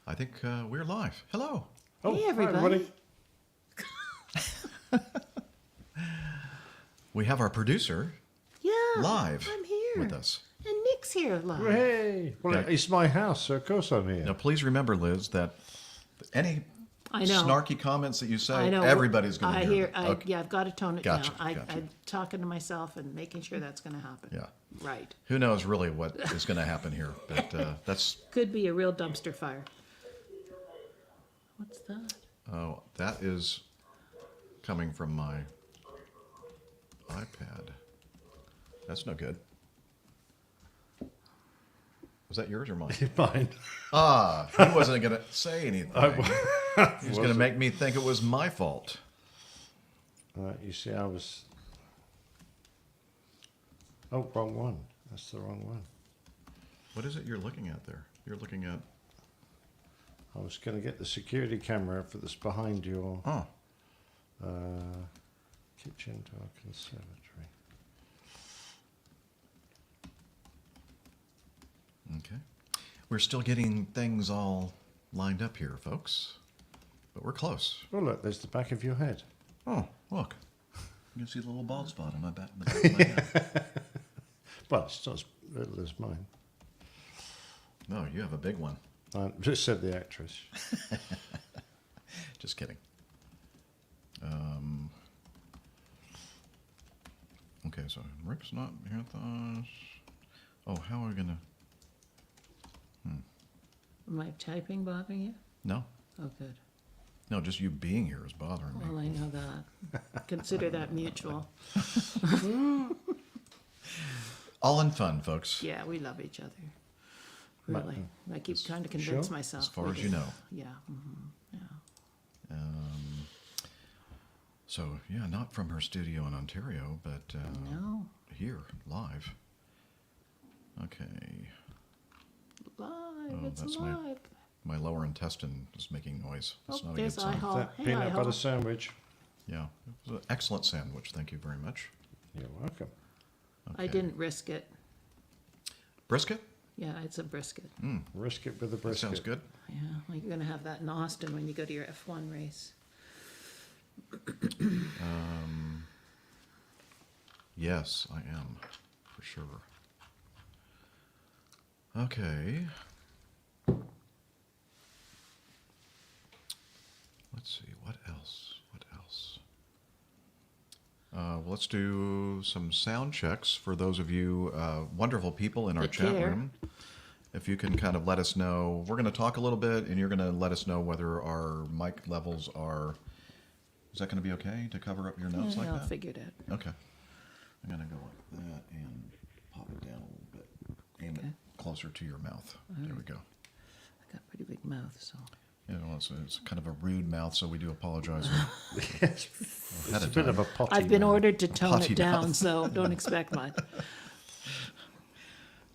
I think we're live. Hello. Oh, Hey, hi, everybody. We have our producer Yeah, live I'm here. with us. And Nick's here live. Hey! Well, Okay. it's my house, so of course I'm here. Now, please remember, Liz, that any I know. snarky comments that you I say, know. everybody's going to I hear. hear. them. Okay. Yeah, I've got to tone it Gotcha, down. gotcha. I'm talking to myself and making sure that's going to happen. Yeah. Right. Who knows really what is going to happen here, but that's... Could be a real dumpster fire. What's that? Oh, that is coming from my iPad. That's no good. Was that yours or mine? Mine. Ah, he wasn't going to say anything. He was going to make me think it was my fault. You see, I was... Oh, wrong one. That's the wrong one. What is it you're looking at there? You're looking at... I was going to get the security camera for this behind your Oh, kitchen to our conservatory. okay. We're still getting things all lined up here, folks. But we're close. Oh, look, there's the back of your head. Oh, look. You can see the little bald spot on my back. The back of my head. Well, it's not as little as mine. No, you have a big one. I just said the actress. Just kidding. Okay, so Rick's not here with us. Oh, how are we gonna? Am I typing bothering you? No, Oh, good. no, just you being here is bothering me. Well, I know that. Consider that mutual. All in fun, folks. Yeah, we love each other. Really. I keep trying to convince Sure? myself. As far we as do. you know. Yeah. Yeah. So yeah, not from her studio in Ontario, but No. here live. Okay, Live. Oh, It's that's live. my lower intestine is making noise. That's Oh, not a good there's sign. Ihall. That Hey, peanut Ihall. butter sandwich. Yeah, it was an excellent sandwich. Thank you very much. You're welcome. I Okay. didn't risk it. Brisket. Yeah, it's a brisket. Risk it with the That brisket. sounds good. Yeah, well, you're going to have that in Austin when you go to your F1 race. Yes, I am, for sure. Okay. Let's see, what else? What else? Well, let's do some sound checks for those of you wonderful people in our That chat care. room. If you can kind of let us know, we're going to talk a little bit, and you're going to let us know whether our mic levels are. Is that going to be okay to cover up your notes like I'll that? figure it out. Okay. I'm going to go like that and pop it down a little bit. Aim Okay. it closer to your mouth. There we go. I got a pretty big mouth, so. You know, it's kind of a rude mouth, so we do apologize Yes. ahead It's a of bit time. of a potty I've been mouth. ordered to tone Potty it down, mouth. so don't expect much.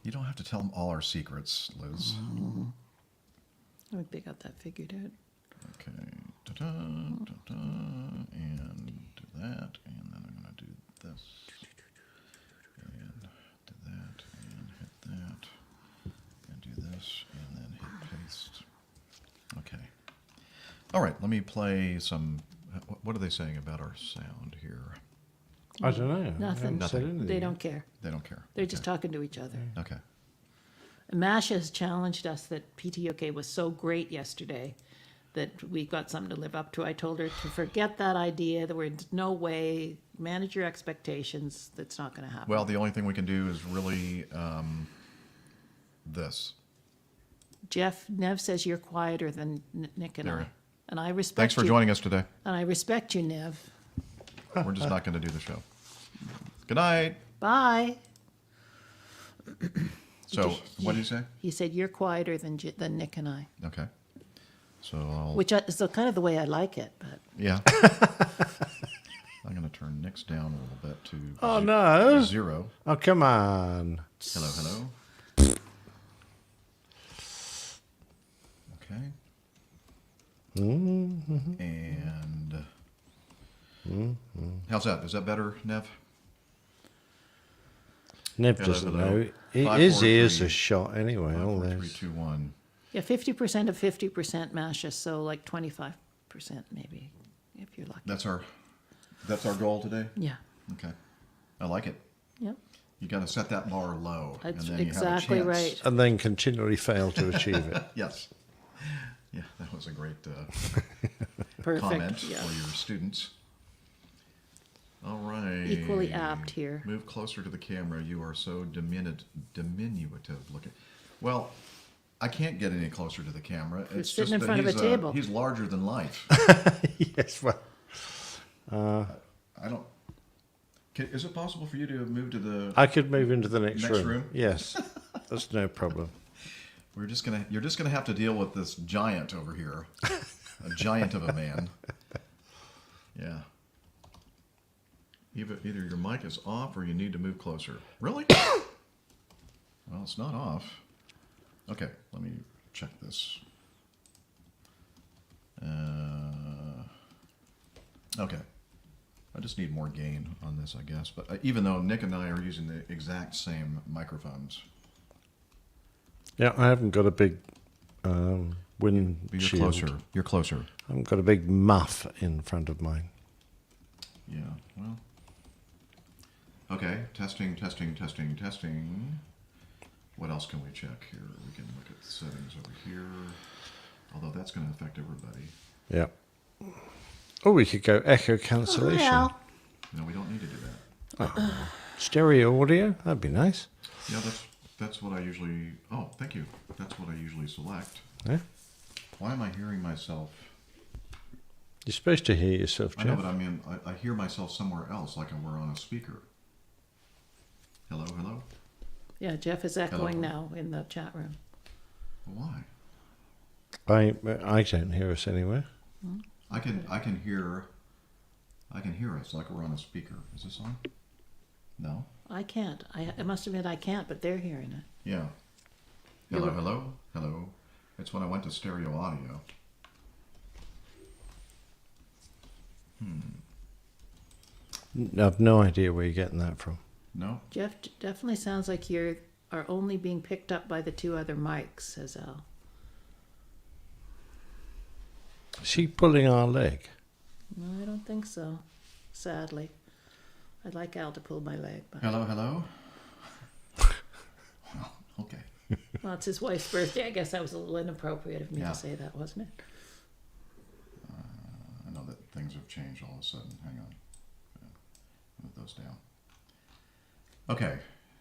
You don't have to tell them all our secrets, Liz. I think they got that figured out. Okay. Da-da, da-da, and do that, and then I'm going to do this. And do that, and hit that. And do this, and then hit paste. Okay. All right, let me play some. What are they saying about our sound here? I don't know. I Nothing. haven't said anything. They don't care. They don't care. They're just talking to each other. Okay. Masha has challenged us that PTOK was so great yesterday that we've got something to live up to. I told her to forget that idea. There was no way. Manage your expectations. That's not going to happen. Well, the only thing we can do is really this. Jeff, Nev says you're quieter than Nick and There. I. And I respect Thanks for you. joining us today. And I respect you, Nev. We're just not going to do the show. Good night. Bye. So, what did you say? He said you're quieter than Nick and I, Okay. So I'll. which is kind of the way I like it. But Yeah. I'm going to turn Nick's down a little bit to Oh, no. 0. Oh, come on. Hello, hello. Okay. And how's that? Is that better, Nev? Nev Hello, doesn't hello. know. Five, His four, ears three. are shot anyway. 5, All 4, 3, those. 2, 1. Yeah, 50% of 50% Masha, so like 25% maybe, if you're lucky. That's our goal today? Yeah, Okay. I like it. yep. You got to set that bar low. That's and then you exactly have a chance. right. And then continually fail to achieve it. Yes. Yeah, that was a great Perfect, comment yeah. for your students. All right. Equally apt here. Move closer to the camera. You are so diminutive looking. Well, I can't get any closer to the camera. It's sitting just in that front of a table. He's larger than life. Yes, well, I don't. Is it possible for you to move to the? I could move into the next Next room. room? Yes, that's no problem. You're just gonna have to deal with this giant over here, a giant of a man. Yeah. Either your mic is off or you need to move closer. Really? Well, it's not off. Okay, let me check this. Okay. I just need more gain on this, I guess. But even though Nick and I are using the exact same microphones. Yeah, I haven't got a big wind But you're shield. closer. You're closer. I haven't got a big muff in front of mine. Yeah, well. Okay, testing. What else can we check here? We can look at the settings over here. Although that's going to affect everybody. Yeah. Oh, we could go echo cancellation. Well, No, we don't need to do that. Stereo audio? That'd be nice. Yeah, that's what I usually. Oh, thank you. That's what I usually select. Yeah. Why am I hearing myself? You're supposed to hear yourself, I know, Jeff. but I mean, I hear myself somewhere else, like we're on a speaker. Hello. yeah, Jeff is echoing Hello. now in the chat room. Why? I don't hear us anywhere. I can hear us like we're on a speaker. Is this on? No. I can't. I must admit I can't, but they're hearing it. Yeah. Hello. It's when I went to stereo audio. I've no idea where you're getting that from. No. Jeff definitely sounds like you are only being picked up by the two other mics, says Al. Is she pulling our leg? No, I don't think so, sadly. I'd like Al to pull my leg. But Hello. Well, okay. well, it's his wife's birthday. I guess that was a little inappropriate of me Yeah. to say that, wasn't it? I know that things have changed all of a sudden. Hang on. Move those down. Okay.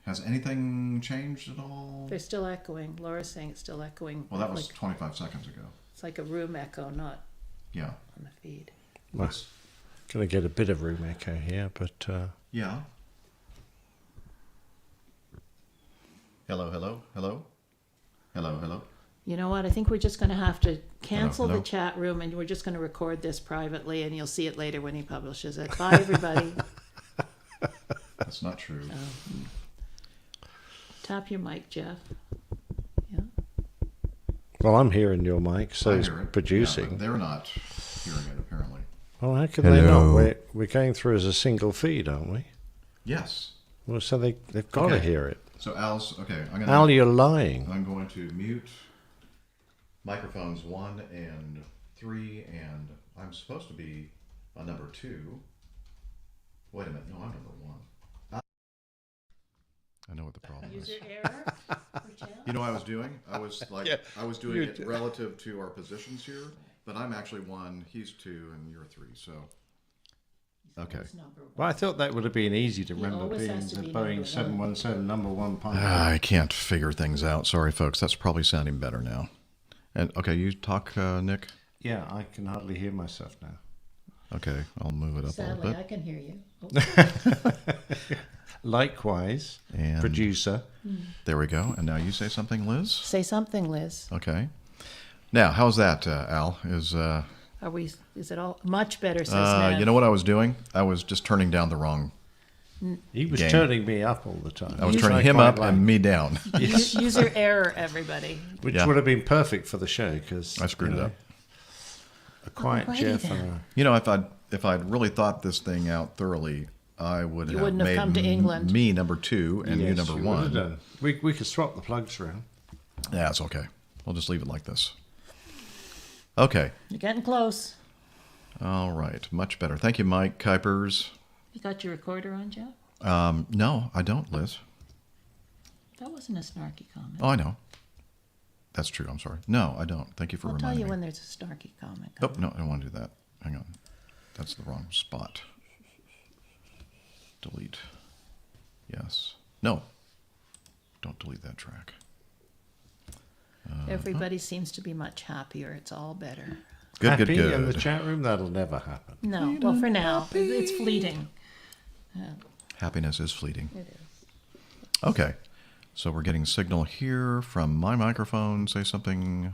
Has anything changed at all? They're still echoing. Laura's saying it's still echoing. Well, that was like, 25 seconds ago. it's like a room echo, not Yeah. on the feed. Well, going to get a bit of room echo here, but Yeah. Hello. You know what? I think we're just going to have to cancel hello. the chat room and we're just going to record this privately and you'll see it later when he publishes it. Bye, everybody. That's not true. Tap your mic, Jeff. Yeah. well, I'm hearing your mic, so I it's hear it. producing. Yeah, but they're not hearing it apparently. Well, how can they Hello. not? We're going through as a single feed, aren't we? Yes. Well, so they've got to Okay. hear it. So Al's okay. Al, you're lying. I'm going to mute microphones 1 and 3, and I'm supposed to be on number 2. Wait a minute. No, I'm number 1. I know what the problem is. User error? You know what I was doing? I was like, Yeah, I was doing you it did. relative to our positions here, but I'm actually 1, he's 2, and you're 3. So, okay. Well, I thought that would have been easy to remember, always being has to the be Boeing number 717 number 1 pilot. I can't figure things out. Sorry, folks. That's probably sounding better now. And okay, you talk, Nick. Yeah, I can hardly hear myself now. Okay, I'll move it up a Sadly, little I bit. can hear you. Oh, Likewise, And producer. there we go. And now you say something, Liz. say something, Liz. Okay. Now, how's that, Al? Is it all much better, says Nev. you know what I was doing? I was just turning down the wrong. He was Game. turning me up all the time. I was which turning him quite up like, and me down. User error, everybody. which Yeah. would have been perfect for the show because I screwed it up. A quiet Alrighty Jeff then. and a You know, if I'd really thought this thing out thoroughly, I would You have wouldn't have made come to England. me number 2 and you Yes, number you would have 1. done. We could swap the plugs around. Yeah, it's okay. We'll just leave it like this. Okay. You're getting close. All right. Much better. Thank you, Mike Kuipers. You got your recorder on, Jeff? No, I don't, Liz. That wasn't a snarky comment. Oh, I know. That's true. I'm sorry. No, I don't. Thank you for I'll reminding tell you me. when there's a snarky comment. Oh, no, I don't want to do that. Hang on. That's the wrong spot. Delete. Yes. No. Don't delete that track. Everybody seems to be much happier. It's all better. Good, Happy good, in the good. chat room? That'll never happen. No, well, for now, it's fleeting. Happiness is fleeting. It is. Okay. So we're getting signal here from my microphone. Say something.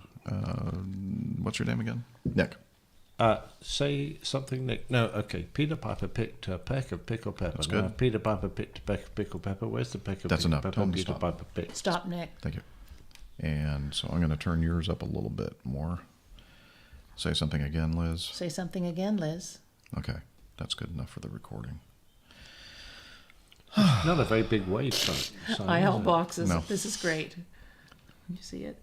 What's your name again? Nick. Say something, Nick. No, okay. Peter Piper picked a peck of pickled pepper. That's good. Now, Peter Piper picked a peck of pickled pepper. Where's the peck of That's pickled enough. pepper Tell him to Peter stop. Piper picked? Stop, Nick. Thank you. And so I'm going to turn yours up a little bit more. Say something again, Liz. Say something again, Liz. Okay. That's good enough for the recording. Not a very big wave sign. IL boxes. No. This is great. You see it?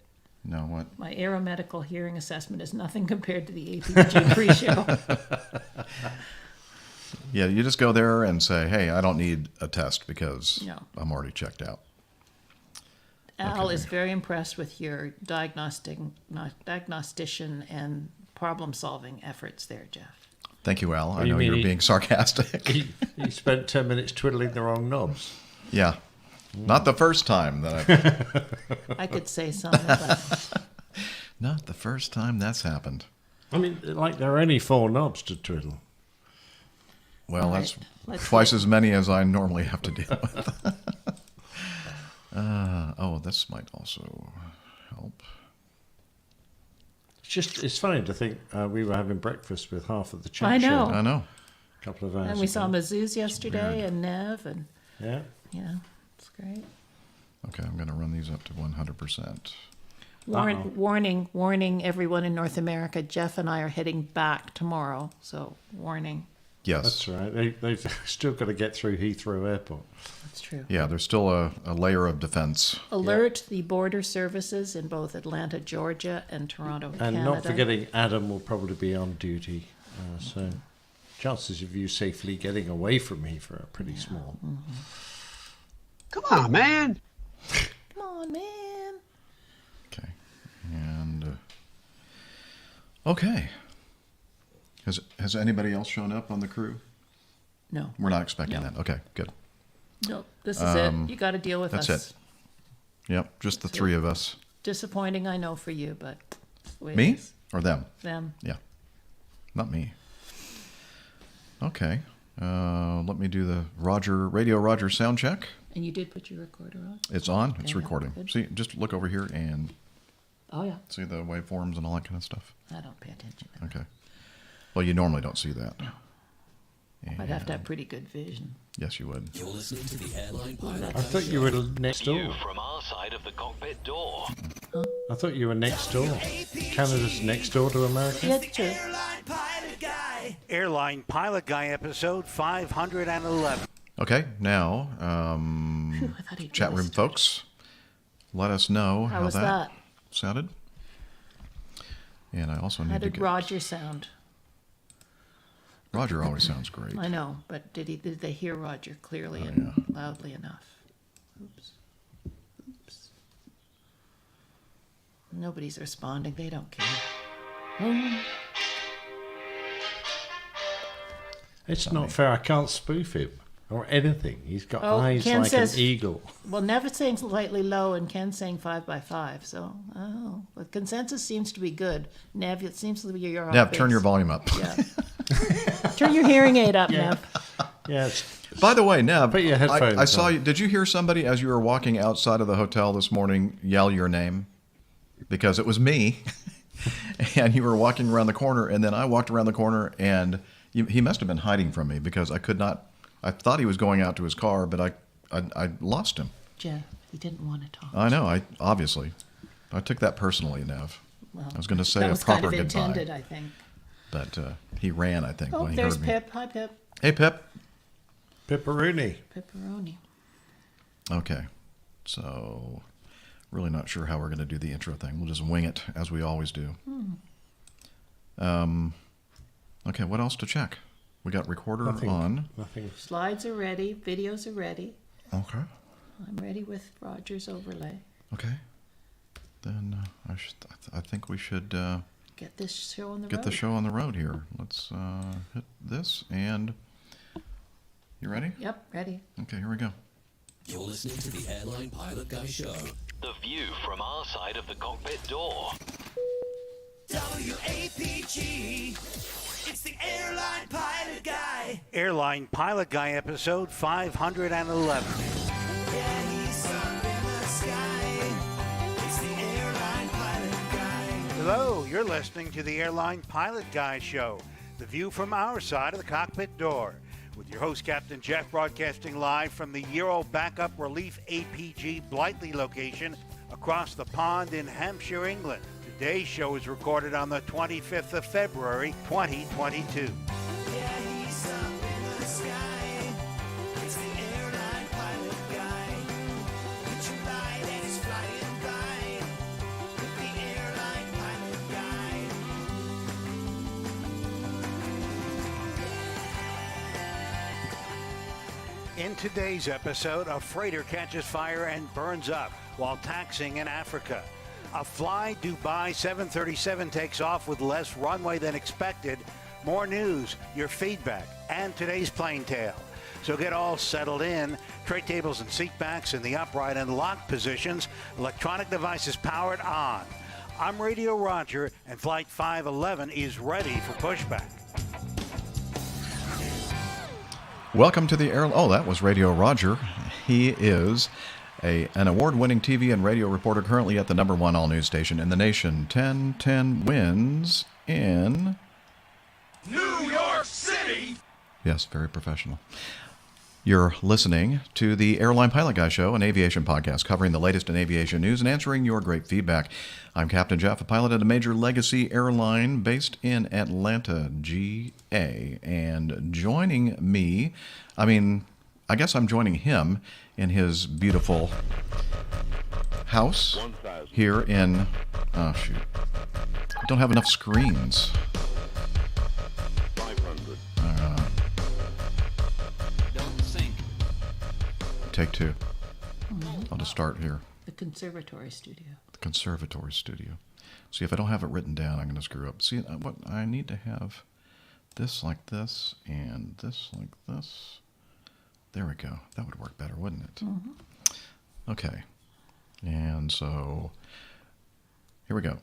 No, what? My aeromedical hearing assessment is nothing compared to the APG pre-show. Yeah, you just go there and say, hey, I don't need a test because No. I'm already checked out. Al Okay. is very impressed with your diagnostician and problem-solving efforts there, Jeff. Thank you, Al. I do you know mean you're he- being sarcastic. He spent 10 minutes twiddling the wrong knobs. Yeah. Not the first time that I could say something, but Not the first time that's happened. I mean, like there are only 4 knobs to twiddle. Well, All that's right, let's twice as many as I normally have to deal with. This might also help. It's funny to think we were having breakfast with half of the chat I know. show I know. a couple of hours and we ago. saw Mazuz yesterday weird. and Nev, and Yeah. yeah, it's great. Okay, I'm going to run these up to 100%. Warning everyone in North America, Jeff and I are heading back tomorrow, so warning. Yes. That's right. They've still got to get through Heathrow Airport. That's true. Yeah, there's still a layer of defense. Alert the border services in both Atlanta, Georgia and Toronto, And Canada. not forgetting Adam will probably be on duty. So chances of you safely getting away from Heathrow are pretty small. Come on, man. Come on, man. Okay. And, okay. Has anybody else shown up on the crew? No, We're not expecting No. that. Okay, good. no, this is it. You got to deal with that's us. it. Yep, just the three of us. Disappointing, I know, for you, but it's the way it Me is. or them? Them. Yeah, not me. Okay, let me do the Radio Roger sound check. And you did put your recorder on? It's on. It's Okay, recording. good. See, just look over here and Oh, yeah. see the waveforms and all that kind of stuff. I don't pay attention to that. Okay. Well, you normally don't see that. I'd have to have pretty good vision. Yes, you would. You're listening to the Airline Pilot I thought you were next door. from our side of the cockpit door. I thought you were next door. Canada's next door to America. Yeah, it's true. Airline Pilot Guy episode 511. Okay, now, Phew, I thought he'd chat room missed. folks, let us know How how was that, that? sounded. And I also How need to did get... Roger sound? Roger always sounds great. I know, but did they hear Roger clearly Oh, and loudly enough? Oops. Oops. Nobody's responding. They don't care. Oh, It's not fair. I can't spoof him or anything. He's got Oh, eyes Ken like says- an eagle. well, Nev saying slightly low and Ken saying 5 by 5. So, the consensus seems to be good. Nev, it seems to be your off Nev, turn base. your volume up. Yeah. Turn your hearing aid up, Nev. Yeah, it's, By the way, Nev, Put your headphones I saw on. you. Did you hear somebody as you were walking outside of the hotel this morning yell your name? Because it was me, and you were walking around the corner, and then I walked around the corner, and he must have been hiding from me because I could not. I thought he was going out to his car, but I lost him. Jeff, he didn't want to talk. I know. I took that personally, Nev. Well, I was going to say that a was proper kind of goodbye, intended, I think. but he ran. I think Oh, when he there's heard me. Pip. Hi, Pip. Hey, Pip. pepperoni. Pepperoni. Okay, so Really not sure how we're going to do the intro thing. We'll just wing it as we always do. Okay, what else to check? We got recorder on. Nothing. Slides are ready, videos are ready. Okay. I'm ready with Roger's overlay. Okay. Then I think we should Get this show on the get road. the show on the road here. Let's hit this and you ready? Yep, ready. Okay, here we go. You're listening to the Airline Pilot Guy Show. The view from our side of the cockpit door. WAPG, it's the Airline Pilot Guy. Airline Pilot Guy episode 511. Yeah, he's up in the sky. It's the Airline Pilot Guy. Hello, you're listening to the Airline Pilot Guy Show, the view from our side of the cockpit door, with your host, Captain Jeff, broadcasting live from the Euro Backup Relief APG Blighty location across the pond in Hampshire, England. Today's show is recorded on the 25th of February, 2022. Yeah, he's up in the sky. It's the Airline Pilot Guy. Put your light and he's flying by. With the Airline Pilot Guy. In today's episode, a freighter catches fire and burns up while taxiing in Africa. A Fly Dubai 737 takes off with less runway than expected. More news, your feedback, and today's plane tale. So get all settled in. Tray tables and seat backs in the upright and locked positions. Electronic devices powered on. I'm Radio Roger, and Flight 511 is ready for pushback. Welcome to the air. Oh, that was Radio Roger. He is an award-winning TV and radio reporter currently at the #1 all-news station in the nation. 1010 wins in New York City! Yes, very professional. You're listening to the Airline Pilot Guy Show, an aviation podcast covering the latest in aviation news and answering your great feedback. I'm Captain Jeff, a pilot at a major legacy airline based in Atlanta, GA. And joining me, I guess I'm joining him in his beautiful house here in, oh shoot, I don't have enough screens. 500. Don't sink. Take two. I'll just start here. The conservatory studio. The conservatory studio. See, if I don't have it written down, I'm going to screw up. See, what I need to have this like this and this like this. There we go. That would work better, wouldn't it? Mm-hmm. Okay. And so, here we go.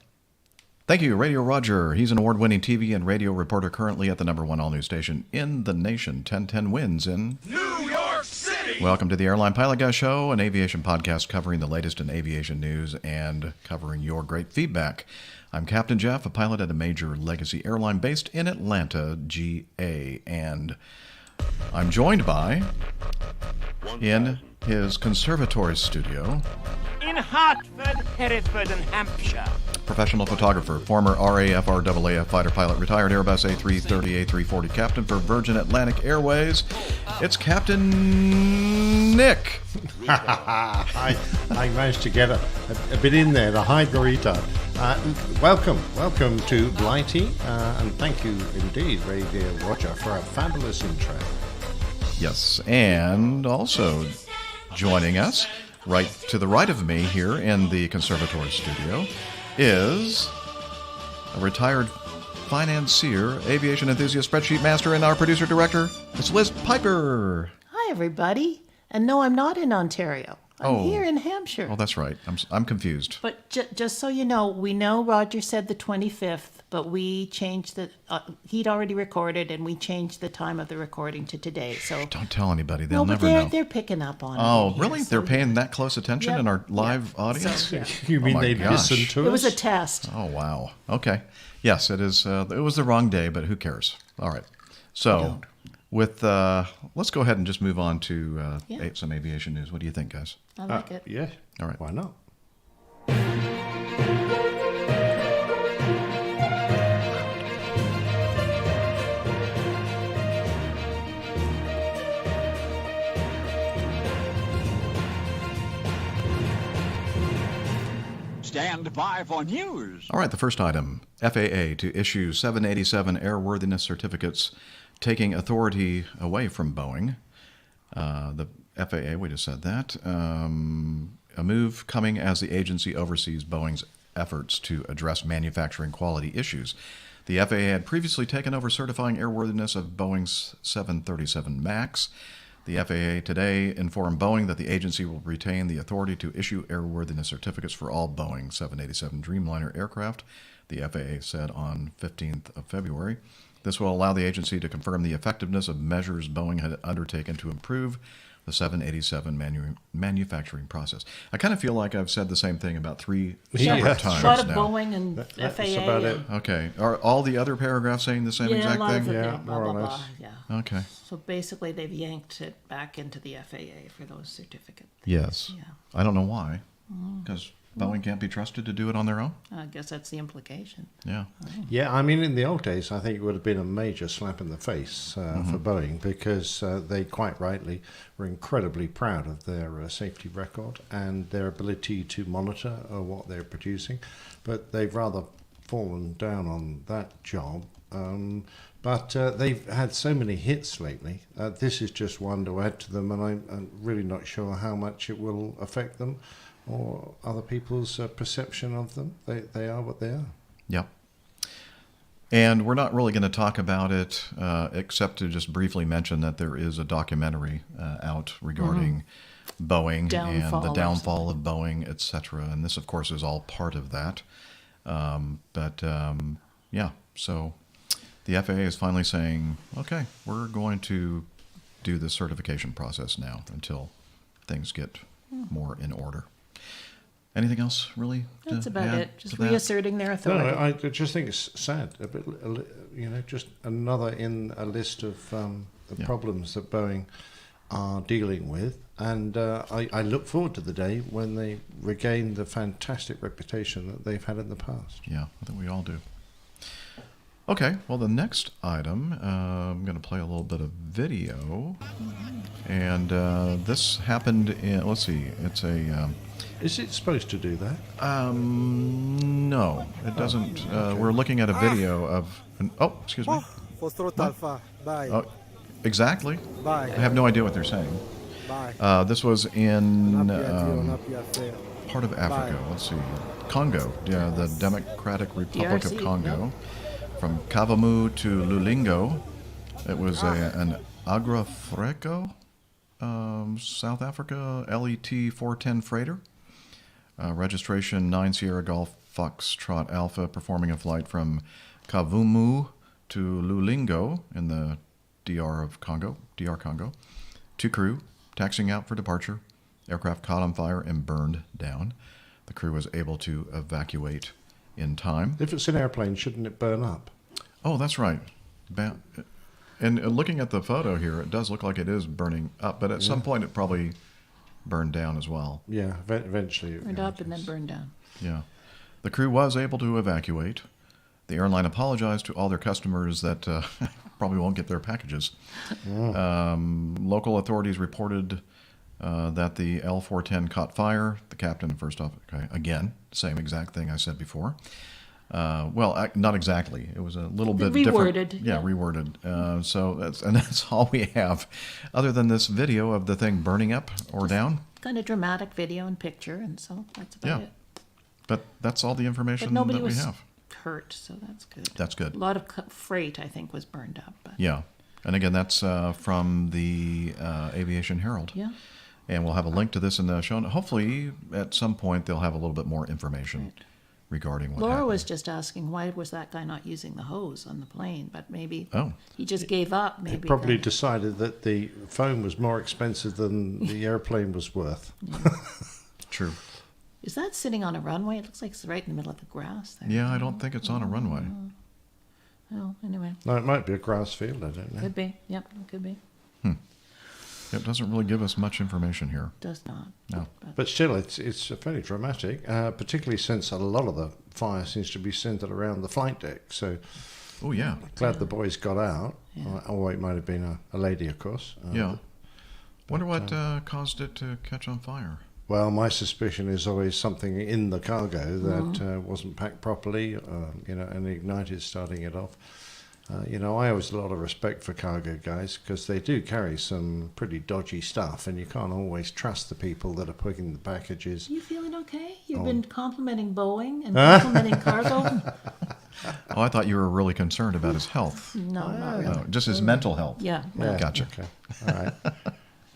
Thank you, Radio Roger. He's an award-winning TV and radio reporter currently at the #1 all-news station in the nation. 1010 wins in New York City! Welcome to the Airline Pilot Guy Show, an aviation podcast covering the latest in aviation news and covering your great feedback. I'm Captain Jeff, a pilot at a major legacy airline based in Atlanta, GA, and I'm joined by, in his conservatory studio, in Hartford, Hereford, and Hampshire. professional photographer, former RAF, RAAF fighter pilot, retired Airbus A330, A340 captain for Virgin Atlantic Airways. It's Captain Nick. I managed to get a bit in there, the Hydrarita. Welcome to Blighty, and thank you indeed, Radio Roger, for a fabulous intro. Yes, and also joining us, right to the right of me here in the conservatory studio, is a retired financier, aviation enthusiast, spreadsheet master, and our producer-director, Miss Liz Piper. Hi, everybody. And no, I'm not in Ontario. I'm here in Hampshire. Oh, that's right. I'm confused. But just so you know, we know Roger said the 25th, but we changed the, he'd already recorded, and we changed the time of the recording to today. So Don't tell anybody. They'll no, but never know. they're picking up on it. Oh, Yeah, really? so They're paying that close attention Yep. in our live audience? So, yeah. You mean my they'd gosh. listen to us? It was a test. Oh, wow. Okay. Yes, it is. It was the wrong day, but who cares? All right. So, with let's go ahead and just move on to Yeah. some aviation news. What do you think, guys? I like it. Yeah. All right. Why not? Stand by for news. All right, the first item, FAA to issue 787 airworthiness certificates, taking authority away from Boeing. The FAA, we just said that. A move coming as the agency oversees Boeing's efforts to address manufacturing quality issues. The FAA had previously taken over certifying airworthiness of Boeing's 737 MAX. The FAA today informed Boeing that the agency will retain the authority to issue airworthiness certificates for all Boeing 787 Dreamliner aircraft, the FAA said on 15th of February. This will allow the agency to confirm the effectiveness of measures Boeing had undertaken to improve the 787 manufacturing process. I kind of feel like I've said the same thing about three separate times A lot of now. Boeing and That's FAA. about it. Okay. Are all the other paragraphs saying the same Yeah, a exact lot thing? of it, Yeah, blah, more or blah, less. blah, yeah. Okay. So basically, they've yanked it back into the FAA for those certificates. Yes. Yeah. I don't know why. Because Boeing can't be trusted to do it on their own? I guess that's the implication. Yeah. Yeah, I mean, in the old days, I think it would have been a major slap in the face for Boeing because they quite rightly were incredibly proud of their safety record and their ability to monitor what they're producing. But they've rather fallen down on that job. But they've had so many hits lately. This is just one to add to them, and I'm really not sure how much it will affect them or other people's perception of them. They are what they are. Yep. And we're not really going to talk about it except to just briefly mention that there is a documentary out regarding Boeing and the downfall of Boeing, etc. And this, of course, is all part of that. Yeah, so the FAA is finally saying, okay, we're going to do the certification process now until things get more in order. Anything else, really? That's about add it. Just to that? reasserting their No, authority. I just think it's sad. A bit, just another in a list of the problems that Boeing are dealing with. And I look forward to the day when they regain the fantastic reputation that they've had in the past. Yeah, I think we all do. Okay, well, the next item, I'm going to play a little bit of video. And this happened in, let's see, it's a... Is it supposed to do that? No, it doesn't. We're looking at a video of... excuse me. Oh, exactly. I have no idea what they're saying. This was in part of Africa. Let's see. Congo, yeah, the Democratic Republic of DRC, Congo. From Kavamu to Lulingo. It was an Agrafreco, South Africa, LET 410 freighter. Registration 9 Sierra Golf Foxtrot Alpha, performing a flight from Kavumu to Lulingo in the DR Congo. 2 crew, taxiing out for departure. Aircraft caught on fire and burned down. The crew was able to evacuate in time. If it's an airplane, shouldn't it burn up? Oh, that's right. And looking at the photo here, it does look like it is burning up, but at some point it probably burned down as well. Yeah, eventually. Burned up and then burned down. Yeah. The crew was able to evacuate. The airline apologized to all their customers that probably won't get their packages. Local authorities reported that the L410 caught fire. The captain, first off, again, same exact thing I said before. Well, not exactly. It was a little bit reworded, different. yeah. Reworded. So that's all we have, other than this video of the thing burning up or down. Kind of dramatic video and picture, and so that's about it. But that's all the information But nobody that we was have. hurt, so that's good. That's good. A lot of freight, I think, was burned up. But Yeah. And again, that's from the Aviation Herald. yeah. And we'll have a link to this in the show. Hopefully, at some point, they'll have a little bit more information regarding what Laura happened. was just asking why was that guy not using the hose on the plane, but maybe Oh. he just gave up. Maybe It probably that- decided that the phone was more expensive than the airplane was worth. True. Is that sitting on a runway? It looks like it's right in the middle of the grass there. Yeah, I don't think it's on a runway. Oh, anyway, No, it might be a grass field, I don't know. could be. Yep, it could be. It doesn't really give us much information here. Does not. No. But still, it's fairly dramatic, particularly since a lot of the fire seems to be centered around the flight deck. So Oh, yeah. glad the boys got out. Yeah. Or it might have been a lady, of course. Yeah. Wonder what caused it to catch on fire. Well, my suspicion is always something in the cargo that wasn't packed properly, and ignited starting it off. I always have a lot of respect for cargo guys because they do carry some pretty dodgy stuff, and you can't always trust the people that are putting the packages. You feeling okay? You've been complimenting Boeing and complimenting cargo? Oh, I thought you were really concerned about his health. No, not really. No, just his mental health. Yeah. Yeah, Gotcha. Okay. All right.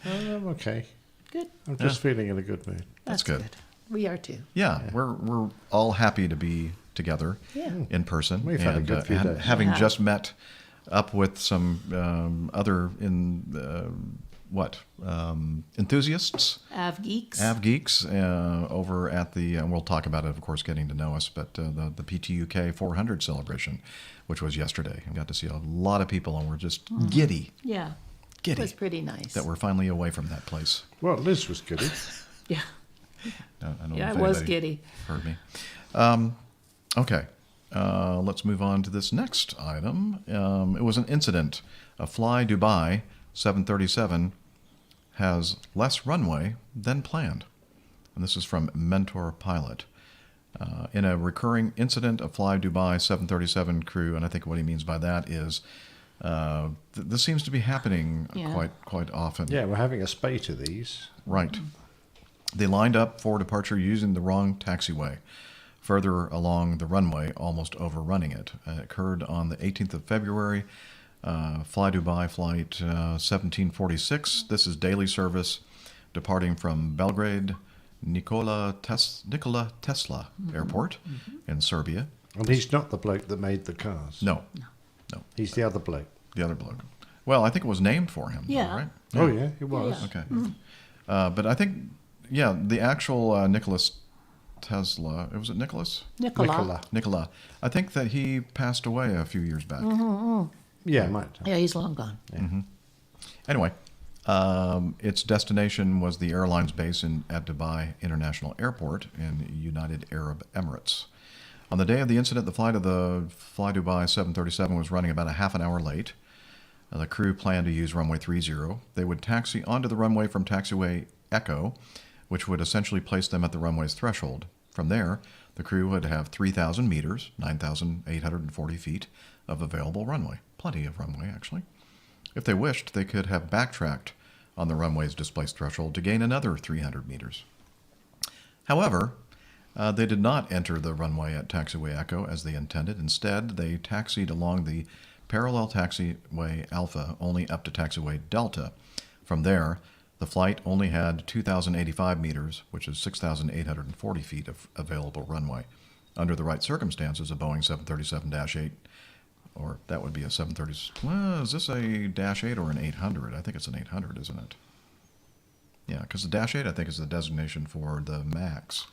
I'm okay. Good. I'm just feeling in a good mood. That's good. We are too. Yeah, we're all happy to be together in person. We've had a good few days. Having Yeah. just met up with some other enthusiasts, Av Geeks. Geeks, over at the, and we'll talk about it, of course, getting to know us, but the PTUK 400 celebration, which was yesterday. I got to see a lot of people, and we're just giddy Yeah. Giddy. It was pretty nice. that we're finally away from that place. Well, Liz was giddy. Yeah. I don't know Yeah, if it was anybody giddy. Heard me. Okay. Let's move on to this next item. It was an incident. A Fly Dubai 737 has less runway than planned. And this is from Mentor Pilot. In a recurring incident, a Fly Dubai 737 crew, and I think what he means by that is this seems to be happening Yeah. quite often. Yeah, we're having a spate of these. Right. They lined up for departure using the wrong taxiway, further along the runway, almost overrunning it. It occurred on the 18th of February. Fly Dubai flight 1746. This is daily service departing from Belgrade Nikola Tesla Airport in Serbia. And he's not the bloke that made the cars. No. He's the other bloke. The other bloke. Well, I think it was named for him. though, Yeah. right? Oh, yeah, it was. Yeah. Okay. But I think, the actual Nicholas Tesla, was it Nicholas? Nikola. I think that he passed away a few years back. Yeah, might. Yeah, he's long gone. Anyway, its destination was the airline's base at Dubai International Airport in United Arab Emirates. On the day of the incident, the flight of the Fly Dubai 737 was running about a half an hour late. The crew planned to use runway 30. They would taxi onto the runway from taxiway Echo, which would essentially place them at the runway's threshold. From there, the crew would have 3,000 meters, 9,840 feet, of available runway. Plenty of runway, actually. If they wished, they could have backtracked on the runway's displaced threshold to gain another 300 meters. However, they did not enter the runway at taxiway Echo as they intended. Instead, they taxied along the parallel taxiway Alpha only up to taxiway Delta. From there, the flight only had 2,085 meters, which is 6,840 feet of available runway. Under the right circumstances, a Boeing 737-8, or that would be a 730, well, is this a Dash 8 or an 800? I think it's an 800, isn't it? Yeah, because the Dash 8, I think, is the designation for the MAX.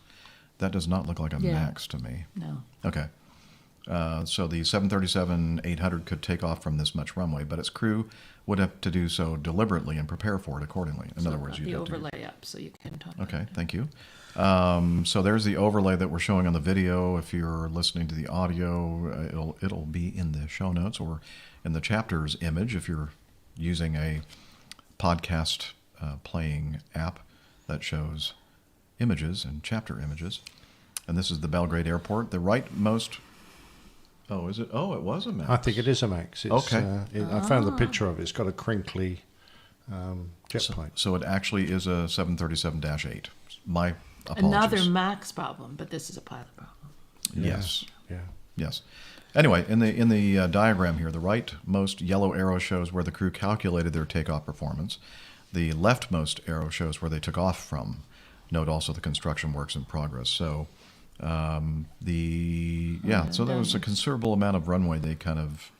That does not look like a MAX to me. No. Okay. So the 737-800 could take off from this much runway, but its crew would have to do so deliberately and prepare for it accordingly. In other words, the you'd have to... overlay up so you can talk. Okay, thank you. So there's the overlay that we're showing on the video. If you're listening to the audio, it'll be in the show notes or in the chapters image if you're using a podcast playing app that shows images and chapter images. And this is the Belgrade Airport. The rightmost... Oh, is it? Oh, it was a MAX. I think it is a MAX. It's, Okay. I found the picture of it. It's got a crinkly jet plane. So it actually is a 737-8. My apologies. Another MAX problem, but this is a pilot problem. Yes. Yeah. Yes. Anyway, in the diagram here, the rightmost yellow arrow shows where the crew calculated their takeoff performance. The leftmost arrow shows where they took off from. Note also the construction works in progress. So so there was a considerable amount of runway they kind of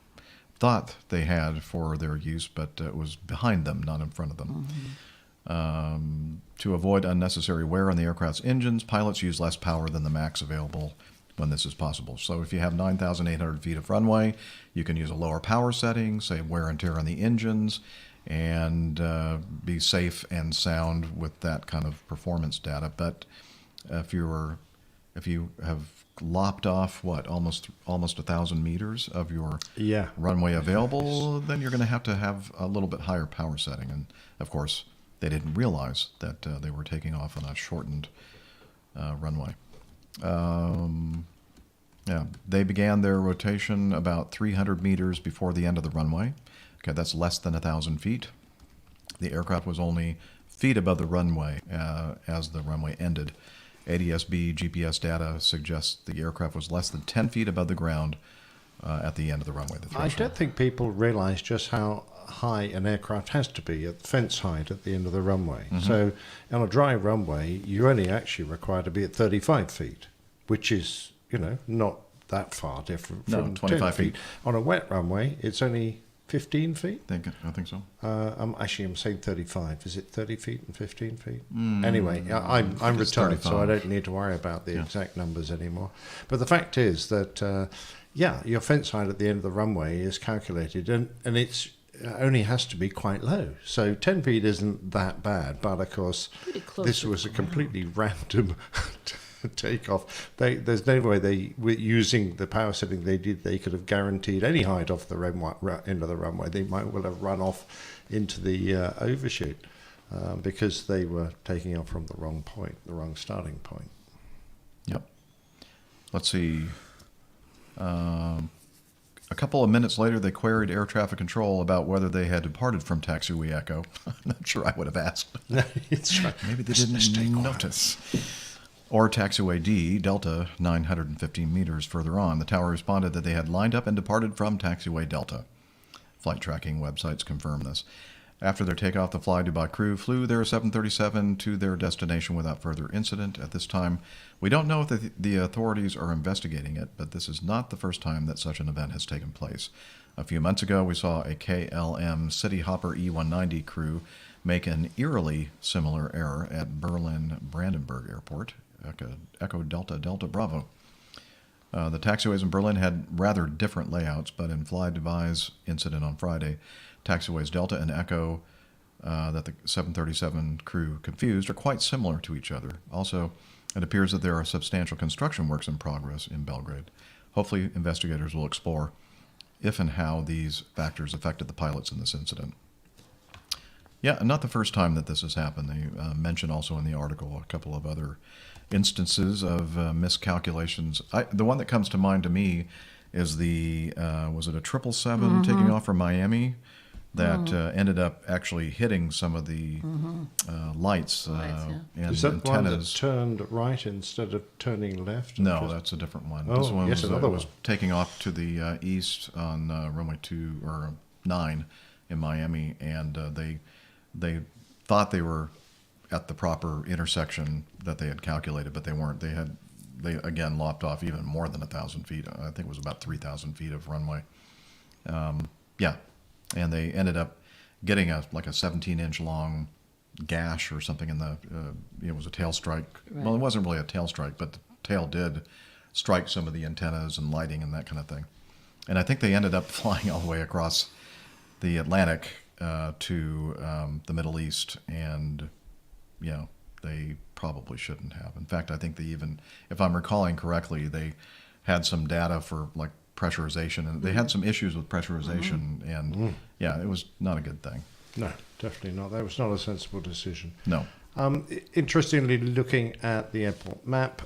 thought they had for their use, but it was behind them, not in front of them. To avoid unnecessary wear on the aircraft's engines, pilots use less power than the max available when this is possible. So if you have 9,800 feet of runway, you can use a lower power setting, save wear and tear on the engines, and be safe and sound with that kind of performance data. But if you have lopped off almost 1,000 meters of your runway available, then you're going to have a little bit higher power setting. And of course, they didn't realize that they were taking off on a shortened runway. Yeah, they began their rotation about 300 meters before the end of the runway. Okay, that's less than 1,000 feet. The aircraft was only feet above the runway as the runway ended. ADS-B GPS data suggests the aircraft was less than 10 feet above the ground at the end of the runway. I don't think people realize just how high an aircraft has to be at fence height at the end of the runway. Mm-hmm. So on a dry runway, you only actually require to be at 35 feet, which is, not that far different from 25 10 feet. On a wet runway, it's only 15 feet. I think so. I'm saying 35. Is it 30 feet and 15 feet? Anyway, I'm retired, so I 35. don't need to worry about the exact numbers anymore. But the fact is that, your fence height at the end of the runway is calculated, and it's only has to be quite low. So 10 feet isn't that bad, but of course, Pretty close this to was the a completely random takeoff. There's no way using the power setting they did, they could have guaranteed any height off the end of the runway. They might well have run off into the overshoot because they were taking off from the wrong point, the wrong starting point. Yep. Let's see. A couple of minutes later, they queried air traffic control about whether they had departed from taxiway Echo. I'm not sure I would have asked. It's right. Maybe they didn't notice. Or taxiway D, Delta, 915 meters further on. The tower responded that they had lined up and departed from taxiway Delta. Flight tracking websites confirm this. After their takeoff, the Fly Dubai crew flew their 737 to their destination without further incident. At this time, we don't know if the authorities are investigating it, but this is not the first time that such an event has taken place. A few months ago, we saw a KLM City Hopper E190 crew make an eerily similar error at Berlin-Brandenburg Airport, Echo Delta Delta Bravo. The taxiways in Berlin had rather different layouts, but in Fly Dubai's incident on Friday, taxiways Delta and Echo that the 737 crew confused are quite similar to each other. Also, it appears that there are substantial construction works in progress in Belgrade. Hopefully, investigators will explore if and how these factors affected the pilots in this incident. Yeah, not the first time that this has happened. They mention also in the article a couple of other instances of miscalculations. The one that comes to mind to me is the, was it a 777 taking off from Miami that ended up actually hitting some of the lights and is that antennas. one that turned right instead of turning left? No, that's a different one. Oh, this one yes, was, another was one. taking off to the east on runway 2 or 9 in Miami, and they thought they were at the proper intersection that they had calculated, but they weren't. They again lopped off even more than 1,000 feet. I think it was about 3,000 feet of runway. And they ended up getting a 17-inch long gash or something in the. It was a tail strike. Right. Well, it wasn't really a tail strike, but the tail did strike some of the antennas and lighting and that kind of thing. And I think they ended up flying all the way across the Atlantic to the Middle East, and they probably shouldn't have. In fact, I think they even, if I'm recalling correctly, they had some data for pressurization, and they had some issues with pressurization, and it was not a good thing. No, definitely not. That was not a sensible decision. No. Interestingly, looking at the airport map,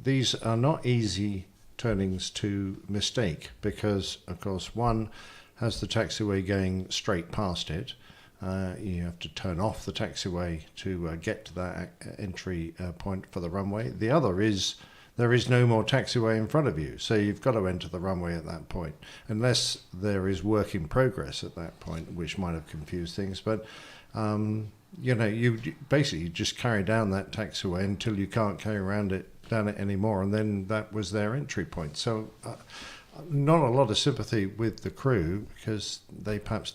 these are not easy turnings to mistake because, of course, one has the taxiway going straight past it. You have to turn off the taxiway to get to that entry point for the runway. The other is there is no more taxiway in front of you, so you've got to enter the runway at that point, unless there is work in progress at that point, which might have confused things. But you basically just carry down that taxiway until you can't carry down it anymore, and then that was their entry point. So not a lot of sympathy with the crew because they perhaps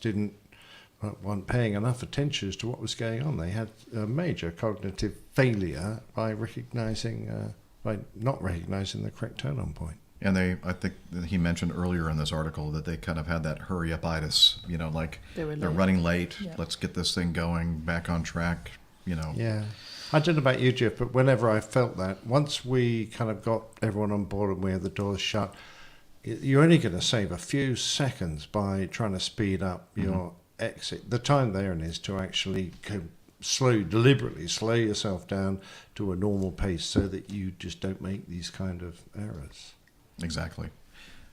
weren't paying enough attention to what was going on. They had a major cognitive failure by not recognizing the correct turn-on point. And I think that he mentioned earlier in this article that they kind of had that hurry-up-itis, they're running late, let's get this thing going, back on track, Yeah. I don't know about you, Jeff, but whenever I felt that, once we kind of got everyone on board and we had the doors shut, you're only going to save a few seconds by trying to speed up your exit, the time therein is to actually deliberately slow yourself down to a normal pace so that you just don't make these kind of errors. Exactly.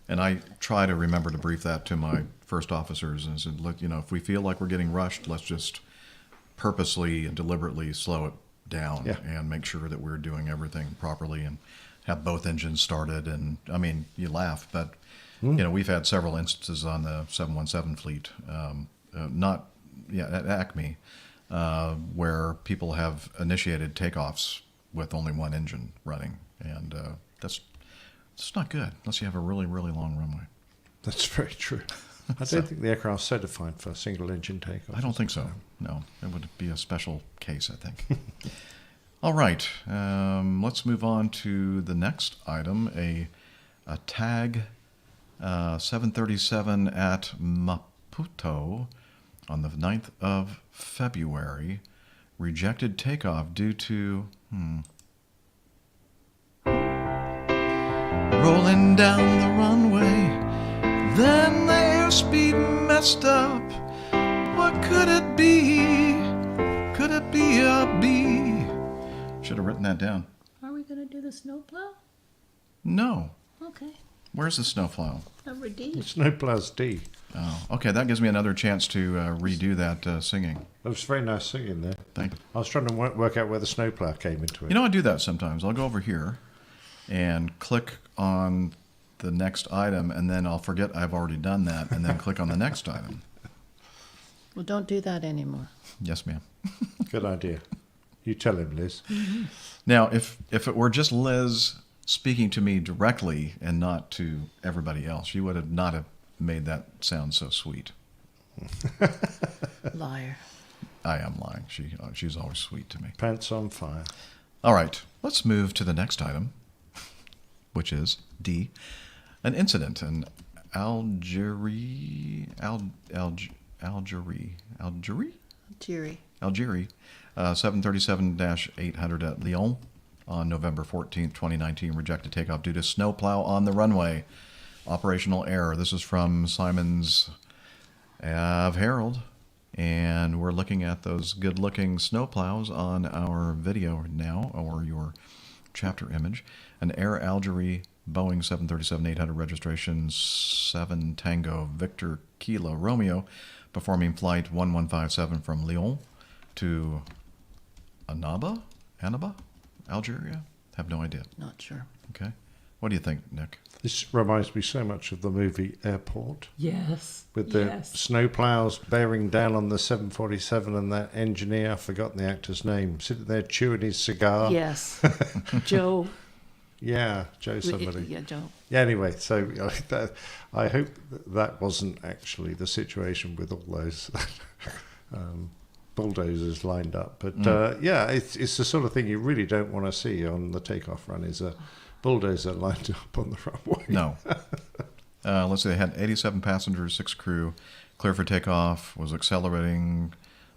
And I try to remember to brief that to my first officers and said, look, if we feel like we're getting rushed, let's just purposely and deliberately slow it down and make sure that we're doing everything properly and have both engines started. And I mean, you laugh, but we've had several instances on the 717 fleet, at Acme, where people have initiated takeoffs with only one engine running, and that's not good unless you have a really, really long runway. That's very true. I don't think the aircraft's certified for single engine takeoff. I don't think so. No, it would be a special case, I think. All right, let's move on to the next item, a TAG 737 at Maputo on the 9th of February, rejected takeoff due to rolling down the runway, then the airspeed messed up. What could it be? Could it be a bee? Should have written that down. Are we going to do the snowplow? No. Okay. Where's the snowplow? Number D. Snowplow's D. Oh, okay. That gives me another chance to redo that singing. That was very nice singing there. Thank you. I was trying to work out where the snowplow came into it. I do that sometimes. I'll go over here and click on the next item, and then I'll forget I've already done that, and then click on the next item. Well, don't do that anymore. Yes, ma'am. Good idea. You tell him, Liz. Mm-hmm. Now, if it were just Liz speaking to me directly and not to everybody else, you would not have made that sound so sweet. Liar. I am lying. She's always sweet to me. Pants on fire. All right, let's move to the next item, which is D, an incident in Algeria, 737-800 at Lyon on November 14th, 2019, rejected takeoff due to snowplow on the runway. Operational error. This is from Simon's Ave Herald, and we're looking at those good-looking snowplows on our video now, or your chapter image. An Air Algerie Boeing 737-800 registration 7 Tango Victor Kilo Romeo, performing flight 1157 from Lyon to Annaba, Algeria? Have no idea. Not sure. Okay. What do you think, Nick? This reminds me so much of the movie Airport. Yes. With the snowplows bearing down on the 747 and that engineer, I've forgotten the actor's name, sitting there chewing his cigar. Yes. Joe. Yeah, Joe somebody. Yeah, Joe. Yeah, anyway, so I hope that wasn't actually the situation with all those bulldozers lined up. But it's the sort of thing you really don't want to see on the takeoff run, is a bulldozer lined up on the runway. No. Let's see, they had 87 passengers, 6 crew, clear for takeoff, was accelerating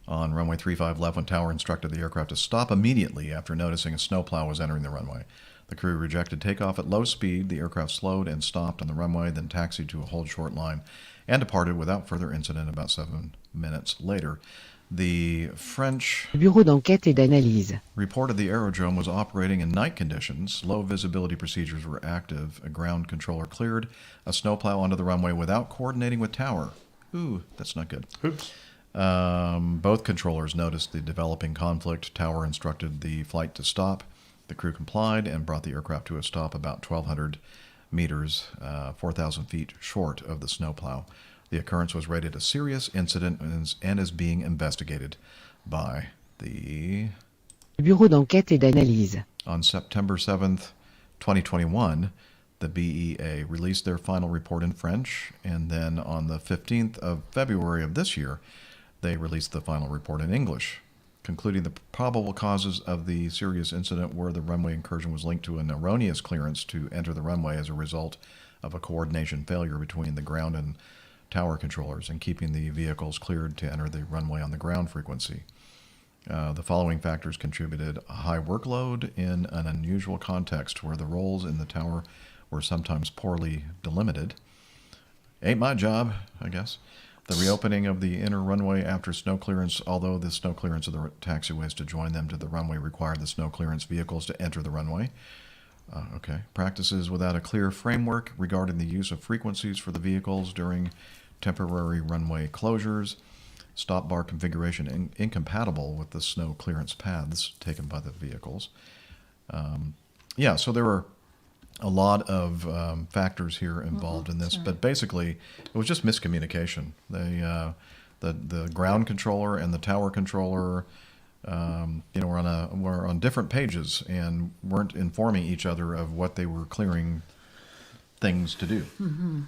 on runway 35 left when tower instructed the aircraft to stop immediately after noticing a snowplow was entering the runway. The crew rejected takeoff at low speed. The aircraft slowed and stopped on the runway, then taxied to a hold short line and departed without further incident about 7 minutes later. The French Bureau d'enquête et d'analyse reported the aerodrome was operating in night conditions. Low visibility procedures were active. A ground controller cleared a snowplow onto the runway without coordinating with tower. Ooh, that's not good. Oops. Both controllers noticed the developing conflict. Tower instructed the flight to stop. The crew complied and brought the aircraft to a stop about 1,200 meters, 4,000 feet short of the snowplow. The occurrence was rated a serious incident and is being investigated by the Bureau d'enquête et d'analyse. On September 7th, 2021, the BEA released their final report in French, and then on the 15th of February of this year, they released the final report in English, concluding the probable causes of the serious incident where the runway incursion was linked to an erroneous clearance to enter the runway as a result of a coordination failure between the ground and tower controllers and keeping the vehicles cleared to enter the runway on the ground frequency. The following factors contributed: a high workload in an unusual context where the roles in the tower were sometimes poorly delimited. Ain't my job, I guess. The reopening of the inner runway after snow clearance, although the snow clearance of the taxiways to join them to the runway required the snow clearance vehicles to enter the runway. Okay. Practices without a clear framework regarding the use of frequencies for the vehicles during temporary runway closures. Stop bar configuration incompatible with the snow clearance paths taken by the vehicles. So there were a lot of factors here involved in this, but basically it was just miscommunication. The ground controller and the tower controller, were on different pages and weren't informing each other of what they were clearing things to do. Mm-hmm.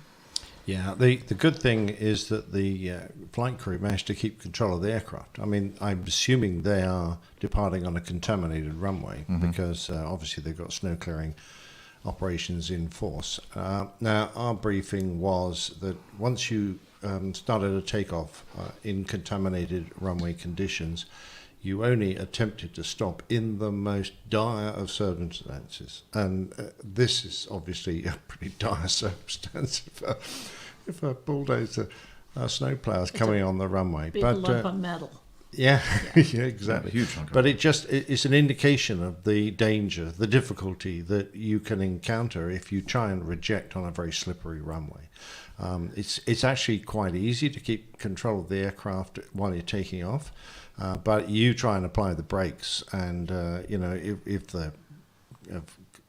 Yeah, the good thing is that the flight crew managed to keep control of the aircraft. I mean, I'm assuming they are departing on a contaminated runway because obviously they've got snow clearing operations in force. Now, our briefing was that once you started a takeoff in contaminated runway conditions, you only attempted to stop in the most dire of circumstances. And this is obviously a pretty dire circumstance if a bulldozer snowplow is coming on the runway. Big lump of metal. Yeah, yeah, exactly. Huge chunk of but it's an indication of the danger, the difficulty that you can encounter if you try and reject on a very slippery runway. It's actually quite easy to keep control of the aircraft while you're taking off. But you try and apply the brakes, and if the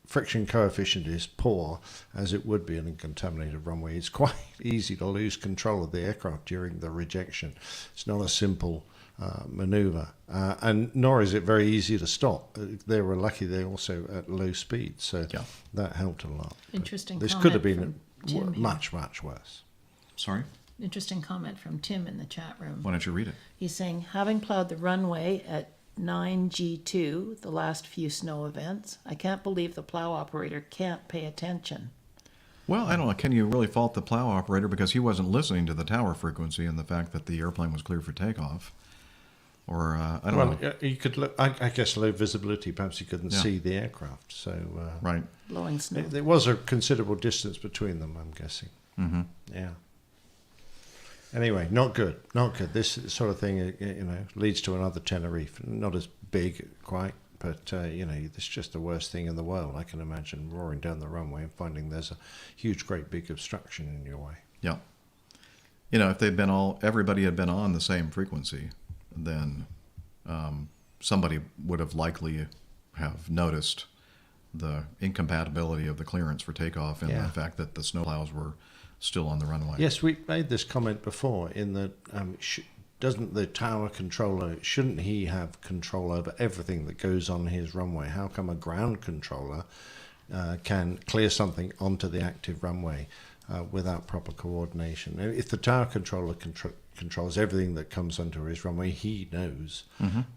friction coefficient is poor, as it would be in a contaminated runway, it's quite easy to lose control of the aircraft during the rejection. It's not a simple maneuver, and nor is it very easy to stop. They were lucky they're also at low speed, so that helped a lot. Interesting. But this could have been much worse. Sorry? Interesting comment from Tim in the chat room. Why don't you read it? He's saying, having plowed the runway at 9G2, the last few snow events, I can't believe the plow operator can't pay attention. Well, I don't know. Can you really fault the plow operator because he wasn't listening to the tower frequency and the fact that the airplane was clear for takeoff? Or, I don't know. You could look, I guess low visibility, perhaps you couldn't see the aircraft. So right. Blowing snow. There was a considerable distance between them, I'm guessing. Mm-hmm. Yeah. Anyway, not good. This sort of thing, leads to another Tenerife. Not as big, quite, but it's just the worst thing in the world. I can imagine roaring down the runway and finding there's a huge, great big obstruction in your way. Yeah. If everybody had been on the same frequency, then somebody would have likely have noticed the incompatibility of the clearance for takeoff and the fact that the snowplows were still on the runway. Yes, we made this comment before in that doesn't the tower controller, shouldn't he have control over everything that goes on his runway? How come a ground controller can clear something onto the active runway without proper coordination? If the tower controller controls everything that comes onto his runway, he knows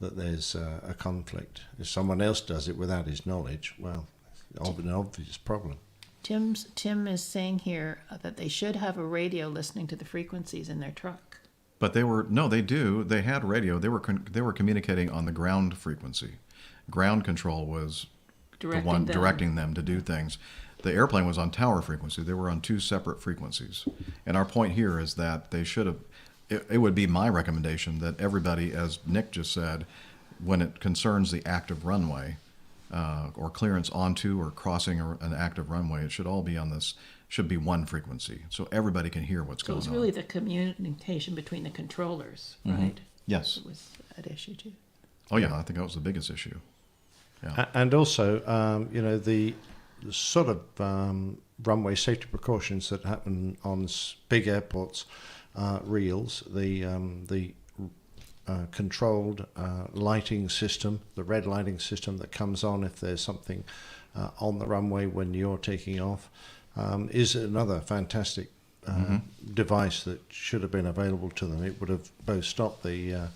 that there's a conflict. If someone else does it without his knowledge, well, it's an obvious problem. Tim is saying here that they should have a radio listening to the frequencies in their truck. But they do. They had radio. They were communicating on the ground frequency. Ground control was the one directing them to do things. The airplane was on tower frequency. They were on two separate frequencies. And our point here is that they should have, it would be my recommendation that everybody, as Nick just said, when it concerns the active runway, or clearance onto or crossing an active runway, it should all be on this, should be one frequency, so everybody can hear what's going on. So it's really the communication between the controllers, right? Yes. It was at issue too. Oh yeah, I think that was the biggest issue. Yeah. And also, the sort of runway safety precautions that happen on big airports, reels, the controlled lighting system, the red lighting system that comes on if there's something on the runway when you're taking off, is another fantastic device that should have been available to them. It would have both stopped the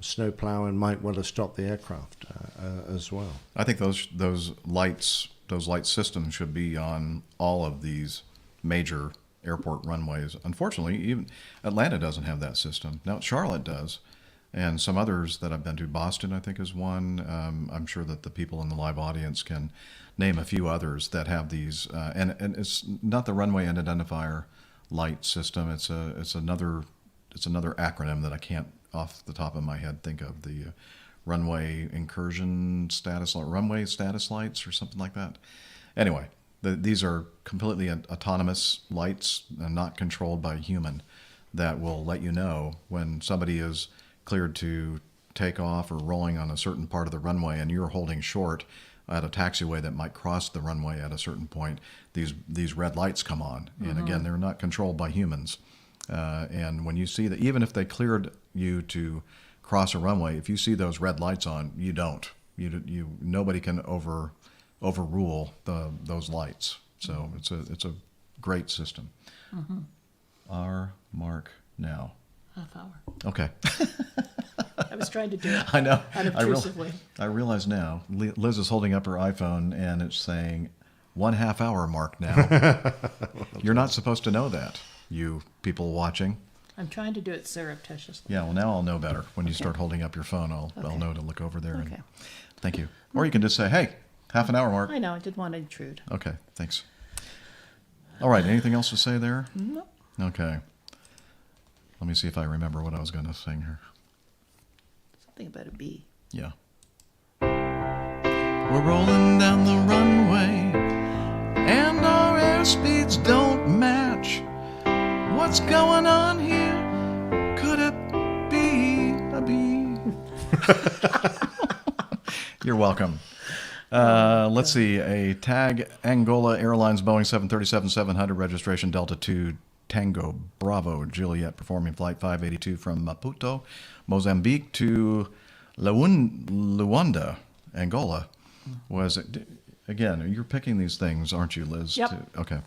snowplow and might well have stopped the aircraft as well. I think those light systems should be on all of these major airport runways. Unfortunately, even Atlanta doesn't have that system. Now Charlotte does. And some others that I've been to, Boston, I think, is one. I'm sure that the people in the live audience can name a few others that have these. And it's not the runway and identifier light system. It's another it's another acronym that I can't off the top of my head think of. The runway incursion status, or runway status lights, or something like that. Anyway, these are completely autonomous lights, not controlled by a human, that will let you know when somebody is cleared to take off or rolling on a certain part of the runway, and you're holding short at a taxiway that might cross the runway at a certain point. These red lights come on, and again, they're not controlled by humans. And when you see that, even if they cleared you to cross a runway, if you see those red lights on, you don't. Nobody can overrule those lights. So it's a great system. Our mark now. Half hour. Okay. I was trying to do it I know. unobtrusively. I realize now. Liz is holding up her iPhone and it's saying 1/2 hour mark now. You're not supposed to know that, you people watching. I'm trying to do it surreptitiously. Yeah, well, now I'll know better. When you start holding up your phone, I'll know to look over there. Okay. And thank you. Or you can just say, hey, 1/2 hour mark. I know, I didn't want to intrude. Okay, thanks. All right, anything else to say there? No. Okay. Let me see if I remember what I was going to sing here. Something about a bee. Yeah. We're rolling down the runway, and our airspeeds don't match. What's going on here? Could it be a bee? You're welcome. Let's see. A TAG Angola Airlines Boeing 737-700 registration Delta 2 Tango Bravo Juliet performing flight 582 from Maputo, Mozambique to Luanda, Angola. Was it, again, you're picking these things, aren't you, Liz? Yep. Okay.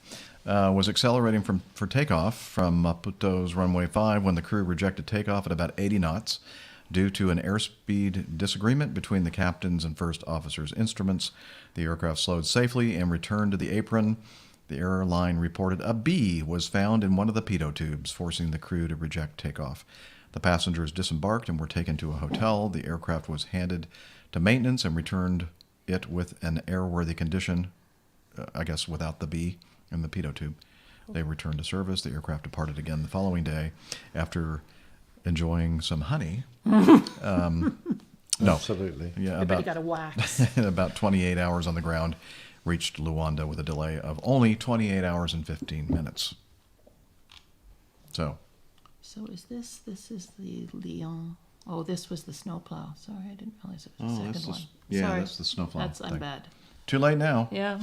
Was accelerating for takeoff from Maputo's runway 5 when the crew rejected takeoff at about 80 knots. Due to an airspeed disagreement between the captain's and first officer's instruments, the aircraft slowed safely and returned to the apron. The airline reported a bee was found in one of the pitot tubes, forcing the crew to reject takeoff. The passengers disembarked and were taken to a hotel. The aircraft was handed to maintenance and returned it with an airworthy condition, I guess without the bee in the pitot tube. They returned to service. The aircraft departed again the following day after enjoying some honey. No. Absolutely. Yeah, Everybody got a wax. about 28 hours on the ground, reached Luanda with a delay of only 28 hours and 15 minutes. So This is the Lyon. Oh, this was the snowplow. Sorry, I didn't realize it was the second one. Yeah, Sorry. that's the snowplow. I'm thing. bad. Too late now. Yeah.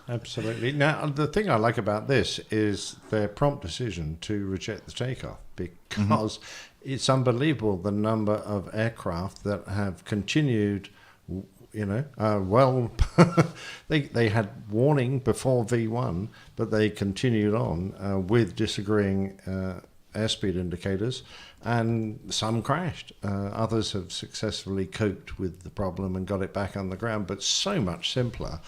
Absolutely. Now, the thing I like about this is their prompt decision to reject the takeoff, because it's unbelievable the number of aircraft that have continued, they had warning before V1, but they continued on with disagreeing airspeed indicators, and some crashed. Others have successfully coped with the problem and got it back on the ground, but so much simpler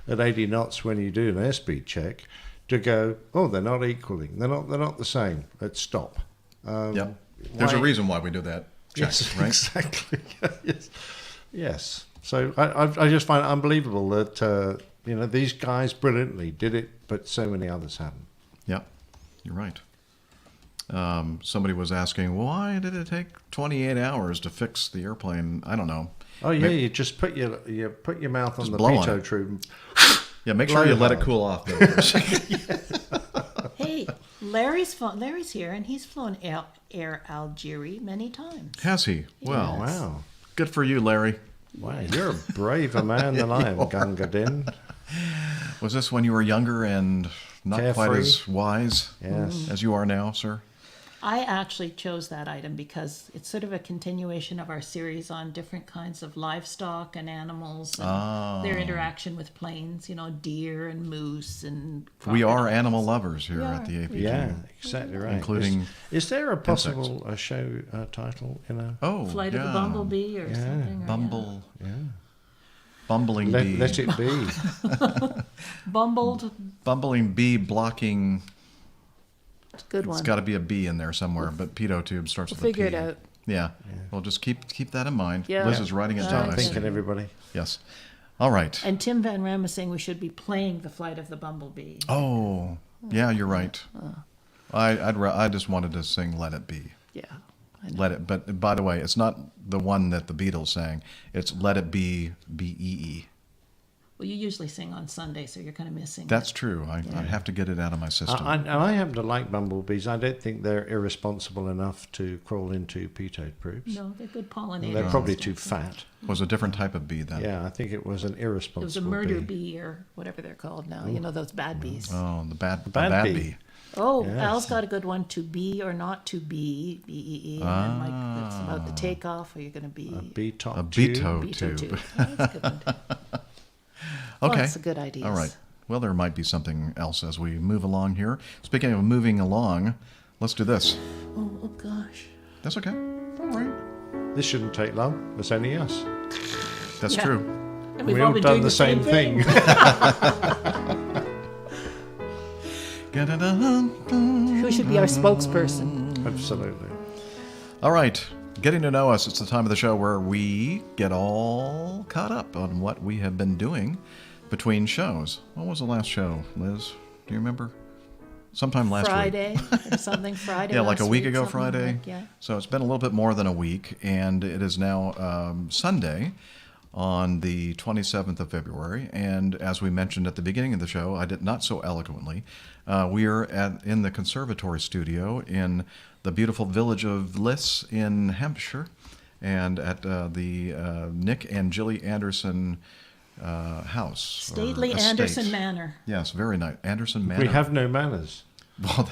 at 80 knots when you do an airspeed check to go, oh, they're not equaling, they're not the same, let's stop. Yep. There's a reason why we do that check, yes, right? Exactly. Yes. So I just find it unbelievable that these guys brilliantly did it, but so many others haven't. Yep, you're right. Somebody was asking, why did it take 28 hours to fix the airplane? I don't know. Oh yeah, you just put your mouth on the blow on pitot it. tube. Yeah, make sure you let it cool off. Hey, Larry's here, and he's flown Air Algeria many times. Has he? Well, Yes. Wow. good for you, Larry. Wow, you're a braver man than I am, Gunga Din. Was this when you were younger and not quite Carefree? as wise Yes. as you are now, sir? I actually chose that item because it's sort of a continuation of our series on different kinds of livestock and animals and their interaction with planes, deer and moose and We are crocodiles. animal lovers here We at are. the APG. Yeah, exactly right. Including is there a possible show title? Flight of the Bumblebee or something. Bumbling bee. Let it be. Bumbling bee blocking. Good one. It's got to be a B in there somewhere, but pitot tube starts with a P. figure it out. Yeah. Well, just keep that in mind. Yeah. Liz is writing it down. Start I see. thinking, everybody. Yes. All right. And Tim Van Ram is saying we should be playing the Flight of the Bumblebee. Oh, yeah, you're right. I just wanted to sing "Let It Be." Yeah. I know. Let it. But by the way, it's not the one that the Beatles sang. It's "Let It Be" B-E-E. Well, you usually sing on Sunday, so you're kind of missing. That's true. I have to get it out of my system. I happen to like bumblebees. I don't think they're irresponsible enough to crawl into pea-toad proofs. No, they're good pollinators. They're probably too fat. Was a different type of bee then. Yeah, I think it was an irresponsible It was a murder bee or whatever they're called now. You know, those bad bees. Oh, the bad bee. bee. Oh, Yes. Al's got a good one. To be or not to be, B-E-E. And then Mike, it's about the takeoff. Are you going to be A bee-top A tube. beto Beto tube. tube? Oh, that's a good one. Okay. Lots of good ideas. All right. Well, there might be something else as we move along here. Speaking of moving along, let's do this. Oh gosh. That's okay. All right. This shouldn't take long. It's only us. That's Yeah. true. And We've all all been done doing the same thing. Who should be our spokesperson? Absolutely. All right. Getting to know us. It's the time of the show where we get all caught up on what we have been doing between shows. What was the last show, Liz? Do you remember? Sometime last Friday week. or something. Friday. Yeah, like a last week ago something Friday. like- yeah. So it's been a little bit more than a week, and it is now Sunday on the 27th of February. And as we mentioned at the beginning of the show, I did not so eloquently, we are in the conservatory studio in the beautiful village of Liss in Hampshire, and at the Nick and Jilly Anderson house. or Stately estate. Anderson Manor. Yes, very nice. Anderson Manor. We have no manners. Well,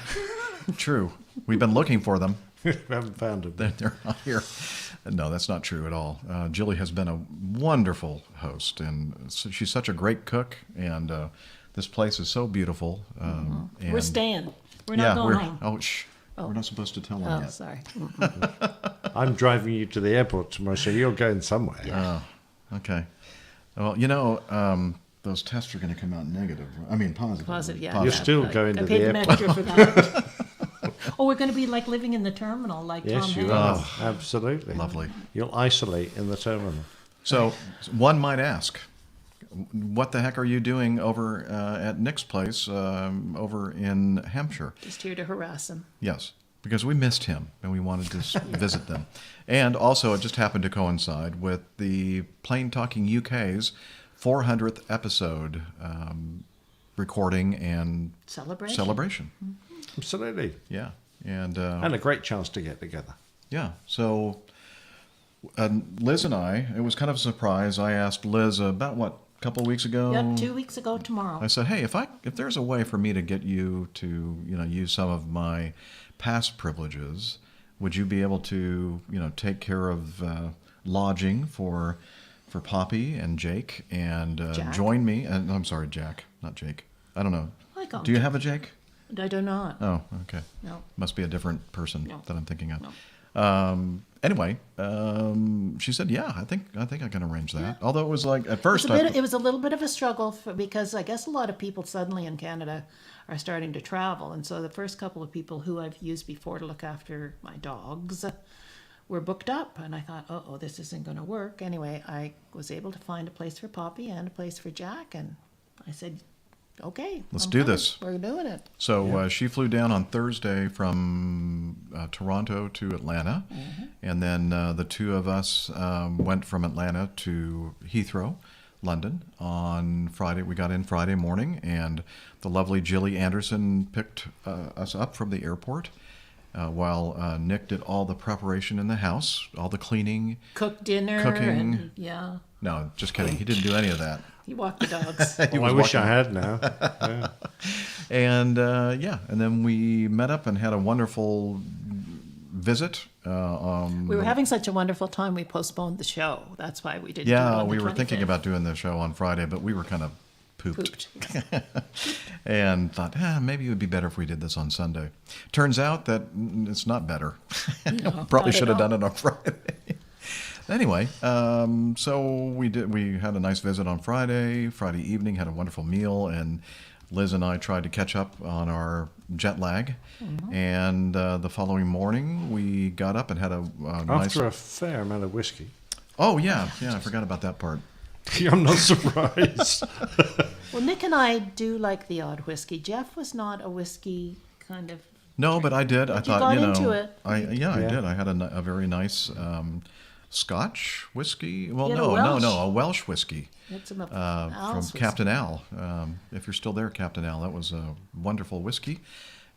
true. We've been looking for them. We haven't found them. They're not here. No, that's not true at all. Jilly has been a wonderful host, and she's such a great cook, and this place is so beautiful. And We're staying. We're not yeah, going we're, home. oh, shh. We're not supposed to tell them Oh, yet. sorry. I'm driving you to the airport tomorrow, so you're going somewhere. Yeah. Oh, okay. Well, those tests are going to come out negative. I mean, positive. Positive, yeah. You're yeah. still I- going I to paid the them airport. extra for that. Oh, we're going to be like living in the terminal, like Yes, Tom you Hanks. are. Absolutely. Lovely. You'll isolate in the terminal. So one might ask, what the heck are you doing over at Nick's place over in Hampshire? Just here to harass him. Yes, because we missed him and we wanted to visit them. And also, it just happened to coincide with the Plain Talking UK's 400th episode recording and Celebration. Absolutely. Yeah. And a great chance to get together. yeah, so Liz and it was kind of a surprise. I asked Liz about a couple of weeks ago. Yep, 2 weeks ago tomorrow. I said, hey, if there's a way for me to get you to, use some of my past privileges, would you be able to, take care of lodging for Poppy and Jake and Jack? join me? And I'm sorry, Jack, not Jake. I don't know. I call him Do you Jack. have a Jake? I do not. Oh, okay. No. Must be a different person No. that I'm thinking of. No. Anyway, she said, "Yeah, I think I can arrange that." Although it was like at first, It was a little bit of a struggle because I guess a lot of people suddenly in Canada are starting to travel, and so the first couple of people who I've used before to look after my dogs were booked up, and I thought, oh, this isn't going to work. Anyway, I was able to find a place for Poppy and a place for Jack, and I said, okay, Let's I'm do coming. this. We're doing it. So she flew down on Thursday from Toronto to Atlanta, and then the two of us went from Atlanta to Heathrow, London, on Friday. We got in Friday morning, and the lovely Jilly Anderson picked us up from the airport while Nick did all the preparation in the house, all the cleaning. Cooked dinner. Cooking. And, yeah. No, just kidding. He didn't do any of that. He walked the dogs. He I was wish I walking- had now. Yeah. And and then we met up and had a wonderful visit. We were having such a wonderful time, we postponed the show. That's why we didn't do it Yeah, on the we were thinking 25th. about doing the show on Friday, but we were kind of pooped. Pooped. And thought, maybe it would be better if we did this on Sunday. Turns out that it's not better. No, Probably not at should have done all. it on Friday. Anyway, so we had a nice visit on Friday evening, had a wonderful meal, and Liz and I tried to catch up on our jet lag. And the following morning, we got up and had a nice... After a fair amount of whiskey. Oh, yeah, I forgot about that part. I'm not surprised. Well, Nick and I do like the odd whiskey. Jeff was not a whiskey kind of No, but I did. I thought, got into it. I did. I had a very nice Scotch whiskey. Well, You had a Welsh whiskey Had some of from Al's whiskey. Captain Al. If you're still there, Captain Al, that was a wonderful whiskey.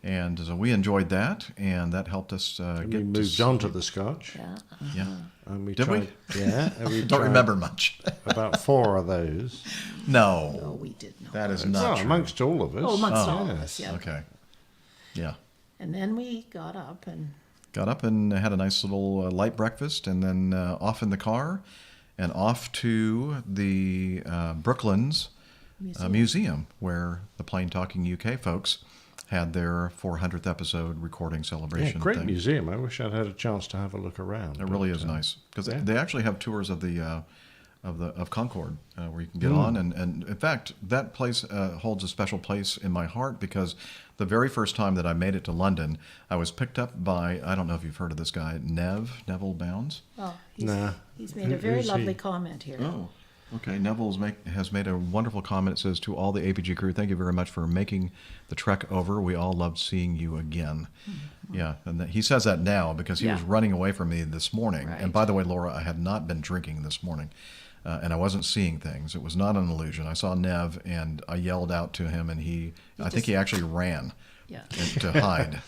And so we enjoyed that, and that helped us And get we moved on to the Scotch. Yeah. Yeah. And we Did we? tried, Yeah. And we Don't tried remember much. about 4 of those. No. No, we did not. That is Well, not true. amongst all of us. Oh, amongst all of yes. us, yeah. Okay. Yeah. And then we got up and Got up and had a nice little light breakfast, and then off in the car and off to the Brooklands Museum, where the Plain Talking UK folks had their 400th episode recording Yeah, celebration. great thing. museum. I wish I'd had a chance to have a look around. It really is nice because yeah. they actually have tours of the of Concord where you can get on, and in fact that place holds a special place in my heart because the very first time that I made it to London, I was picked up by, I don't know if you've heard of this guy, Neville Bounds. oh, he's made Who- a very who's he? lovely comment here. Oh, okay. Neville has made a wonderful comment. It says, to all the APG crew, thank you very much for making the trek over. We all loved seeing you again. Yeah, and he says that now because he was Yeah. running away from me this morning. Right. And by the way, Laura, I had not been drinking this morning. And I wasn't seeing things. It was not an illusion. I saw Nev, and I yelled out to him, and I think he actually ran Yeah. to hide.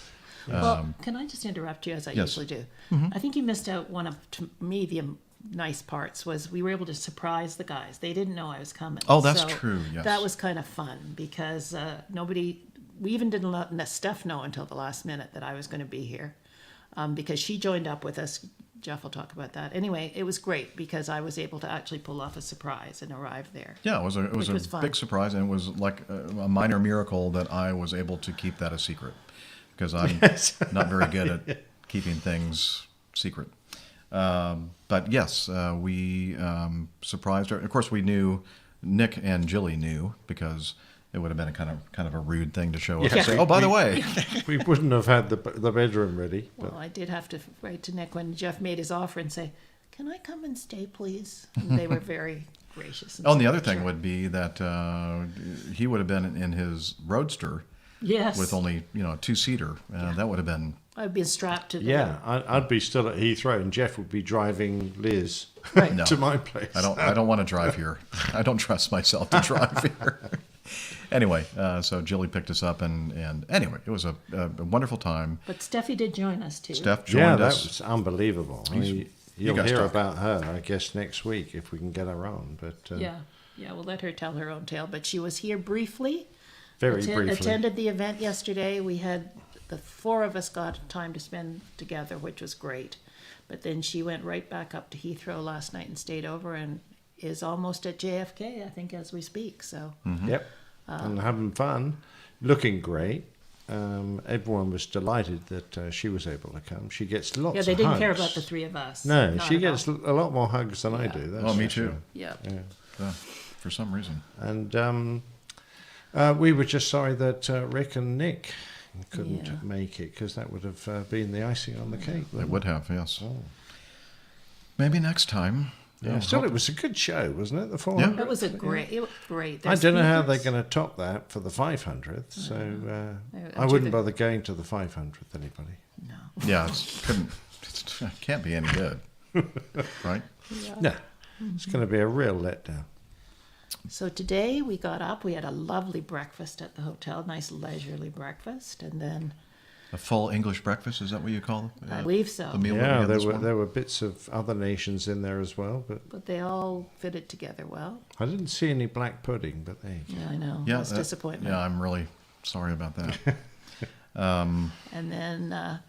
Well, can I just interrupt you as I Yes. usually do? I think you missed out one of, to me, the nice parts was we were able to surprise the guys. They didn't know I was coming. Oh, that's So true, yes. That was kind of fun because we even didn't let Steph know until the last minute that I was going to be here because she joined up with us. Jeff will talk about that. Anyway, it was great because I was able to actually pull off a surprise and arrive there. Yeah, it was Which a was fun. big surprise, and it was like a minor miracle that I was able to keep that a secret because I'm not very good at keeping things secret. But yes, we surprised her. Of course, we knew Nick and Jilly knew because it would have been a kind of a rude thing to show up and say, "Oh, by the way." We wouldn't have had the bedroom ready. But Well, I did have to write to Nick when Jeff made his offer and say, "Can I come and stay, please?" And they were very gracious. Oh, and the said, other thing "Sure." would be that he would have been in his roadster Yes. with only a 2-seater. That would have been. I'd been strapped to the yeah, I'd be still at Heathrow, and Jeff would be driving Liz Right. No. to my place. I don't want to drive here. I don't trust myself to drive here. Anyway, so Jilly picked us up, and anyway, it was a wonderful time. But Steffi did join us too. Steph Yeah, joined that us. was unbelievable. I mean, you you'll guys hear talk. about her, I guess, next week if we can get her on. But Yeah, we'll let her tell her own tale. But she was here briefly. very briefly. Attended the event yesterday. We had the 4 of us got time to spend together, which was great. But then she went right back up to Heathrow last night and stayed over and is almost at JFK, I think, as we speak. So Yep, and having fun, looking great. Everyone was delighted that she was able to come. She gets lots. yeah, they of didn't hugs. care about the 3 of us. No, Not she at gets all. a lot more hugs than I Yeah. do. That's Oh, me for too. sure. Yeah. Yeah. For some reason. And we were just sorry that Rick and Nick couldn't Yeah. make it because that would have been the icing on the cake. It would have, yes. Oh. Maybe next time. Yeah, still, it was a good show, wasn't it? The 400. It was great. I don't know how they're speakers. going to top that for the 500th, so I Actually, wouldn't bother going to the 500th. Anybody? No. Yeah, it can't be any good, right? No, it's going to be a real letdown. So today we got up. We had a lovely breakfast at the hotel, nice leisurely breakfast, and then A full English breakfast, is that what you call it? I believe so. The meal that we Yeah, had this there morning? were bits of other nations in there as well, but But they all fitted together well. I didn't see any black pudding. But there you go. Yeah, I know. Yeah, That's disappointment. Yeah, I'm really sorry about that. And then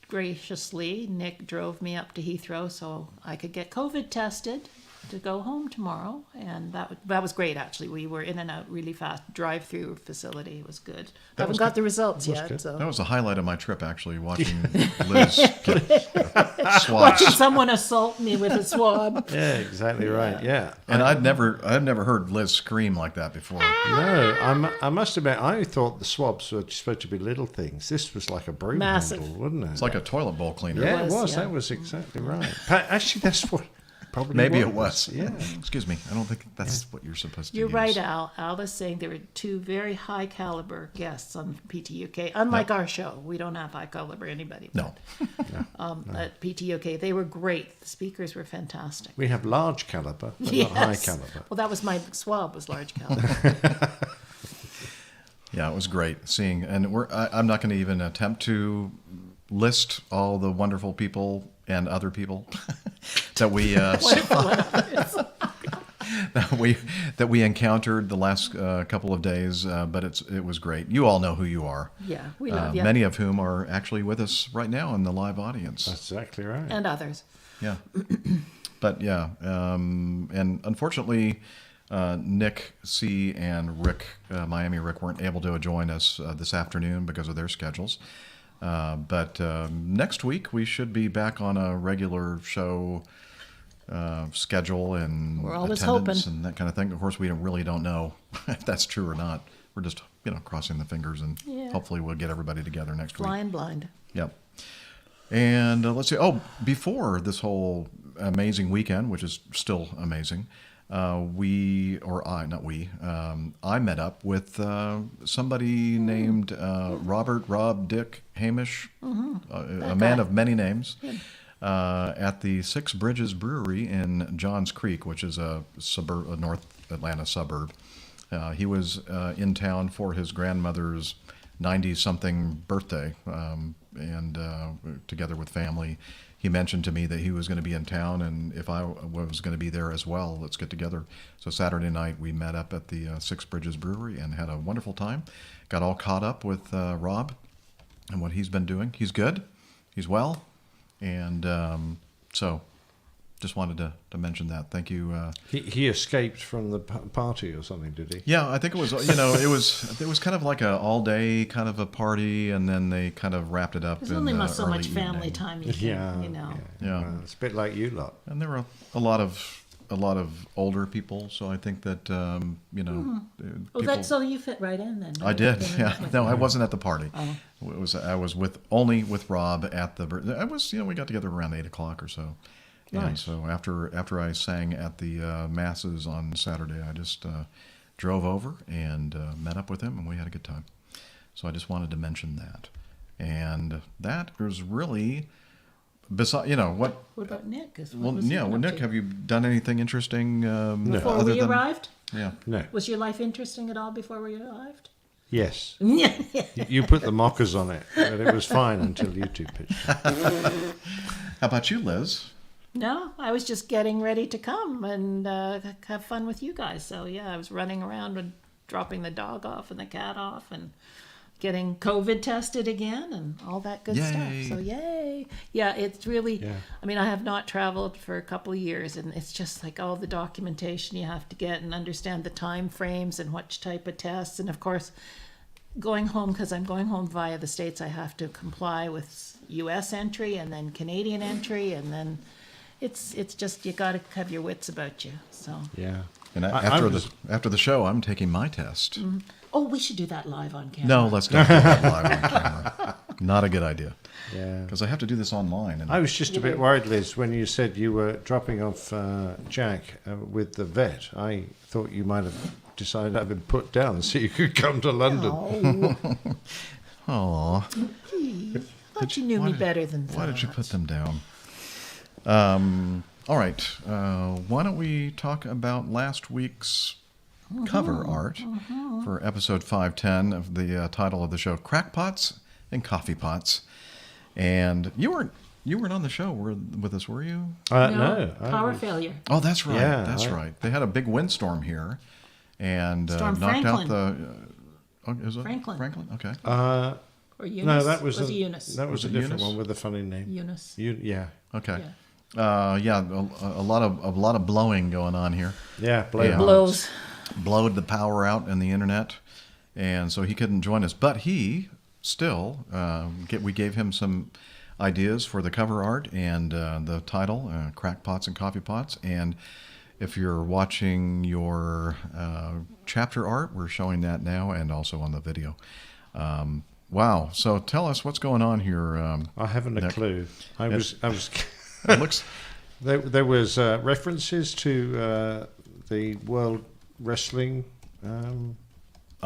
graciously, Nick drove me up to Heathrow so I could get COVID tested to go home tomorrow, and that was great. Actually, we were in and out really fast. Drive-through facility, it was good. Haven't was got good. the results was yet. good. So That was the highlight of my trip, actually, watching Liz get swabs. watching someone assault me with a swab. Yeah, exactly right. Yeah, And I'd never heard Liz scream like that before. no, I must admit, I thought the swabs were supposed to be little things. This was like a broom Massive. handle, wasn't it? It's like a toilet bowl cleaner. yeah, It was, it was. yeah. That was exactly right. Actually, that's what probably Maybe it was. Yeah. Excuse me. I don't think that's what you're supposed to You're use. right, Al. Al was saying there were two very high caliber guests on PTUK. Unlike our show, we don't have high caliber anybody. No. At PTUK, they were great. The speakers were fantastic. We have large caliber, but not high caliber. Well, that was my swab was large caliber. Yeah, it was great seeing, and I'm not going to even attempt to list all the wonderful people and other people that we that we encountered the last couple of days, but it was great. You all know who you are. Yeah, we love you. Many of whom are actually with us right now in the live audience. That's exactly right. And others. Yeah, but yeah, and unfortunately, Nick C. and Rick, Miami Rick, weren't able to join us this afternoon because of their schedules. But next week we should be back on a regular show schedule and We're always attendance hoping. and that kind of thing. Of course, we really don't know if that's true or not. We're just crossing the fingers, and hopefully we'll get everybody together next week. Flying blind. Yep. And let's see. Oh, before this whole amazing weekend, which is still amazing, I met up with somebody named Robert Rob Dick Hamish, a man of many names, at the Six Bridges Brewery in Johns Creek, which is a North Atlanta suburb. He was in town for his grandmother's 90-something birthday, and together with family. He mentioned to me that he was going to be in town, and if I was going to be there as well, let's get together. So Saturday night we met up at the Six Bridges Brewery and had a wonderful time. Got all caught up with Rob and what he's been doing. He's good. He's well. And so just wanted to mention that. Thank you. He escaped from the party or something, did he? Yeah, I think it was. It was kind of like a all day kind of a party, and then they kind of wrapped it up. There's in only the so early much family evening. time you can, Yeah. Well, it's a bit like you lot. And there were a lot of older people, so I think that people, So you fit right in then. I did. Right? Yeah. No, I wasn't at the party. Oh. I was only with Rob at the. I was we got together around 8:00 or so. And Nice. so after I sang at the masses on Saturday, I just drove over and met up with him, and we had a good time. So I just wanted to mention that. And that is really, beside what. What about Nick? Nick, have you done anything interesting? Before other we than, arrived? Yeah. No. Was your life interesting at all before we arrived? Yes. Yeah. You put the mockers on it, but it was fine until you two pitched. How about you, Liz? No, I was just getting ready to come and have fun with you guys. So yeah, I was running around and dropping the dog off and the cat off and getting COVID tested again and all that good stuff. So yay. Yeah, it's really, I mean, I have not traveled for a couple of years, and it's just like all the documentation you have to get and understand the time frames and which type of tests. And of course, going home, because I'm going home via the States, I have to comply with U.S. entry and then Canadian entry, and then it's just, you got to have your wits about you. So Yeah. And after the show, I'm taking my test. Mm-hmm. Oh, we should do that live on camera. No, let's don't do that live on camera. Not a good idea. Yeah. Because I have to do this online. And I was just a bit worried, Liz, when you said you were dropping off Jack with the vet. I thought you might have decided I'd been put down so you could come to London. Oh. Thought you knew me better than that. Why did you put them down? All right. Why don't we talk about last week's cover art for episode 510 of the title of the show, Crackpots and Coffee Pots. And you weren't on the show with us, were you? No. Power failure. Oh, that's right. Yeah, that's right. They had a big windstorm here and Storm knocked out Franklin. is it Franklin. Okay. Or Eunice? No, that was Eunice. That was a it different Eunice? one with a funny name. Eunice. Yeah. Okay. Yeah. A lot of blowing going on here. Yeah, Blows. Blowed the power out in the internet, and so he couldn't join us. But he still, we gave him some ideas for the cover art and the title, Crackpots and Coffee Pots. And if you're watching your chapter art, we're showing that now and also on the video. Wow. So tell us what's going on here. I haven't a clue. I was. It looks There was references to the World Wrestling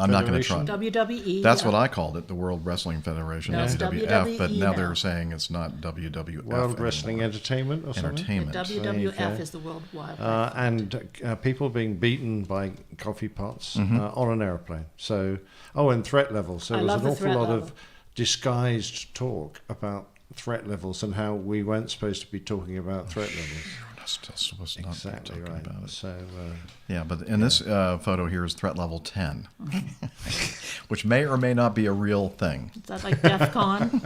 I'm not going to try. WWE. That's what I called it, the World Wrestling Federation, No, it's WWF. But WWE now now. they're saying it's not WWF. World Wrestling anymore. Entertainment or something? Entertainment. WWF is the World Wildlife. And people being beaten by coffee pots on an airplane. So, and threat levels. So I there was love an the awful threat lot level. of disguised talk about threat levels and how we weren't supposed to be talking about threat levels. Was not Exactly talking right. about it. So, Yeah, but in this photo here is threat level 10, which may or may not be a real thing. Is that like DEF CON?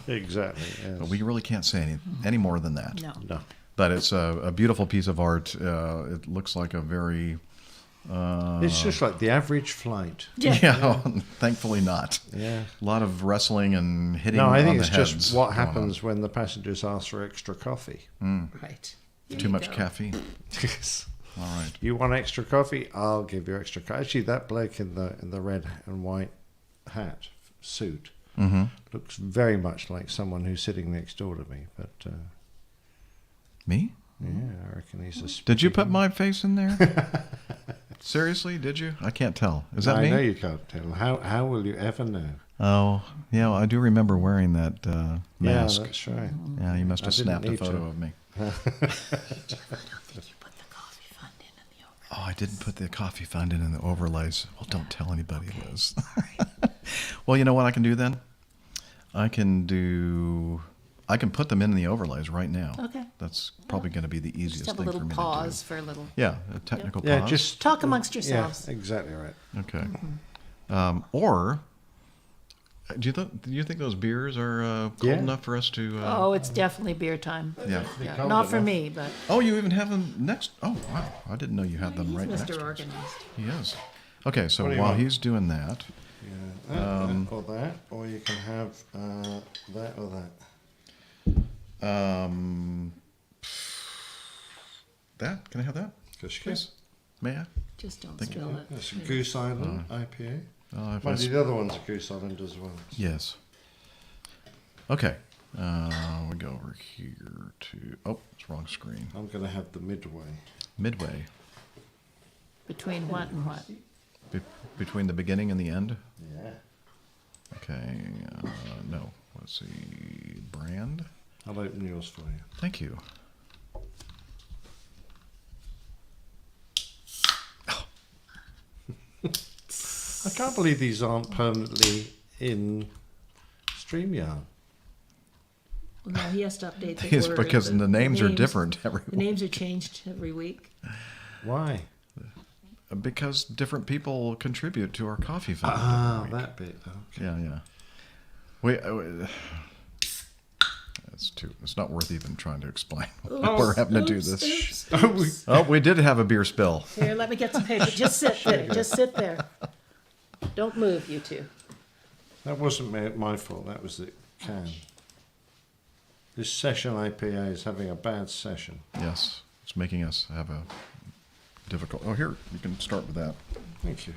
exactly. Yes. But we really can't say any more than that. No. But it's a beautiful piece of art. It looks like a very... it's just like the average flight. Yeah, thankfully not. Yeah. A lot of wrestling and hitting No, I on think the it's heads just what going happens when the passengers ask for extra coffee. Right. There Too you much go. caffeine. Yes. All right. You want extra coffee? I'll give you extra coffee. Actually, that bloke in the red and white hat suit looks very much like someone who's sitting next door to me. But Me? yeah, I reckon he's a. Did you put my face in there? Seriously, did you? I can't tell. Is that I me? know you can't tell. How will you ever know? Oh, yeah, I do remember wearing that mask. Yeah, that's right. Yeah, you must I have didn't snapped a need photo to. of me. I don't think you put the coffee fund in the overlay. Oh, I didn't put the coffee fund in the overlays. Well, don't tell anybody, Liz. Well, you know what I can do then? I can put them in the overlays right now. Okay. That's probably going to be the easiest Just have a thing little for me pause to for a little. do. Yeah, a technical Yeah, pause. just Talk amongst yourselves. Yeah, exactly right. Okay. Or do you think those beers are cold Yeah. enough for us to? Oh, it's definitely beer time. Yeah. Yeah, cold not for enough. me, but Oh, you even have them next. Oh, wow! I didn't know you had them he's right next. Mr. to us. Organized. He is. Okay, so What do you while want? he's doing that, Yeah, or that, or you can have that or that. that can I have that, please? May I? Just don't Thank you. spill it. That's a Goose Island IPA. Oh, if I Mind you, s- the other one's a Goose Island as well. Yes. Okay. We go over here to. Oh, it's wrong screen. I'm going to have the Midway. Midway. Between what and what? Between the beginning and the end. Yeah. Okay. No. Let's see. Brand. I'll open yours for you. Thank you. I can't believe these aren't permanently in StreamYard. Well, no, he has to update the It's word. because the names are different every The names are changed every week. Why? Because different people contribute to our coffee fund. Ah, every week. that bit. Okay. Yeah. It's not worth even trying to explain why we're having to do this. Oh, we did have a beer spill. Here, let me get some paper. Just sit there. Just sit there. Don't move, you two. That wasn't my fault. That was the can. This session IPA is having a bad session. Yes, it's making us have a difficult. Oh, here you can start with that. Thank you.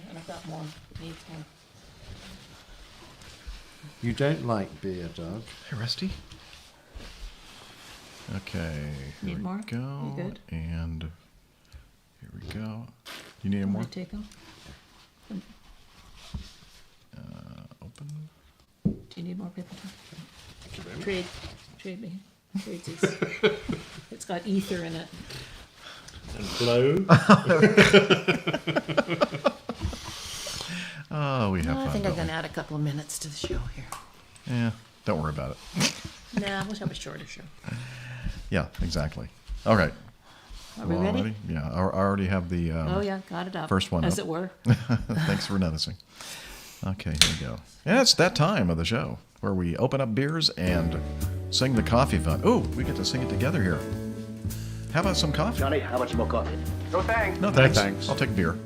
And I've got more. Needs more. You don't like beer, Doug. Hey, Rusty. Okay. Here Need we more? go. You good? And here we go. You need more? Want to take them? Open. Do you need more paper? Trade me. Trade these. It's got ether in it. And blow. Oh, we have I fun. think I'm don't going to add a couple of minutes to the show here. we? Yeah. Don't worry about it. Nah, we'll have a shorter show. Yeah, exactly. All right. Are we Well, ready? already? Yeah, I already have the Oh, yeah, got it up. first one As up. it were. Thanks for noticing. Okay, here we go. And it's that time of the show where we open up beers and sing the coffee fund. Oh, we get to sing it together here. How about some coffee? Johnny, how much more coffee? No thanks. No thanks. thanks. I'll take beer.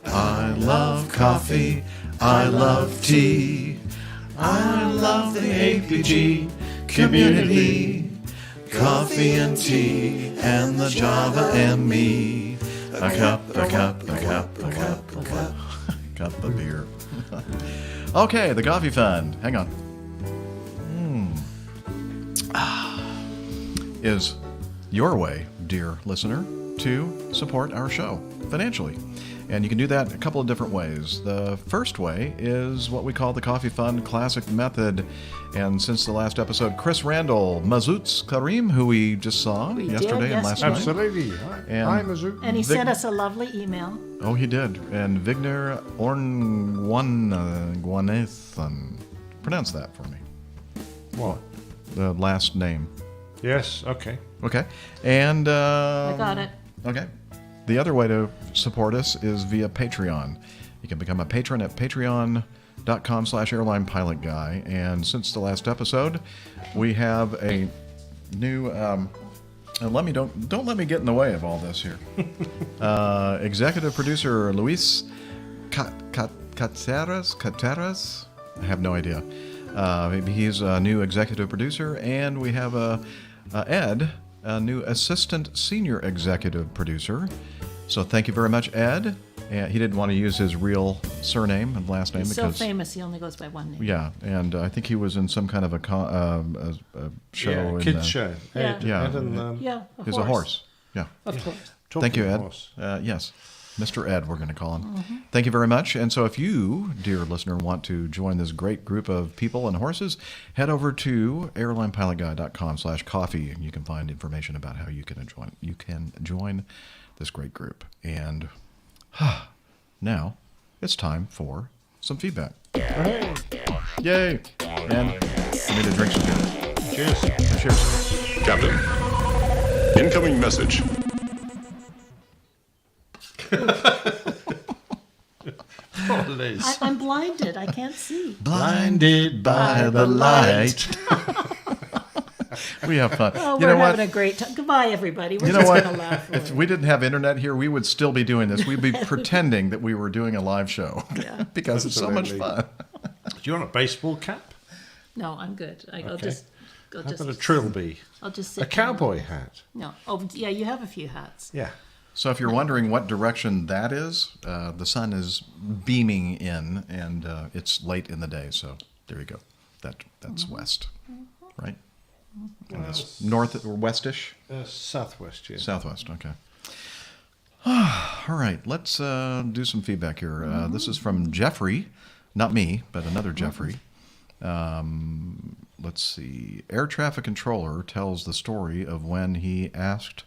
I love coffee. I love tea. I love the APG community. Coffee and tea and the Java and me. A cup of beer. Okay, the coffee fund. Hang on. is your way, dear listener, to support our show financially. And you can do that a couple of different ways. The first way is what we call the Coffee Fund Classic Method. And since the last episode, Chris Randall, Mazut's Karim, who we just saw yesterday and last night. Absolutely. Hi, Mazout. And he sent us a lovely email. Oh, he did. And Vigner Orngwanethan. Pronounce that for me. What? The last name. Yes, okay. Okay. And I got it. Okay. The other way to support us is via Patreon. You can become a patron at patreon.com/airlinepilotguy. And since the last episode, we have a new and don't let me get in the way of all this here. Executive producer Luis Cateras? I have no idea. He's a new executive producer, and we have Ed, a new assistant senior executive producer. So thank you very much, Ed. And he didn't want to use his real surname and last name He's because so famous, he only goes by one name. Yeah, and I think he was in some kind of a show. Yeah, kids show. Yeah. Ed and, he's a horse. Yeah. Of course. Thank you, Ed. Yes. Mr. Ed, we're going to call him. Thank you very much. And so if you, dear listener, want to join this great group of people and horses, head over to airlinepilotguy.com/coffee, and you can find information about how you can join this great group. And now it's time for some feedback. Hey. Yay! And I need to drink some beer. Cheers. Cheers. Captain, incoming message. I'm blinded. I can't see. Blinded by the light. We have fun. Oh, you we're know what? having a great time. Goodbye, everybody. We're You know just what? going to laugh. If we didn't have internet here, we would still be doing this. We'd be pretending that we were doing a live show because it's so much fun. Do you want a baseball cap? No, I'm good. I'll Okay. just. How about a trilby? I'll just sit A cowboy hat? No. Oh, yeah, you have a few hats. Yeah. So if you're wondering what direction that is, the sun is beaming in, and it's late in the day. So there you go. That's west, right? And that's north or westish? Southwest, yeah. Southwest, okay. All right, let's do some feedback here. This is from Jeffrey, not me, but another Jeffrey. Let's see. Air traffic controller tells the story of when he asked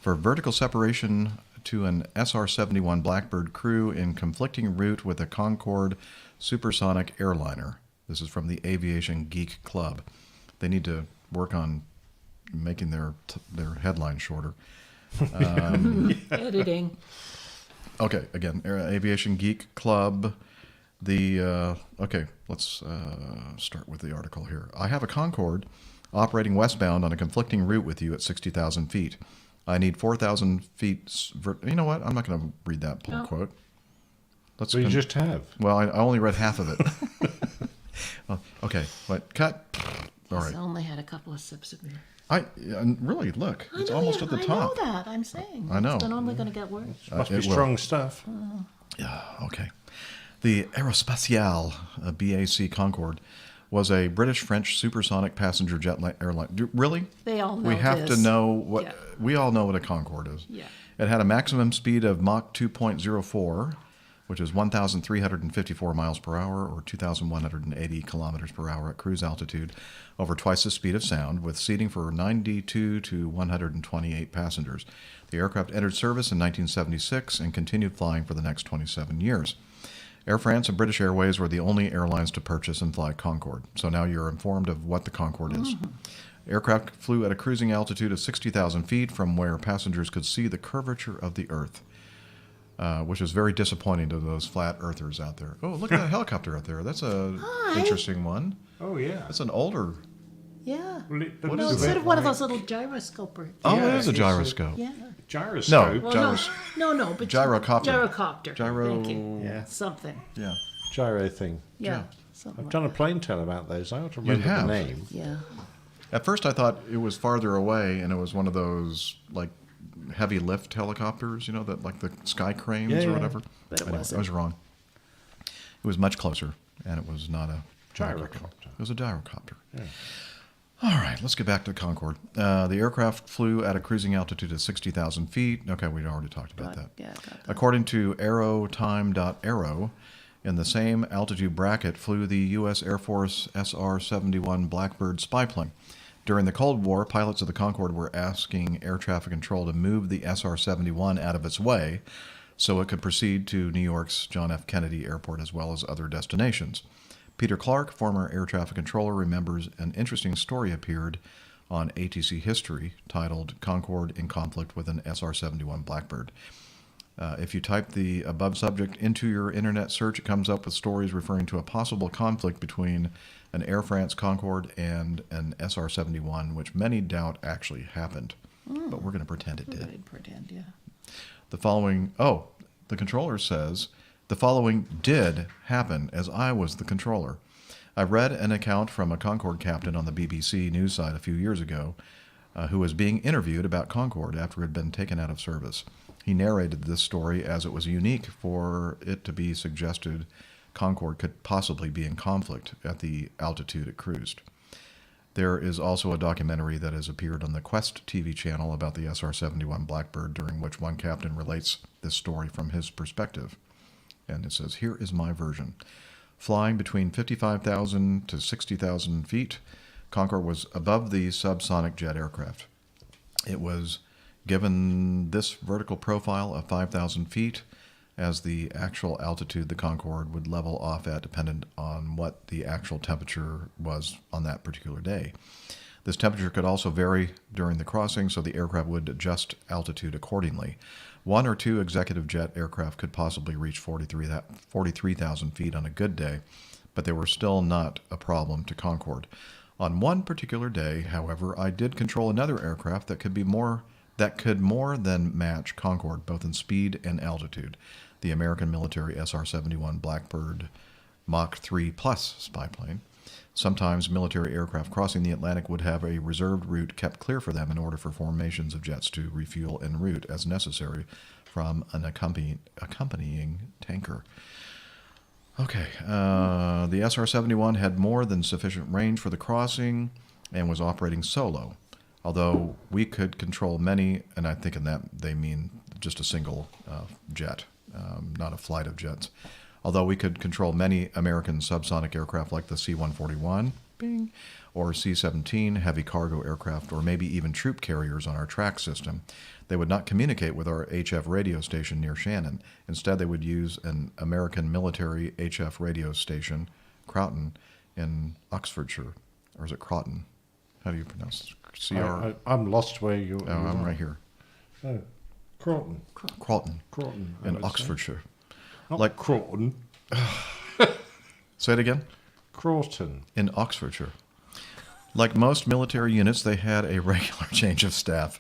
for vertical separation to an SR-71 Blackbird crew in conflicting route with a Concorde supersonic airliner. This is from the Aviation Geek Club. They need to work on making their headline shorter. Editing. Okay, again, Aviation Geek Club. Okay, let's start with the article here. I have a Concorde operating westbound on a conflicting route with you at 60,000 feet. I need 4,000 feet. You know what? I'm not going to read that pull quote. You just have. Well, I only read half of it. Okay, what? Cut. All right. I only had a couple of sips of beer. Really, look, it's almost at the top. I know that. I'm saying. I know. It's only going to get worse. Must be strong stuff. Yeah, okay. The Aerospatiale BAC Concorde was a British-French supersonic passenger jet airline. Really? They all know We have this. to know what... Yeah. We all know what a Concorde is. Yeah. It had a maximum speed of Mach 2.04, which is 1,354 miles per hour, or 2,180 kilometers per hour at cruise altitude, over twice the speed of sound, with seating for 92 to 128 passengers. The aircraft entered service in 1976 and continued flying for the next 27 years. Air France and British Airways were the only airlines to purchase and fly Concorde. So now you're informed of what the Concorde is. Aircraft flew at a cruising altitude of 60,000 feet from where passengers could see the curvature of the Earth, which is very disappointing to those flat earthers out there. Oh, look at that helicopter out there. That's a interesting one. Oh, yeah. That's an older... Yeah. What No, is instead it? of one of those little gyroscoper. Oh, Yeah, it is a it's gyroscope. Yeah. Gyroscope? No, No, but Gyrocopter. Gyrocopter. Gyro... Thank you. Yeah. Something. Yeah. Gyro thing. Yeah. Something I've like done a that. plane tale about those. I ought to You remember the have. name. Yeah. At first I thought it was farther away, and it was one of those, like, heavy lift helicopters, you know, that like the sky cranes Yeah, or yeah. whatever. But it Anyway, wasn't. I was wrong. It was much closer, and it was not a Gyrocopter. It was a gyrocopter. Yeah. All right, let's get back to the Concorde. The aircraft flew at a cruising altitude of 60,000 feet. Okay, we'd already talked about that. Yeah, got that. According to aerotime.aero, in the same altitude bracket flew the U.S. Air Force SR-71 Blackbird spy plane. During the Cold War, pilots of the Concorde were asking air traffic control to move the SR-71 out of its way so it could proceed to New York's John F. Kennedy Airport as well as other destinations. Peter Clark, former air traffic controller, remembers an interesting story appeared on ATC History titled Concorde in Conflict with an SR-71 Blackbird. If you type the above subject into your internet search, it comes up with stories referring to a possible conflict between an Air France Concorde and an SR-71, which many doubt actually happened. But we're going to pretend it did. Pretend, yeah. The following, the controller says, the following did happen as I was the controller. I read an account from a Concorde captain on the BBC news site a few years ago who was being interviewed about Concorde after it had been taken out of service. He narrated this story as it was unique for it to be suggested Concorde could possibly be in conflict at the altitude it cruised. There is also a documentary that has appeared on the Quest TV channel about the SR-71 Blackbird, during which one captain relates this story from his perspective. And it says, here is my version. Flying between 55,000 to 60,000 feet, Concorde was above the subsonic jet aircraft. It was given this vertical profile of 5,000 feet as the actual altitude the Concorde would level off at, dependent on what the actual temperature was on that particular day. This temperature could also vary during the crossing, so the aircraft would adjust altitude accordingly. One or two executive jet aircraft could possibly reach 43,000 feet on a good day, but they were still not a problem to Concorde. On one particular day, however, I did control another aircraft that could more than match Concorde, both in speed and altitude, the American military SR-71 Blackbird Mach 3 Plus spy plane. Sometimes military aircraft crossing the Atlantic would have a reserved route kept clear for them in order for formations of jets to refuel en route as necessary from an accompanying tanker. Okay, the SR-71 had more than sufficient range for the crossing and was operating solo. Although we could control many, and I think in that they mean just a single jet, not a flight of jets. Although we could control many American subsonic aircraft like the C-141, bing, or C-17 heavy cargo aircraft, or maybe even troop carriers on our track system, they would not communicate with our HF radio station near Shannon. Instead, they would use an American military HF radio station, Croton, in Oxfordshire. Or is it Croton? How do you pronounce it? I'm lost where you are. Oh, I'm right here. Oh, Croton. Croton. In Oxfordshire. Not like Croton. Say it again. Croton. In Oxfordshire. Like most military units, they had a regular change of staff.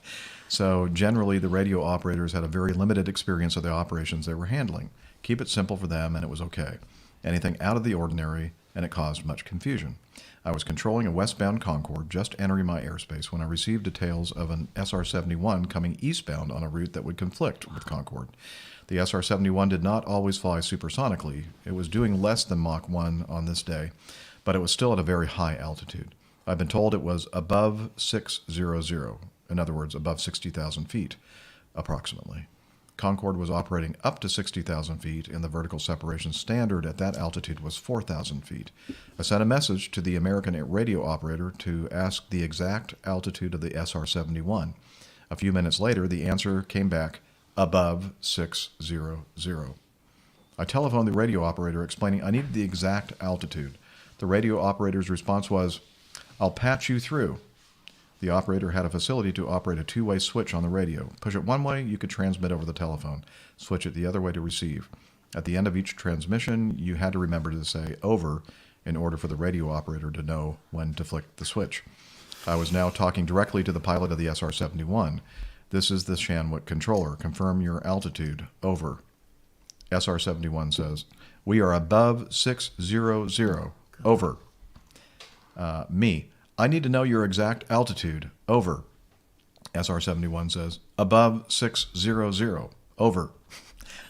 So generally, the radio operators had a very limited experience of the operations they were handling. Keep it simple for them, and it was okay. Anything out of the ordinary, and it caused much confusion. I was controlling a westbound Concorde, just entering my airspace, when I received details of an SR-71 coming eastbound on a route that would conflict with Concorde. The SR-71 did not always fly supersonically. It was doing less than Mach 1 on this day, but it was still at a very high altitude. I've been told it was above 600, in other words, above 60,000 feet, approximately. Concorde was operating up to 60,000 feet, and the vertical separation standard at that altitude was 4,000 feet. I sent a message to the American radio operator to ask the exact altitude of the SR-71. A few minutes later, the answer came back, above 600. I telephoned the radio operator explaining I needed the exact altitude. The radio operator's response was, I'll patch you through. The operator had a facility to operate a two-way switch on the radio. Push it one way, you could transmit over the telephone. Switch it the other way to receive. At the end of each transmission, you had to remember to say over in order for the radio operator to know when to flick the switch. I was now talking directly to the pilot of the SR-71. This is the Shanwick controller. Confirm your altitude. Over. SR-71 says, we are above 600. Over. Me. I need to know your exact altitude. Over. SR-71 says, above 600. Over.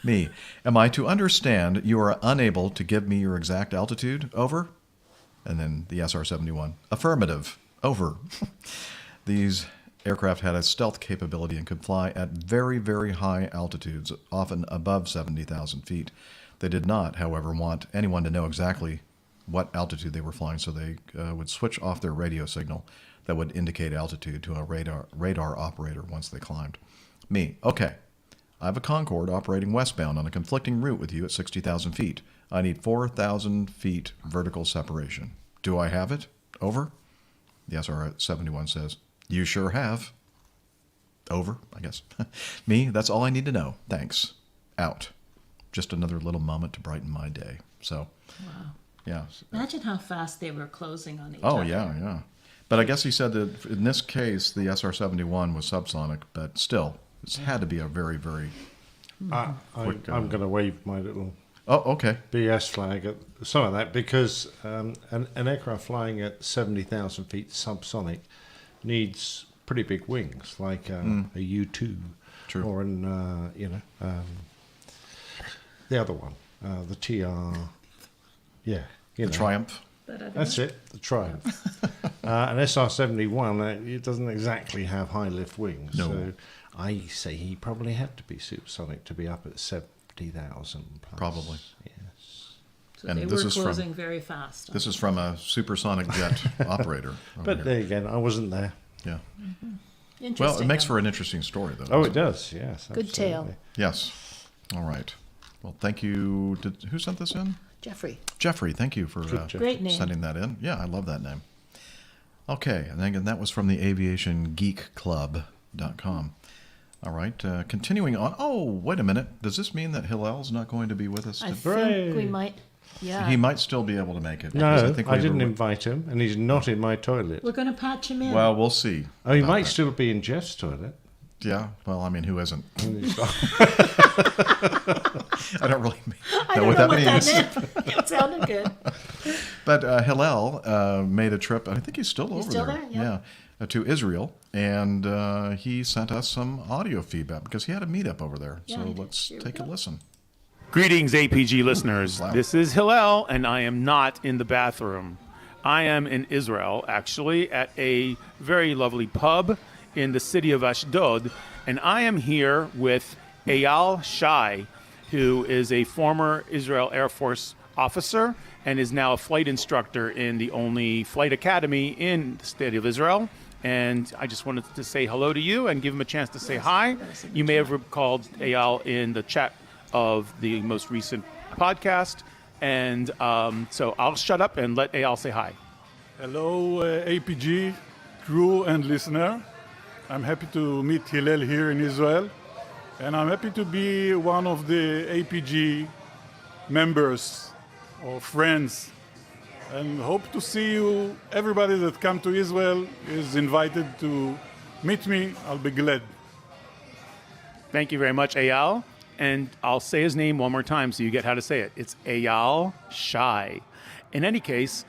Me. Am I to understand you are unable to give me your exact altitude? Over. And then the SR-71. Affirmative. Over. These aircraft had a stealth capability and could fly at very, very high altitudes, often above 70,000 feet. They did not, however, want anyone to know exactly what altitude they were flying, so they would switch off their radio signal that would indicate altitude to a radar operator once they climbed. Me, okay, I have a Concorde operating westbound on a conflicting route with you at 60,000 feet. I need 4,000 feet vertical separation. Do I have it? Over. The SR-71 says, you sure have. Over, I guess. Me, that's all I need to know. Thanks. Out. Just another little moment to brighten my day. So, Wow. Yeah. Imagine how fast they were closing on each Oh, other. yeah. But I guess he said that in this case, the SR-71 was subsonic, but still, it's had to be a very, very quick... I'm going to wave my little okay. BS flag at some of that because an aircraft flying at 70,000 feet subsonic needs pretty big wings, like a U-2 True. or the other one, the TR, The Triumph. That's it, the Triumph. An SR-71, it doesn't exactly have high lift wings. No. So I say he probably had to be supersonic to be up at 70,000 plus. Probably. Yes. So And they this were is closing very fast. This is from a supersonic jet operator. But there again, I wasn't there. Yeah. Interesting. Well, it makes for an interesting story, though. Oh, it does, yes. Good tale. absolutely. Yes. All right. Well, thank you. Who sent this in? Jeffrey. Jeffrey, thank you for Great name. sending that in. Yeah, I love that name. Okay, and then that was from the aviationgeekclub.com. All right, continuing on. Oh, wait a minute. Does this mean that Hillel's not going to be with us I today? think we might, yeah. He might still be able to make it. No, because I didn't invite him, and he's not in my toilet. We're going to patch him in. Well, we'll see. Oh, he about might that. still be in Jeff's toilet. Yeah, well, I mean, who isn't? I don't really know what that means. It sounded good. But Hillel made a trip, and I think he's still over still there. there? Yeah, to Israel, and he sent us some audio feedback because he had a meetup over there. Yeah, So he did. let's Here we take a go. listen. Greetings, APG listeners. Wow. This is Hillel, and I am not in the bathroom. I am in Israel, actually, at a very lovely pub in the city of Ashdod, and I am here with Eyal Shai, who is a former Israel Air Force officer and is now a flight instructor in the only flight academy in the state of Israel. And I just wanted to say hello to you and give him a chance to say hi. You may have recalled Eyal in the chat of the most recent podcast. And so I'll shut up and let Eyal say hi. Hello, APG crew and listener. I'm happy to meet Hillel here in Israel. And I'm happy to be one of the APG members or friends. And hope to see you. Everybody that come to Israel is invited to meet me. I'll be glad. Thank you very much, Eyal. And I'll say his name one more time so you get how to say it. It's Eyal Shai. In any case,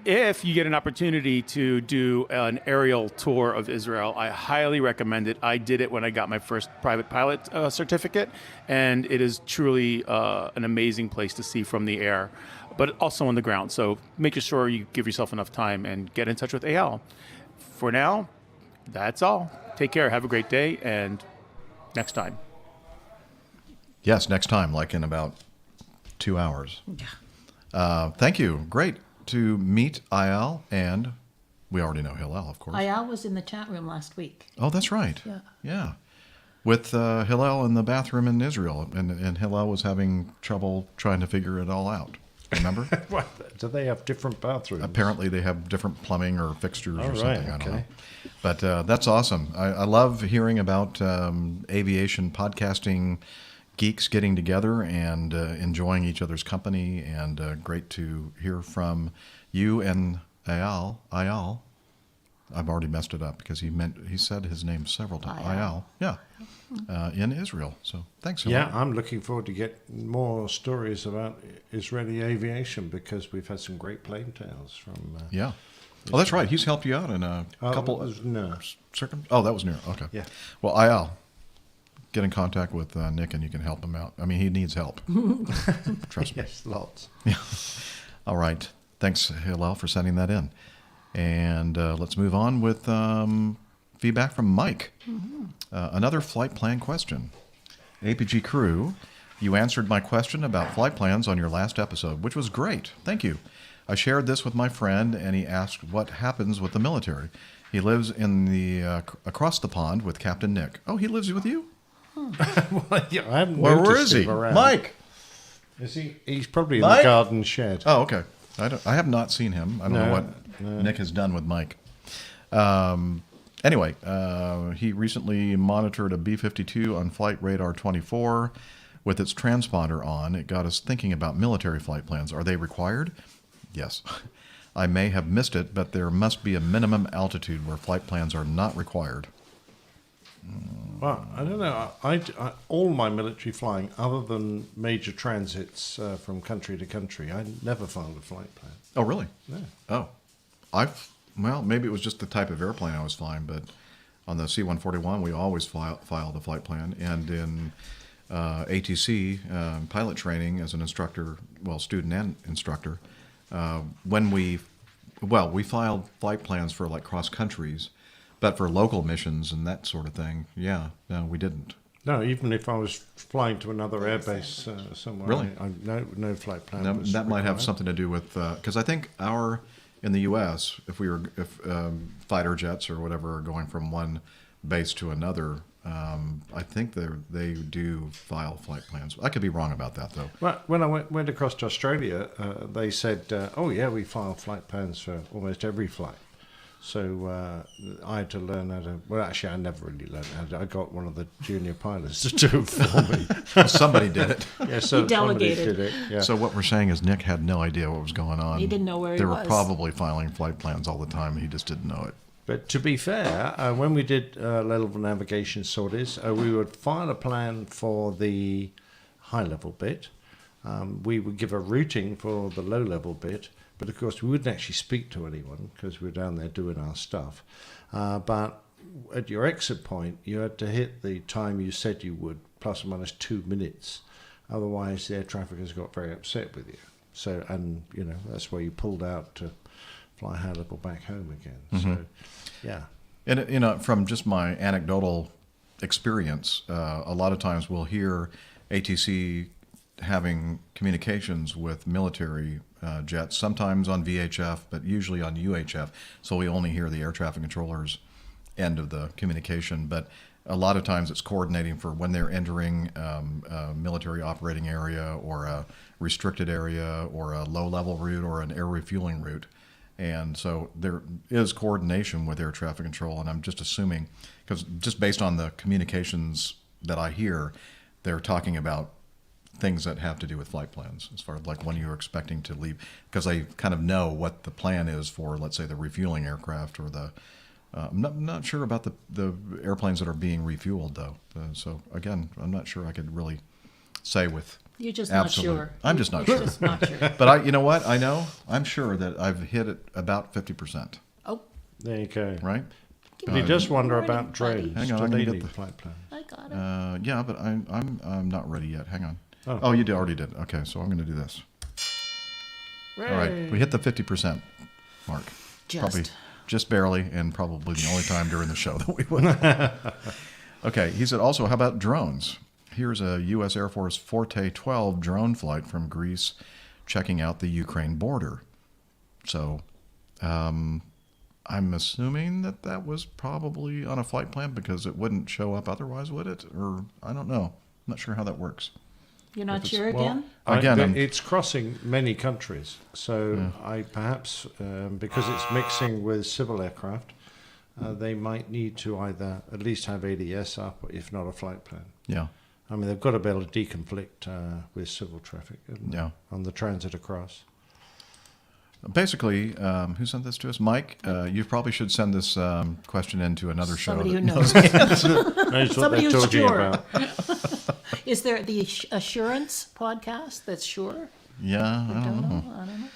if you get an opportunity to do an aerial tour of Israel, I highly recommend it. I did it when I got my first private pilot certificate, and it is truly an amazing place to see from the air, but also on the ground. So make sure you give yourself enough time and get in touch with Eyal. For now, that's all. Take care. Have a great day, and next time. Yes, next time, like in about 2 hours. Thank you. Great to meet Eyal, and we already know Hillel, of course. Ayal was in the chat room last week. Oh, that's right. Yeah. Yeah. With Hillel in the bathroom in Israel, and Hillel was having trouble trying to figure it all out. Remember? What? Do they have different bathrooms? Apparently they have different plumbing or fixtures or right, something. I don't okay. know. But that's awesome. I love hearing about aviation podcasting geeks getting together and enjoying each other's company, and great to hear from you and Eyal. I've already messed it up because he said his name several times. Eyal. Yeah. In Israel. So thanks a lot. Yeah, I'm looking forward to get more stories about Israeli aviation because we've had some great plane tales from. Yeah. Oh, that's right. He's helped you out in a couple. That was Nur. Oh, that was Nur. Okay. Yeah. Well, Eyal, get in contact with Nick and you can help him out. I mean, he needs help. Trust me. Yes, lots. Yeah. All right. Thanks, Hillel, for sending that in. And let's move on with feedback from Mike. Another flight plan question. APG crew, you answered my question about flight plans on your last episode, which was great. Thank you. I shared this with my friend, and he asked what happens with the military. He lives in the across the pond with Captain Nick. Oh, he lives with you? Well, yeah, I haven't Where noticed is he? him around. Mike! Is he? He's probably in Mike? the garden shed. Oh, okay. I have not seen him. I don't know what Nick has done with Mike. Anyway, he recently monitored a B-52 on Flight Radar 24 with its transponder on. It got us thinking about military flight plans. Are they required? Yes. I may have missed it, but there must be a minimum altitude where flight plans are not required. Well, I don't know. I all my military flying, other than major transits from country to country, I never filed a flight plan. Oh, really? No. Oh. Well, maybe it was just the type of airplane I was flying, but on the C-141, we always filed a flight plan. And in ATC, pilot training as an instructor, well, student and instructor, when we filed flight plans for like cross countries, but for local missions and that sort of thing, no, we didn't. No, even if I was flying to another airbase somewhere, Really? no flight plan. That might have something to do with because I think in the U.S., if fighter jets or whatever are going from one base to another, I think they do file flight plans. I could be wrong about that though. Well, when I went across to Australia, they said, "Oh yeah, we file flight plans for almost every flight." So I had to learn how to. Well, actually, I never really learned how to. I got one of the junior pilots to do it for me. Well, somebody did it. Yeah, so He delegated. somebody did it. Yeah. So what we're saying is Nick had no idea what was going on. He didn't know where he they was. were probably filing flight plans all the time. He just didn't know it. But to be fair, when we did low-level navigation sorties, we would file a plan for the high-level bit. We would give a routing for the low-level bit, but of course we wouldn't actually speak to anyone because we were down there doing our stuff. But at your exit point, you had to hit the time you said you would, plus or minus 2 minutes. Otherwise, the air traffickers got very upset with you. So, and that's where you pulled out to fly high level back home again. Mm-hmm. So, yeah. And from just my anecdotal experience, a lot of times we'll hear ATC having communications with military jets, sometimes on VHF, but usually on UHF. So we only hear the air traffic controller's end of the communication. But a lot of times it's coordinating for when they're entering a military operating area or a restricted area or a low-level route or an air refueling route. And so there is coordination with air traffic control, and I'm just assuming, because just based on the communications that I hear, they're talking about things that have to do with flight plans, as far as like when you're expecting to leave, because they kind of know what the plan is for, let's say, the refueling aircraft or the. I'm not sure about the airplanes that are being refueled, though. So again, I'm not sure I could really say with. You're just absolute, not sure. I'm just not You're sure. just not sure. But you know what? I know. I'm sure that I've hit it about 50%. Oh, There you go. Right? But you just wonder Morning, about drones. buddy. Hang on, Do I'm they gonna need get the- flight plans? I got it. Yeah, but I'm not ready yet. Hang on. Oh. You already did. Okay, so I'm going to do this. All right, we hit the 50% mark. Probably just barely, and probably the only time during the show that we would. Okay, he said also, how about drones? Here's a U.S. Air Force Forte 12 drone flight from Greece checking out the Ukraine border. So I'm assuming that was probably on a flight plan because it wouldn't show up otherwise, would it? Or I don't know. I'm not sure how that works. You're not sure well, again? Again, it's crossing many countries. So I perhaps, because it's mixing with civil aircraft, they might need to either at least have ADS up, if not a flight plan. Yeah. I mean, they've got to be able to deconflict with civil traffic on the transit across. Basically, who sent this to us? Mike, you probably should send this question into another show. Somebody that who knows. Knows what Somebody they're who's talking sure. about. Is there the Assurance podcast that's sure? Yeah, I don't know. I don't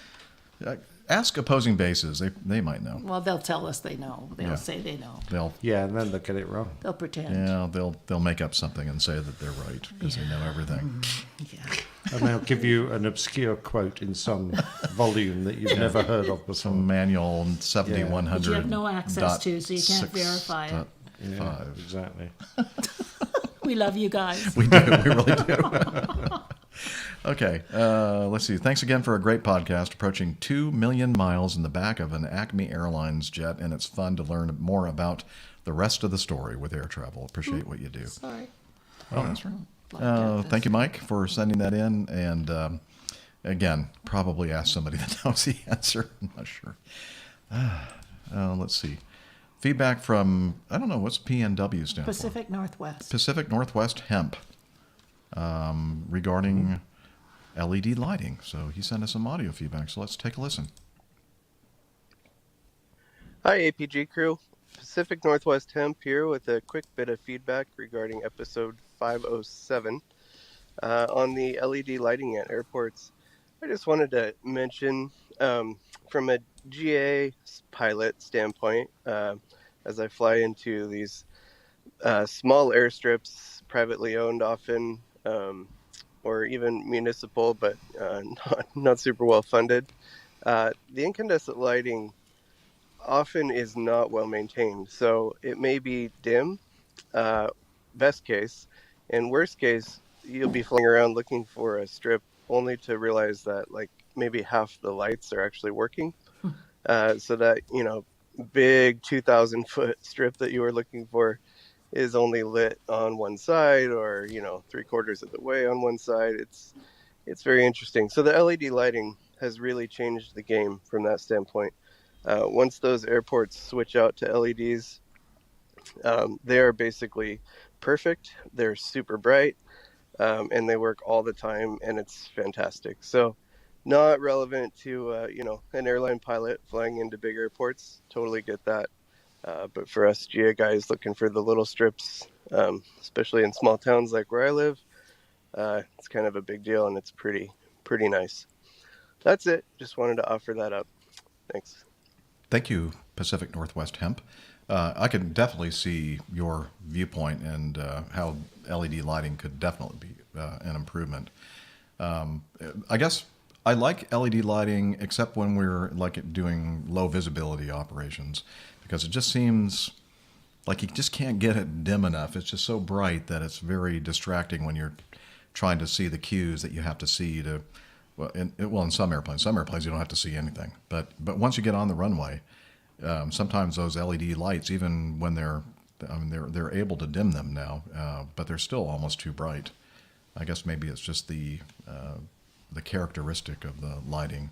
know. Ask opposing bases. They might know. Well, they'll tell us they know. They'll Yeah. say they know. And then they'll get it wrong. They'll pretend. Yeah, they'll make up something and say that they're right because they know everything. Yeah. And they'll give you an obscure quote in some volume that you've never heard of before. Some manual 7100. Which you have no access to, so you can't verify it. Yeah, exactly. We love you guys. We do. We really do. Okay. Let's see. Thanks again for a great podcast. Approaching 2 million miles in the back of an Acme Airlines jet, and it's fun to learn more about the rest of the story with air travel. Appreciate what you do. Sorry. Oh, that's right. Thank you, Mike, for sending that in. And again, probably ask somebody that knows the answer. I'm not sure. Let's see. Feedback from, I don't know, what's PNW stand for? Pacific Northwest. Pacific Northwest Hemp regarding LED lighting. So he sent us some audio feedback. So let's take a listen. Hi, APG crew. Pacific Northwest Hemp here with a quick bit of feedback regarding episode 507 on the LED lighting at airports. I just wanted to mention from a GA pilot standpoint, as I fly into these small airstrips, privately owned often, or even municipal, but not super well funded, the incandescent lighting often is not well maintained. So it may be dim, best case, and worst case, you'll be flying around looking for a strip only to realize that like maybe half the lights are actually working. So that, big 2,000 foot strip that you were looking for is only lit on one side, or 3/4 of the way on one side. It's very interesting. So the LED lighting has really changed the game from that standpoint. Once those airports switch out to LEDs, they are basically perfect. They're super bright, and they work all the time, and it's fantastic. So not relevant to an airline pilot flying into big airports. Totally get that. But for us GA guys looking for the little strips, especially in small towns like where I live, it's kind of a big deal, and it's pretty nice. That's it. Just wanted to offer that up. Thanks. Thank you, Pacific Northwest Hemp. I can definitely see your viewpoint and how LED lighting could definitely be an improvement. I guess I like LED lighting, except when we're like doing low visibility operations, because it just seems like you just can't get it dim enough. It's just so bright that it's very distracting when you're trying to see the cues that you have to see to. Well, in some airplanes you don't have to see anything. But once you get on the runway, sometimes those LED lights, even when they're able to dim them now, but they're still almost too bright. I guess maybe it's just the characteristic of the lighting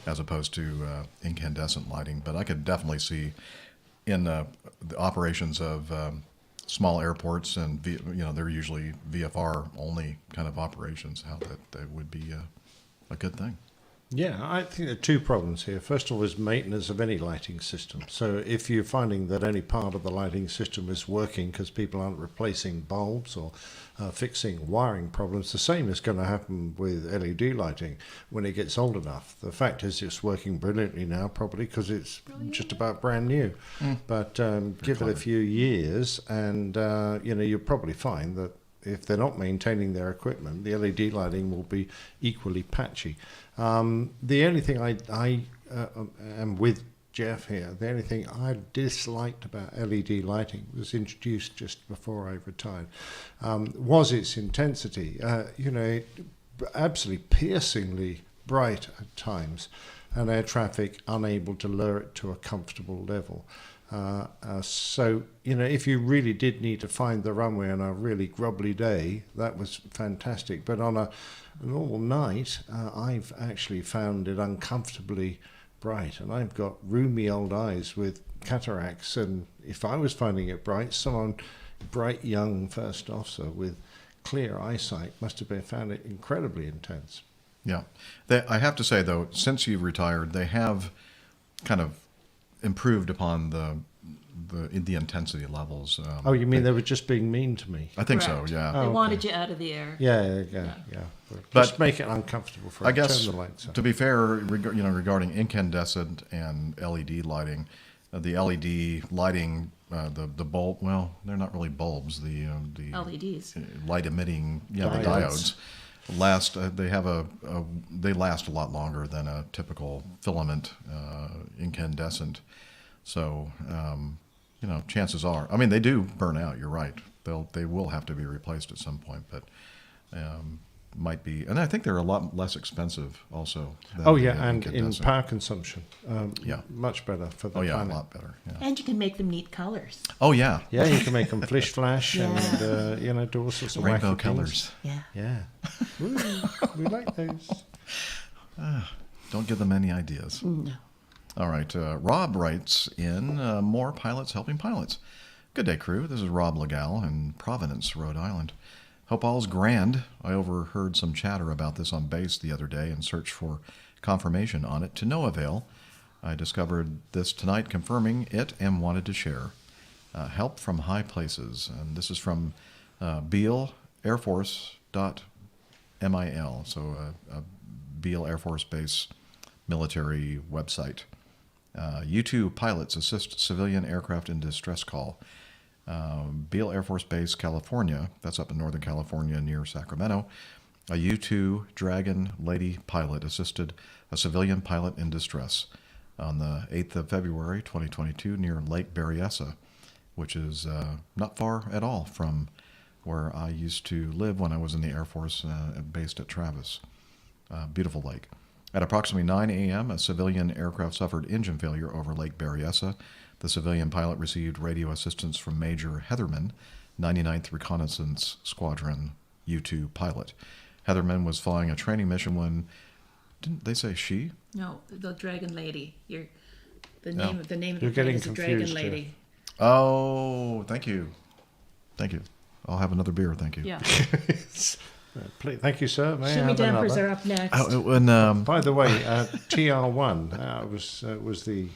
as opposed to incandescent lighting. But I could definitely see in the operations of small airports, and they're usually VFR only kind of operations, how that would be a good thing. Yeah, I think there are two problems here. First of all is maintenance of any lighting system. So if you're finding that any part of the lighting system is working because people aren't replacing bulbs or fixing wiring problems, the same is going to happen with LED lighting when it gets old enough. The fact is it's working brilliantly now, probably because it's just about brand new. But give it a few years and you'll probably find that if they're not maintaining their equipment, the LED lighting will be equally patchy. The only thing I am with Jeff here, the only thing I disliked about LED lighting was introduced just before I retired, was its intensity. Absolutely piercingly bright at times, and air traffic unable to lower it to a comfortable level. So, if you really did need to find the runway on a really grubbly day, that was fantastic. But on a normal night, I've actually found it uncomfortably bright. And I've got rheumy old eyes with cataracts. And if I was finding it bright, someone bright young first officer with clear eyesight must have found it incredibly intense. Yeah. I have to say, though, since you've retired, they have kind of improved upon the intensity levels. You mean they were just being mean to me? I think so, yeah. They wanted you out of the air. Yeah. But just make it uncomfortable for I guess, turn the lights on. To be fair, regarding incandescent and LED lighting, the LED lighting, the bulb, well, they're not really bulbs, the LEDs. light emitting, the diodes. they last a lot longer than a typical filament incandescent. So, chances are, I mean, they do burn out. You're right. They will have to be replaced at some point, but might be, and I think they're a lot less expensive also. Than and in power consumption, much better for the planet. A lot better. Yeah. And you can make them neat colors. Oh yeah, yeah, you can make them flash and do all sorts of rainbow wacky colors. Things. Yeah. Ooh, we like those. Don't give them any ideas. No. All right, Rob writes in, more pilots helping pilots. Good day, crew. This is Rob Legal in Providence, Rhode Island. Hope all's grand. I overheard some chatter about this on base the other day and searched for confirmation on it to no avail. I discovered this tonight, confirming it, and wanted to share. Help from high places. And this is from Beale Air Force.mil, so a Beale Air Force Base military website. U-2 pilots assist civilian aircraft in distress call. Beale Air Force Base, California, that's up in Northern California near Sacramento. A U-2 Dragon Lady pilot assisted a civilian pilot in distress on the 8th of February, 2022, near Lake Berryessa, which is not far at all from where I used to live when I was in the Air Force, based at Travis. Beautiful lake. At approximately 9 a.m., a civilian aircraft suffered engine failure over Lake Berryessa. The civilian pilot received radio assistance from Major Heatherman, 99th Reconnaissance Squadron U-2 pilot. Heatherman was flying a training mission when, didn't they say she? No, the Dragon Lady. The name of the You're plane is the Dragon confused, Lady. Oh, thank you. I'll have another beer, thank you. Yeah. Please, thank you, sir. May I Shimmy have dampers another? are up next. By the way, TR1 was the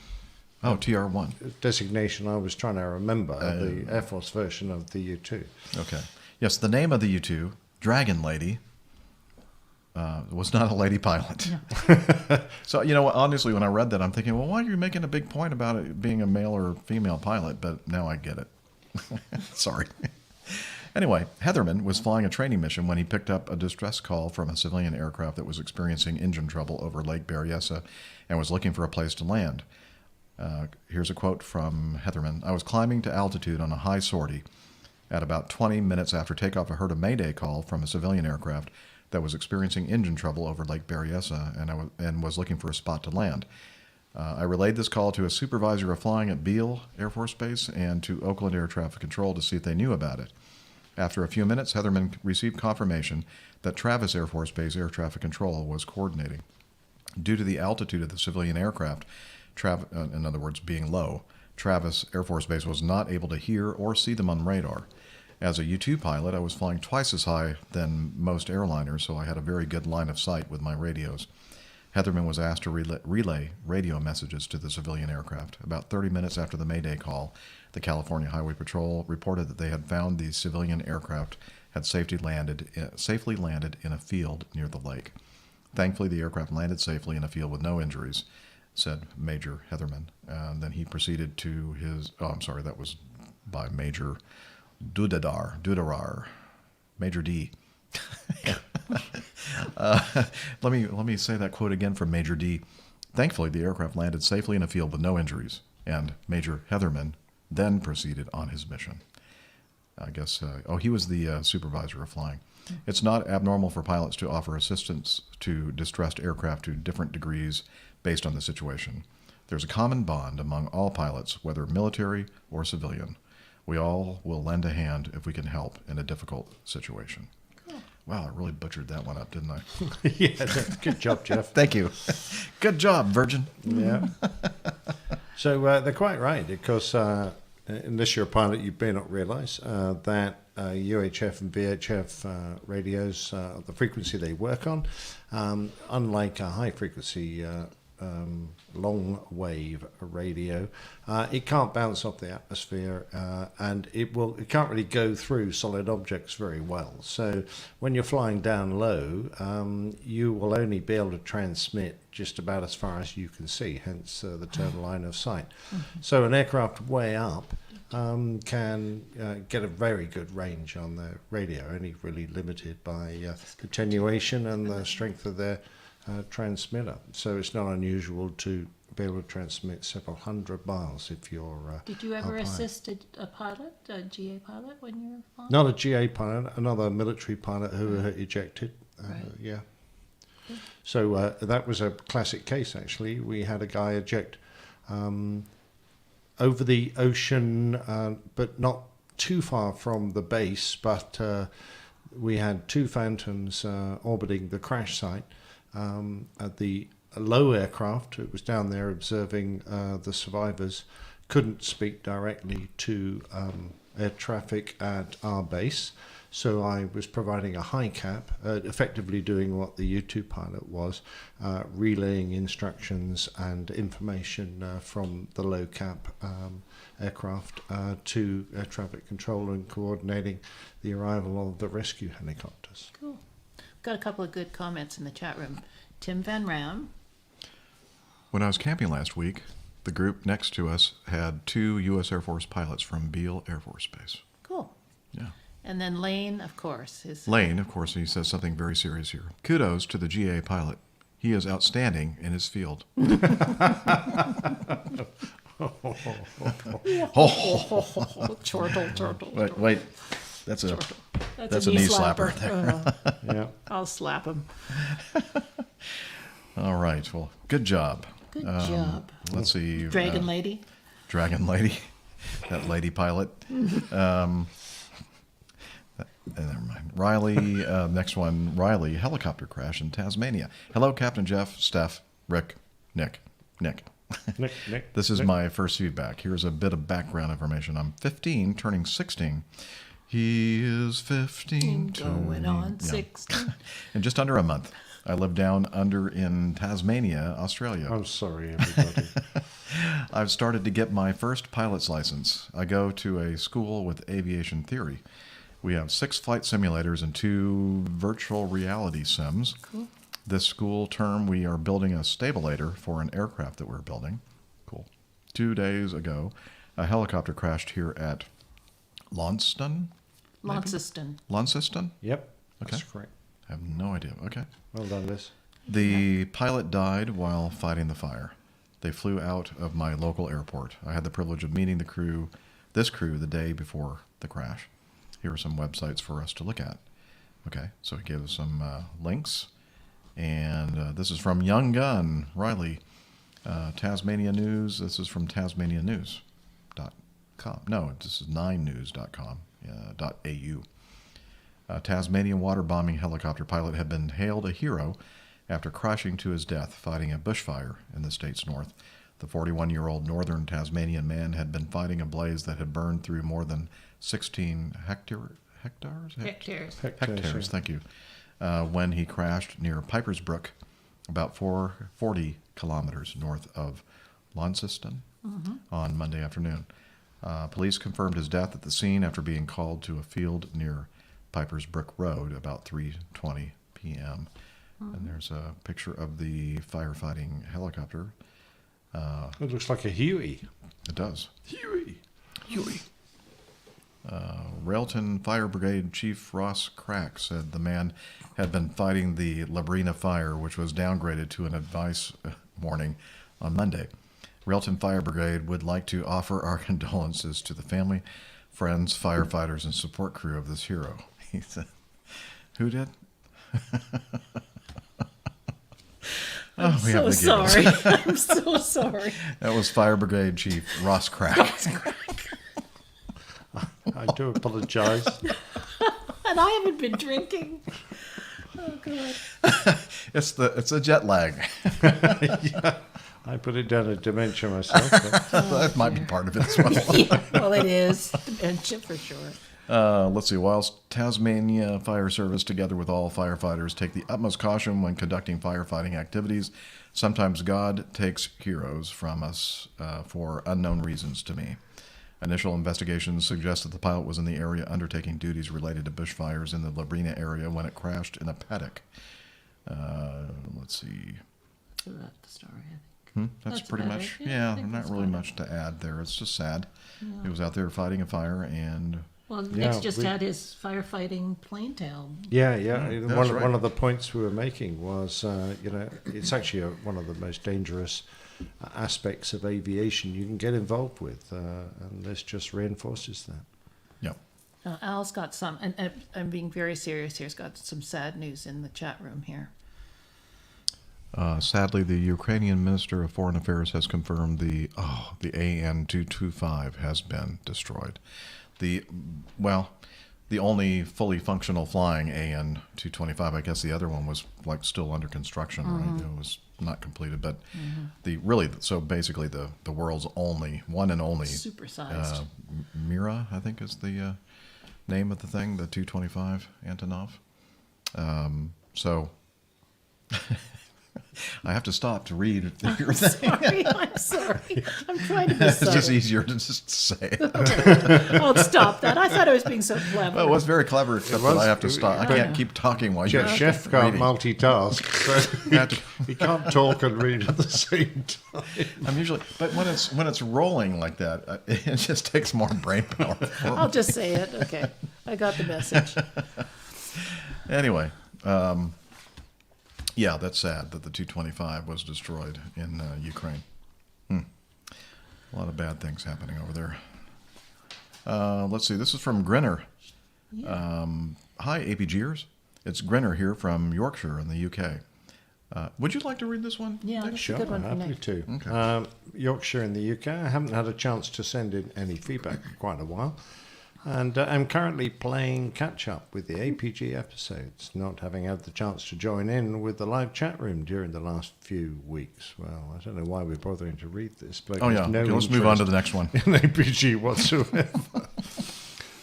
TR1 designation I was trying to remember, the Air Force version of the U-2. Okay. Yes, the name of the U-2, Dragon Lady, was not a lady pilot. No. So, honestly, when I read that, I'm thinking, well, why are you making a big point about it being a male or female pilot? But now I get it. Sorry. Anyway, Heatherman was flying a training mission when he picked up a distress call from a civilian aircraft that was experiencing engine trouble over Lake Berryessa and was looking for a place to land. Here's a quote from Heatherman. I was climbing to altitude on a high sortie. At about 20 minutes after takeoff, I heard a mayday call from a civilian aircraft that was experiencing engine trouble over Lake Berryessa and was looking for a spot to land. I relayed this call to a supervisor of flying at Beale Air Force Base and to Oakland Air Traffic Control to see if they knew about it. After a few minutes, Heatherman received confirmation that Travis Air Force Base Air Traffic Control was coordinating. Due to the altitude of the civilian aircraft, in other words, being low, Travis Air Force Base was not able to hear or see them on radar. As a U-2 pilot, I was flying twice as high than most airliners, so I had a very good line of sight with my radios. Heatherman was asked to relay radio messages to the civilian aircraft. About 30 minutes after the mayday call, the California Highway Patrol reported that they had found the civilian aircraft had safely landed in a field near the lake. Thankfully, the aircraft landed safely in a field with no injuries, said Major Heatherman. And then he proceeded to his... Oh, I'm sorry, that was by Major Dudarar. Major D. Let me say that quote again from Major D. Thankfully, the aircraft landed safely in a field with no injuries, and Major Heatherman then proceeded on his mission. I guess, he was the supervisor of flying. It's not abnormal for pilots to offer assistance to distressed aircraft to different degrees based on the situation. There's a common bond among all pilots, whether military or civilian. We all will lend a hand if we can help in a difficult situation. Cool. Wow, I really butchered that one up, didn't I? Yeah, good job, Jeff. Thank you. Good job, Virgin. Yeah. So they're quite right, because unless you're a pilot, you may not realize that UHF and VHF radios, the frequency they work on, unlike a high-frequency long-wave radio, it can't bounce off the atmosphere, and it can't really go through solid objects very well. So when you're flying down low, you will only be able to transmit just about as far as you can see, hence the term line of sight. Mm-hmm. So an aircraft way up can get a very good range on their radio, only really limited by attenuation and the strength of their transmitter. So it's not unusual to be able to transmit several hundred miles if you're Did you ever up high. assist a pilot, a GA pilot, when you were flying? Not a GA pilot, another military pilot who ejected. Right. Yeah. So that was a classic case, actually. We had a guy eject over the ocean, but not too far from the base, but we had two Phantoms orbiting the crash site at the low aircraft. It was down there observing the survivors, couldn't speak directly to air traffic at our base. So I was providing a high cap, effectively doing what the U2 pilot was, relaying instructions and information from the low cap aircraft to air traffic control and coordinating the arrival of the rescue helicopters. Cool. Got a couple of good comments in the chat room. Tim Van Ram. When I was camping last week, the group next to us had 2 U.S. Air Force pilots from Beale Air Force Base. Cool. Yeah. And then Lane, of course. Lane, of course, he says something very serious here. Kudos to the GA pilot. He is outstanding in his field. Chortle. Wait. That's a knee slapper there. Yeah. I'll slap him. All right. Well, good job. Good job. Let's see. Dragon Lady. Dragon Lady. That lady pilot. Never mind. Riley, next one. Riley, helicopter crash in Tasmania. Hello, Captain Jeff, Steph, Rick, Nick. Nick. This is my first feedback. Here's a bit of background information. I'm 15, turning 16. He is 15. Going on 16. In just under a month. I live down under in Tasmania, Australia. I'm sorry, everybody. I've started to get my first pilot's license. I go to a school with aviation theory. We have 6 flight simulators and 2 virtual reality sims. Cool. This school term, we are building a stabilator for an aircraft that we're building. Cool. 2 days ago, a helicopter crashed here at Launceston? Launceston? Yep, Okay. that's correct. I have no idea. Okay. Well done, Liz. The pilot died while fighting the fire. They flew out of my local airport. I had the privilege of meeting this crew the day before the crash. Here are some websites for us to look at. Okay, so he gave us some links. And this is from Young Gun, Riley. Tasmania News. This is from tasmanianews.com. No, this is 9news.com. .au. Tasmanian water bombing helicopter pilot had been hailed a hero after crashing to his death fighting a bushfire in the state's north. The 41-year-old northern Tasmanian man had been fighting a blaze that had burned through more than 16 hectares. Hectares, Thank you. When he crashed near Piper's Brook, about 40 kilometers north of Launceston on Monday afternoon. Police confirmed his death at the scene after being called to a field near Piper's Brook Road about 3:20 p.m. And there's a picture of the firefighting helicopter. It looks like a Huey. It does. Huey. Railton Fire Brigade Chief Ross Crack said the man had been fighting the Labrina fire, which was downgraded to an advice warning on Monday. Railton Fire Brigade would like to offer our condolences to the family, friends, firefighters, and support crew of this hero. He said, who did? I'm so sorry. I'm so sorry. That was Fire Brigade Chief Ross Crack. I do apologize. And I haven't been drinking. Oh, God. It's a jet lag. Yeah, I put it down as dementia myself. But that might be part of it as well. Yeah, well, it is. Dementia for sure. Let's see. Whilst Tasmania Fire Service, together with all firefighters, take the utmost caution when conducting firefighting activities, sometimes God takes heroes from us for unknown reasons to me. Initial investigations suggest that the pilot was in the area undertaking duties related to bushfires in the Labrina area when it crashed in a paddock. Let's see. That's the story, I think. That's That's pretty about much, it. Yeah, I think not that's really about much to add there. It's just sad. Yeah. He was out there fighting a fire, and Well, Nick's just had his firefighting plane tail. Yeah. That's right. One of the points we were making was, it's actually one of the most dangerous aspects of aviation you can get involved with, and this just reinforces that. Yeah. Al's got some, and I'm being very serious here, he's got some sad news in the chat room here. Sadly, the Ukrainian Minister of Foreign Affairs has confirmed the AN-225 has been destroyed. The only fully functional flying AN-225, I guess the other one was like still under construction, right? It was not completed, but so basically the world's one and only supersized Mira, I think is the name of the thing, the 225 Antonov. So I have to stop to read your thing. I'm sorry. I'm trying to be It's subtle. just easier to just say it. I'll stop that. I thought I was being so clever. Well, it was very clever, except that I have to stop. I can't keep talking while you're Chef can't reading. multitask, so he can't talk and read at the same time. I'm usually, but when it's rolling like that, it just takes more brain power. I'll just say it. Okay. I got the message. Anyway, yeah, that's sad that the 225 was destroyed in Ukraine. A lot of bad things happening over there. Let's see. This is from Grinner. Yeah. Hi, APGers. It's Grinner here from Yorkshire in the UK. Would you like to read this one? Yeah, that's Sure, a good one for happy Nick. to. Okay. Yorkshire in the UK. I haven't had a chance to send in any feedback for quite a while. And I'm currently playing catch-up with the APG episodes, not having had the chance to join in with the live chat room during the last few weeks. Well, I don't know why we're bothering to read this. But Oh, yeah. no Okay, let's move on to the next one. In APG whatsoever.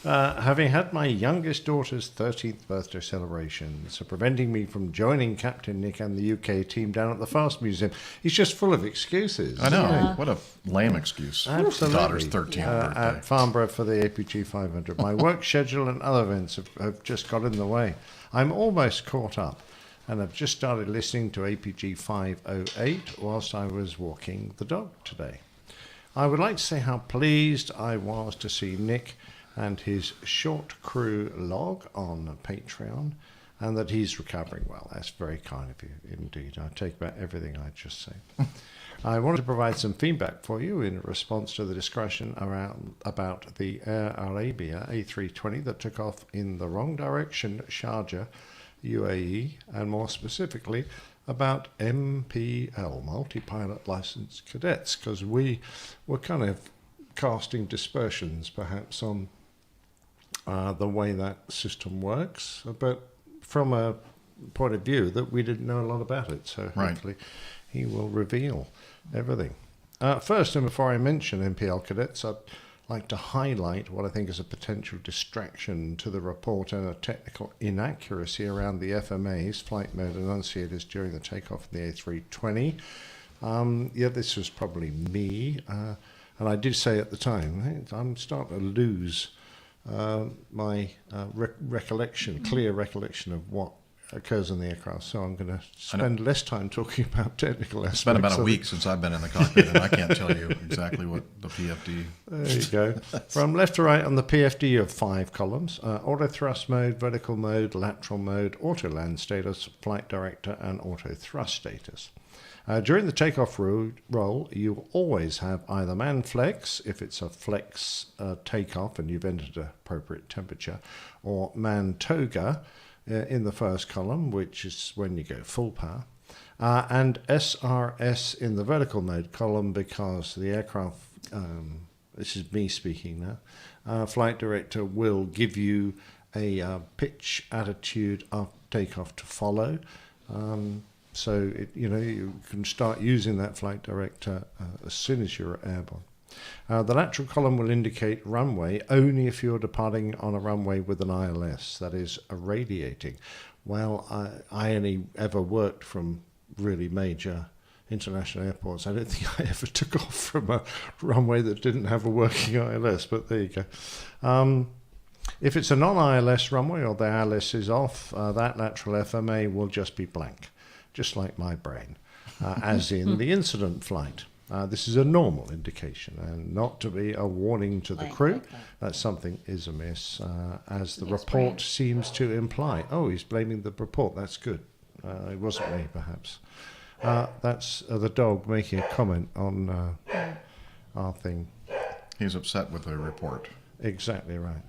Having had my youngest daughter's 13th birthday celebrations, preventing me from joining Captain Nick and the UK team down at the Fast Museum. He's just full of excuses. I know. Yeah. What a lame excuse. Absolutely. Daughter's 13th birthday. At Farnborough for the APG 500. My work schedule and other events have just got in the way. I'm almost caught up, and I've just started listening to APG 508 whilst I was walking the dog today. I would like to say how pleased I was to see Nick and his short crew log on Patreon, and that he's recovering well. That's very kind of you indeed. I take back everything I just said. I wanted to provide some feedback for you in response to the discussion about the Air Arabia A320 that took off in the wrong direction at Sharjah, UAE, and more specifically about MPL, multi-pilot licensed cadets, because we were kind of casting dispersions perhaps on the way that system works, but from a point of view that we didn't know a lot about it. So hopefully he will reveal everything. First, and before I mention MPL cadets, I'd like to highlight what I think is a potential distraction to the report and a technical inaccuracy around the FMA's flight mode enunciators during the takeoff of the A320. This was probably me, and I did say at the time, I'm starting to lose my clear recollection of what occurs in the aircraft, so I'm going to spend less time talking about technical aspects. It's been about a week since I've been in the cockpit, and I can't tell you exactly what the PFD... There you go. From left to right on the PFD, you have 5 columns. Auto thrust mode, vertical mode, lateral mode, auto land status, flight director, and auto thrust status. During the takeoff roll, you always have either man flex, if it's a flex takeoff and you've entered an appropriate temperature, or man toga in the first column, which is when you go full power, and SRS in the vertical mode column, because the aircraft, this is me speaking now, flight director will give you a pitch attitude of takeoff to follow. So, you can start using that flight director as soon as you're airborne. The lateral column will indicate runway only if you're departing on a runway with an ILS, that is, irradiating. Well, I only ever worked from really major international airports. I don't think I ever took off from a runway that didn't have a working ILS, but there you go. If it's a non-ILS runway or the ILS is off, that lateral FMA will just be blank. Just like my brain. as in the incident flight. This is a normal indication and not to be a warning to the crew that something is amiss, as the report seems to imply. Oh, he's blaming the report. That's good. It wasn't me, perhaps. That's the dog making a comment on our thing. He's upset with the report. Exactly right.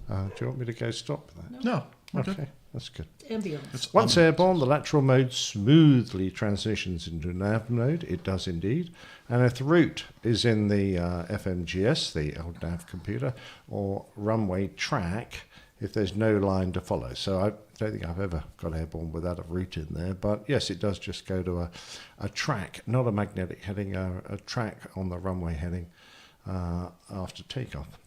Do you want me to go stop that? No. Okay, that's good. Ambulance. Once airborne, the lateral mode smoothly transitions into nav mode. It does indeed. And if the route is in the FMGS, the LNAV computer, or runway track, if there's no line to follow. So I don't think I've ever got airborne without a route in there. But yes, it does just go to a track, not a magnetic heading, a track on the runway heading after takeoff.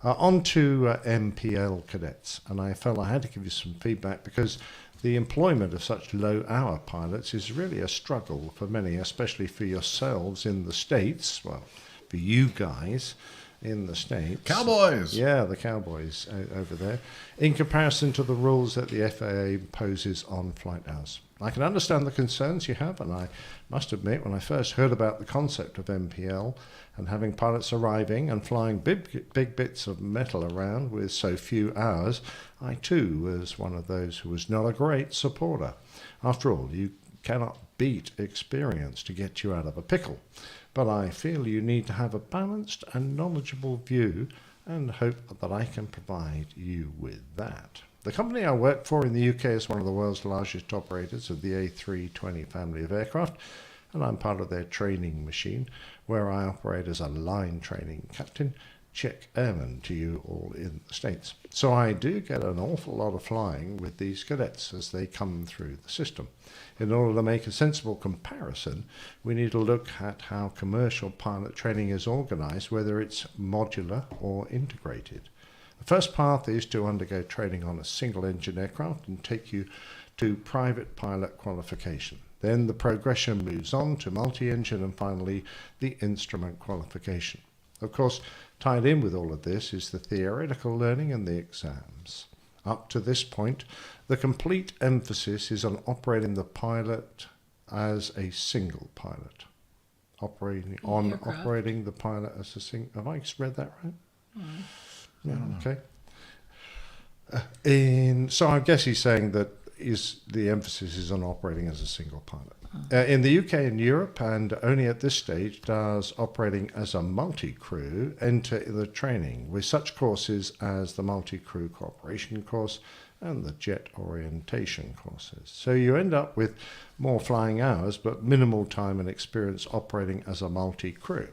On to MPL cadets, and I felt I had to give you some feedback because the employment of such low-hour pilots is really a struggle for many, especially for yourselves in the States, well, for you guys in the States. Cowboys! Yeah, the cowboys over there, in comparison to the rules that the FAA imposes on flight hours. I can understand the concerns you have, and I must admit, when I first heard about the concept of MPL and having pilots arriving and flying big bits of metal around with so few hours, I too was one of those who was not a great supporter. After all, you cannot beat experience to get you out of a pickle. But I feel you need to have a balanced and knowledgeable view, and hope that I can provide you with that. The company I work for in the UK is one of the world's largest operators of the A320 family of aircraft, and I'm part of their training machine, where I operate as a line training captain, check airman to you all in the States. So I do get an awful lot of flying with these cadets as they come through the system. In order to make a sensible comparison, we need to look at how commercial pilot training is organized, whether it's modular or integrated. The first path is to undergo training on a single-engine aircraft and take you to private pilot qualification. Then the progression moves on to multi-engine and finally the instrument qualification. Of course, tied in with all of this is the theoretical learning and the exams. Up to this point, the complete emphasis is on operating the pilot as a single pilot. Operating the pilot as a single... Have I read that right? Yeah, okay. So I guess he's saying that the emphasis is on operating as a single pilot. In the UK and Europe, and only at this stage, does operating as a multi-crew enter the training with such courses as the multi-crew cooperation course and the jet orientation courses. So you end up with more flying hours, but minimal time and experience operating as a multi-crew.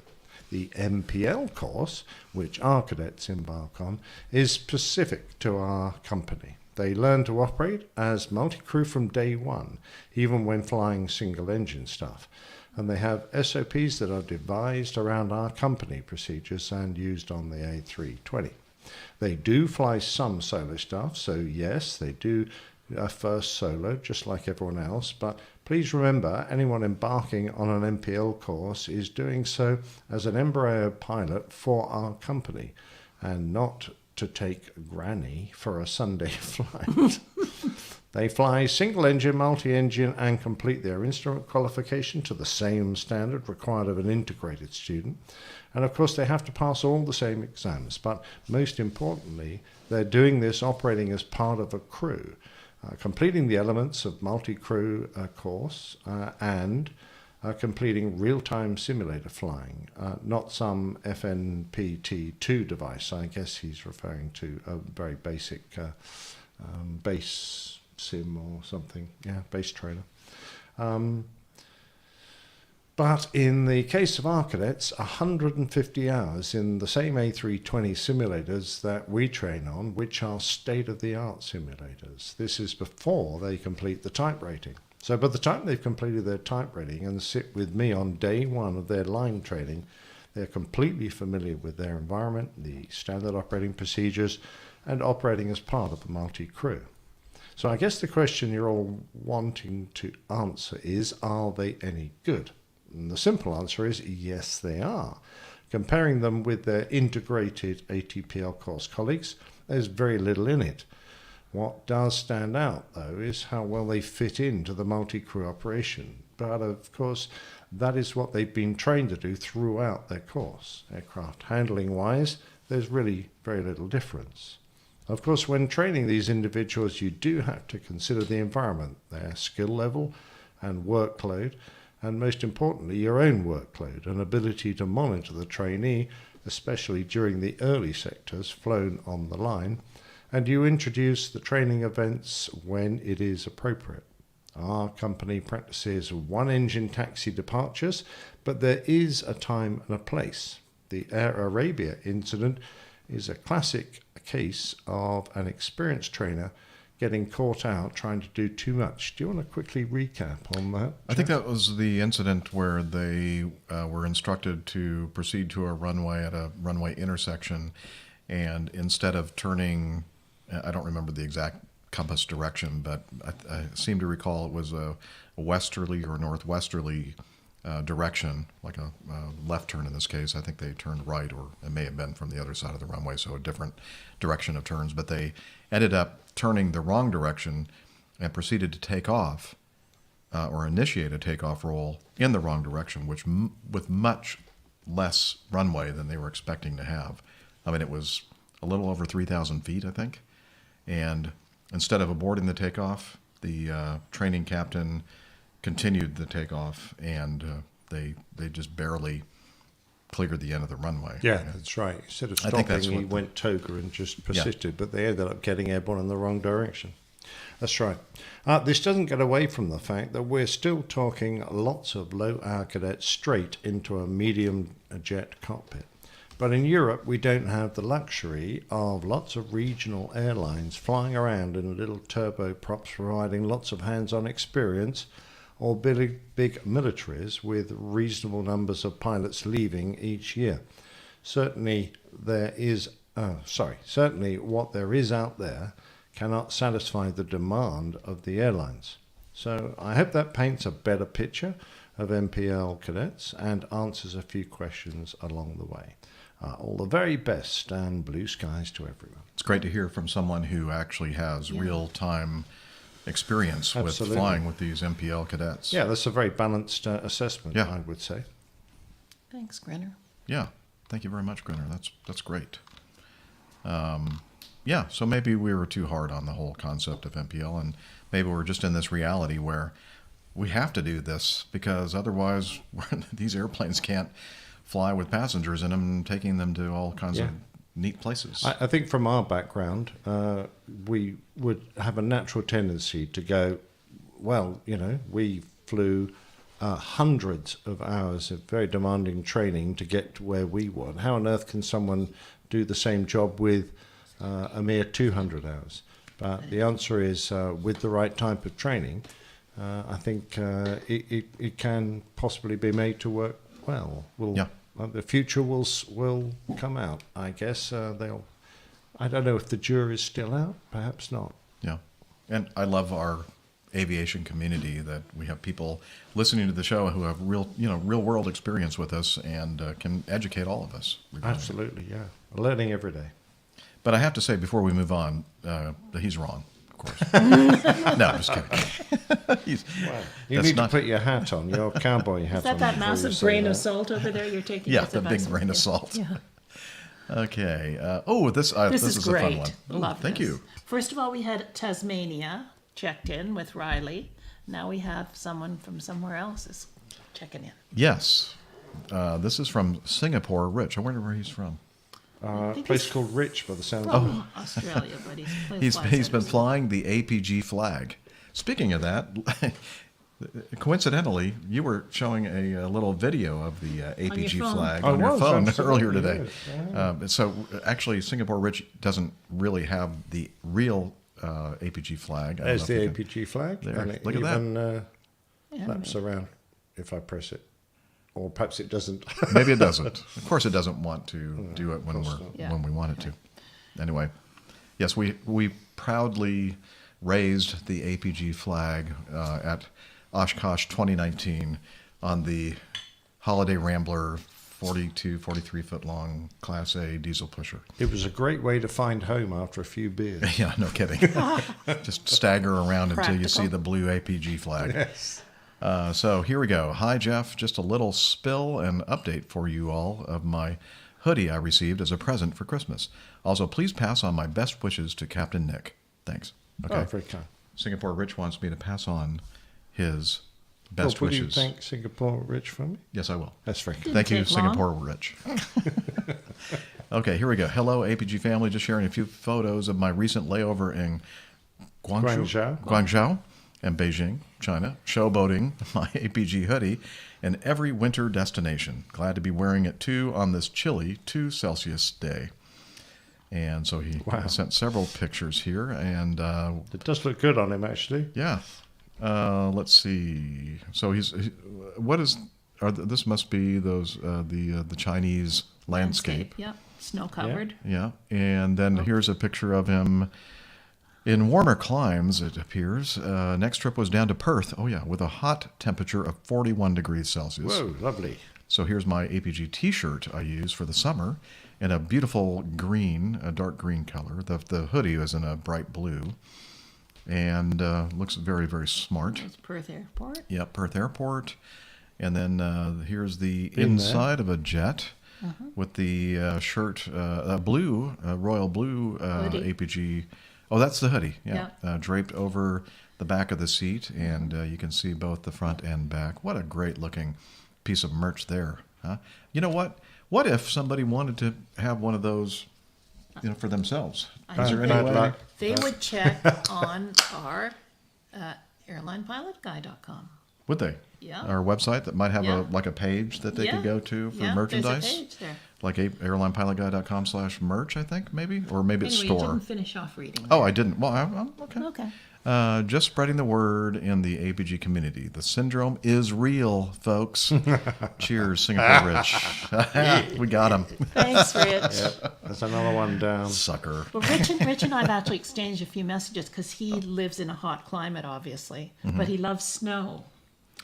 The MPL course, which our cadets embark on, is specific to our company. They learn to operate as multi-crew from day one, even when flying single-engine stuff. And they have SOPs that are devised around our company procedures and used on the A320. They do fly some solo stuff, so yes, they do a first solo, just like everyone else, but please remember, anyone embarking on an MPL course is doing so as an embryo pilot for our company, and not to take granny for a Sunday flight. They fly single-engine, multi-engine, and complete their instrument qualification to the same standard required of an integrated student. And of course, they have to pass all the same exams, but most importantly, they're doing this operating as part of a crew, completing the elements of multi-crew course and completing real-time simulator flying, not some FNPT2 device. I guess he's referring to a very basic base sim or something, base trailer. But in the case of our cadets, 150 hours in the same A320 simulators that we train on, which are state-of-the-art simulators. This is before they complete the type rating. So by the time they've completed their type rating and sit with me on day one of their line training, they're completely familiar with their environment, the standard operating procedures, and operating as part of a multi-crew. So I guess the question you're all wanting to answer is, are they any good? And the simple answer is yes, they are. Comparing them with their integrated ATPL course colleagues, there's very little in it. What does stand out, though, is how well they fit into the multi-crew operation. But of course, that is what they've been trained to do throughout their course. Aircraft handling wise, there's really very little difference. Of course, when training these individuals, you do have to consider the environment, their skill level and workload, and most importantly, your own workload and ability to monitor the trainee, especially during the early sectors flown on the line, and you introduce the training events when it is appropriate. Our company practices one-engine taxi departures, but there is a time and a place. The Air Arabia incident is a classic case of an experienced trainer getting caught out trying to do too much. Do you want to quickly recap on that? I think that was the incident where they were instructed to proceed to a runway at a runway intersection, and instead of turning, I don't remember the exact compass direction, but I seem to recall it was a westerly or northwesterly direction, like a left turn in this case. I think they turned right, or it may have been from the other side of the runway, so a different direction of turns. But they ended up turning the wrong direction and proceeded to take off or initiate a takeoff roll in the wrong direction, which with much less runway than they were expecting to have. I mean, it was a little over 3,000 feet, I think. And instead of aborting the takeoff, the training captain continued the takeoff, and they just barely cleared the end of the runway. Yeah, that's right. Instead of stopping, he went toga and just persisted, but they ended up getting airborne in the wrong direction. That's right. This doesn't get away from the fact that we're still talking lots of low-hour cadets straight into a medium jet cockpit. But in Europe, we don't have the luxury of lots of regional airlines flying around in little turboprops, providing lots of hands-on experience, or big militaries with reasonable numbers of pilots leaving each year. Certainly what there is out there cannot satisfy the demand of the airlines. So I hope that paints a better picture of MPL cadets and answers a few questions along the way. All the very best and blue skies to everyone. It's great to hear from someone who actually has real-time experience with flying with these MPL cadets. Yeah, that's a very balanced assessment, I would say. Thanks, Grinner. Yeah, thank you very much, Grinner. That's great. Yeah, so maybe we were too hard on the whole concept of MPL, and maybe we're just in this reality where we have to do this because otherwise these airplanes can't fly with passengers in them, taking them to all kinds of neat places. I think from our background, we would have a natural tendency to go, well, we flew hundreds of hours of very demanding training to get to where we want. How on earth can someone do the same job with a mere 200 hours? But the answer is, with the right type of training, I think it can possibly be made to work well. The future will come out, I guess. I don't know if the jury's still out. Perhaps not. Yeah. And I love our aviation community, that we have people listening to the show who have real world experience with us and can educate all of us. Absolutely, yeah. Learning every day. But I have to say, before we move on, that he's wrong, of course. No, I'm just kidding. You need to put your hat on, your cowboy hat on. Is that massive grain of salt over there you're taking? Yeah, the big grain of salt. Yeah. Okay. This is great. A fun one. Love Thank you. First of all, we had Tasmania checked in with Riley. Now we have someone from somewhere else is checking in. Yes. This is from Singapore, Rich. I wonder where he's from. A place called Rich, by the sound of it. Australia, but he's been flying the APG flag. Speaking of that, coincidentally, you were showing a little video of the APG flag on your phone earlier today. So actually, Singapore Rich doesn't really have the real APG flag. There's the APG flag. There. Look at that. Flaps around if I press it. Or perhaps it doesn't. Maybe it doesn't. Of course, it doesn't want to do it when we want it to. Anyway, yes, we proudly raised the APG flag at Oshkosh 2019 on the Holiday Rambler 43 foot long Class A diesel pusher. It was a great way to find home after a few beers. Yeah, no kidding. Just stagger around until you see the blue APG flag. Yes. So here we go. Hi, Jeff. Just a little spill and update for you all of my hoodie I received as a present for Christmas. Also, please pass on my best wishes to Captain Nick. Thanks. Okay. Oh, very kind. Singapore Rich wants me to pass on his best Will wishes. you thank Singapore Rich for me? Yes, I will. That's very kind. Thank you, take long. Singapore Rich. Okay, here we go. Hello, APG family. Just sharing a few photos of my recent layover in Guangzhou and Beijing, China, showboating my APG hoodie in every winter destination. Glad to be wearing it too on this chilly 2 Celsius day. And so he sent several pictures here, and it does look good on him, actually. Yeah. Let's see. So this must be those the Chinese landscape. Yep, snow covered. Yeah. And then here's a picture of him in warmer climes, it appears. Next trip was down to Perth. Oh yeah, with a hot temperature of 41 degrees Celsius. Whoa, lovely. So here's my APG t-shirt I use for the summer in a beautiful green, a dark green color. The hoodie is in a bright blue. And looks very, very smart. It's Perth Airport. Yep, Perth Airport. And then here's the inside of a jet with the shirt, blue, royal blue APG. Oh, that's the hoodie. Yeah, draped over the back of the seat, and you can see both the front and back. What a great looking piece of merch there, huh? You know what? What if somebody wanted to have one of those, for themselves? Is there any way? They would check on our airlinepilotguy.com. Would they? Yeah. Our website that might have a page that they could go to for merchandise? There's a page there. Like airlinepilotguy.com/merch, I think, maybe? Or maybe it's store. You didn't finish off reading. Oh, I didn't. Well, I'm okay. Okay. Just spreading the word in the APG community. The syndrome is real, folks. Cheers, Singapore Rich. We got him. Thanks, Rich. Yep, that's another one down. Sucker. Well, Rich and I have actually exchanged a few messages because he lives in a hot climate, obviously, but he loves snow.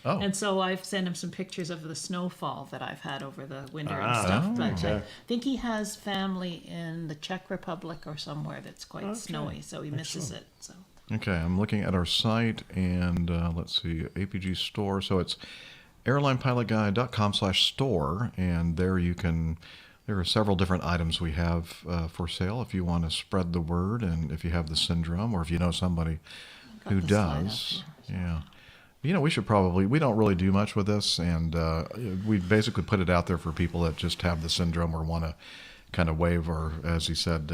Oh. And so I've sent him some pictures of the snowfall that I've had over the winter and stuff. But I think he has family in the Czech Republic or somewhere that's quite snowy, so he misses it. So. Okay, I'm looking at our site, and let's see, APG store. So it's airlinepilotguy.com/store, and there there are several different items we have for sale if you want to spread the word, and if you have the syndrome, or if you know somebody who does. Yeah. We don't really do much with this, and we basically put it out there for people that just have the syndrome or want to kind of wave, or as he said,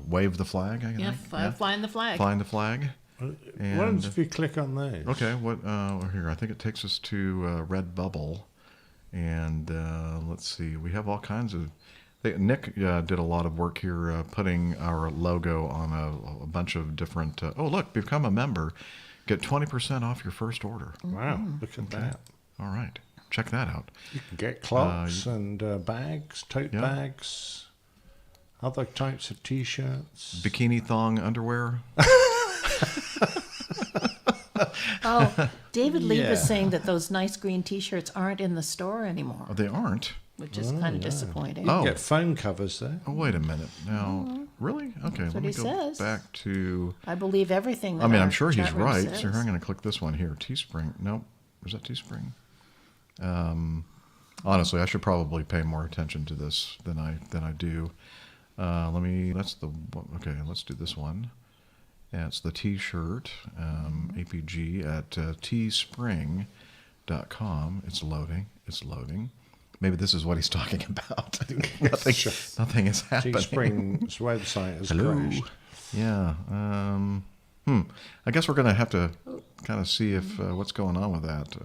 wave the flag, I think. Flying the flag. Flying the flag. What happens if you click on those? Okay, here, I think it takes us to Redbubble, and let's see, we have all kinds of... Nick did a lot of work here putting our logo on a bunch of different... oh, look, become a member. Get 20% off your first order. Wow, look at that. All right, check that out. You can get clogs and bags, tote bags, other types of T-shirts. Bikini thong underwear. Oh, David Lee was saying that those nice green T-shirts aren't in the store anymore. Oh, they aren't? Which is kind of disappointing. You can get phone covers there. Oh, wait a minute. Now, really? Okay, let me go back to... I believe everything that I'm sure he's right. Says. So here, I'm going to click this one here. Teespring. Nope. Is that Teespring? Honestly, I should probably pay more attention to this than I do. Let's do this one. Yeah, it's the T-shirt, APG at teespring.com. It's loading. Maybe this is what he's talking about. Nothing is happening. Teespring's website has crashed. Yeah. I guess we're going to have to kind of see if what's going on with that.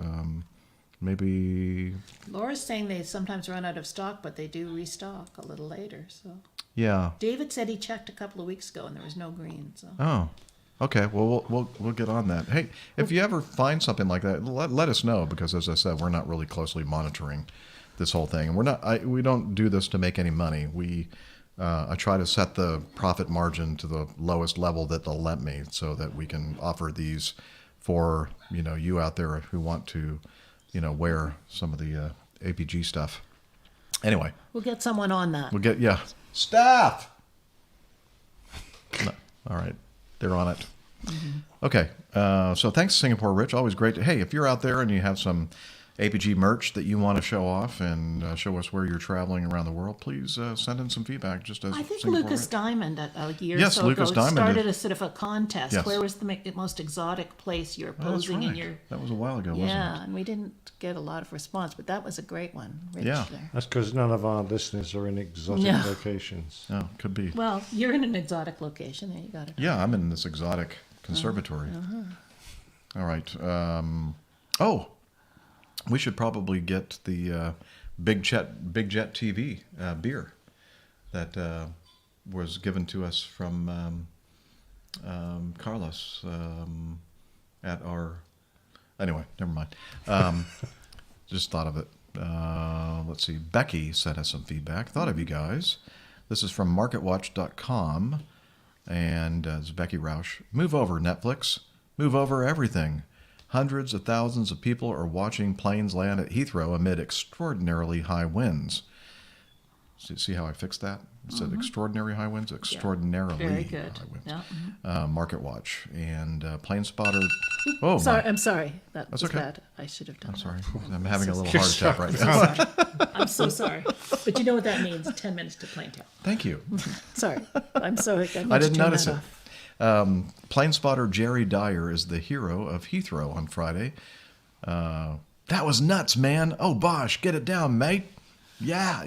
Maybe... Laura's saying they sometimes run out of stock, but they do restock a little later. So. Yeah. David said he checked a couple of weeks ago and there was no green. So. Oh. Okay, well, we'll get on that. Hey, if you ever find something like that, let us know, because as I said, we're not really closely monitoring this whole thing, and we don't do this to make any money. I try to set the profit margin to the lowest level that they'll let me, so that we can offer these for you out there who want to wear some of the APG stuff. Anyway, we'll get someone on that. We'll get staff. No, all right, they're on it. Okay, so thanks, Singapore Rich. Always great to, hey, if you're out there and you have some APG merch that you want to show off and show us where you're traveling around the world, please send in some feedback. Just as I think Singapore Lucas Rich. Diamond a year Yes, or so Lucas ago Diamond started did. a sort of a contest. Yes. Where was the most exotic place you're Oh, that's posing in right. your... That was a while ago, wasn't it? Yeah, and we didn't get a lot of response, but that was a great one. Rich Yeah. there. That's because none of our listeners are in exotic No. locations. Oh, could be. Well, you're in an exotic location, and you got it. Yeah, I'm in this exotic conservatory. All right. We should probably get the Big Jet TV beer that was given to us from Carlos at our... Anyway, never mind. Just thought of it. Let's see. Becky sent us some feedback. Thought of you guys. This is from MarketWatch.com. And it's Becky Rausch. Move over, Netflix. Move over everything. Hundreds of thousands of people are watching planes land at Heathrow amid extraordinarily high winds. See how I fixed that? It said extraordinary high winds? Extraordinarily Very good. high winds. Yeah. Market Watch. And Plane Spotter... Oh, sorry, my. I'm sorry. That's okay. bad. I should have done I'm sorry. that. I'm having a little heart attack right now. I'm sorry. I'm so sorry. But you know what that means, 10 minutes to plane tail. Thank you. Sorry. I'm sorry. I didn't notice it. Plane spotter Jerry Dyer is the hero of Heathrow on Friday. That was nuts, man. Oh, Bosch, get it down, mate. Yeah.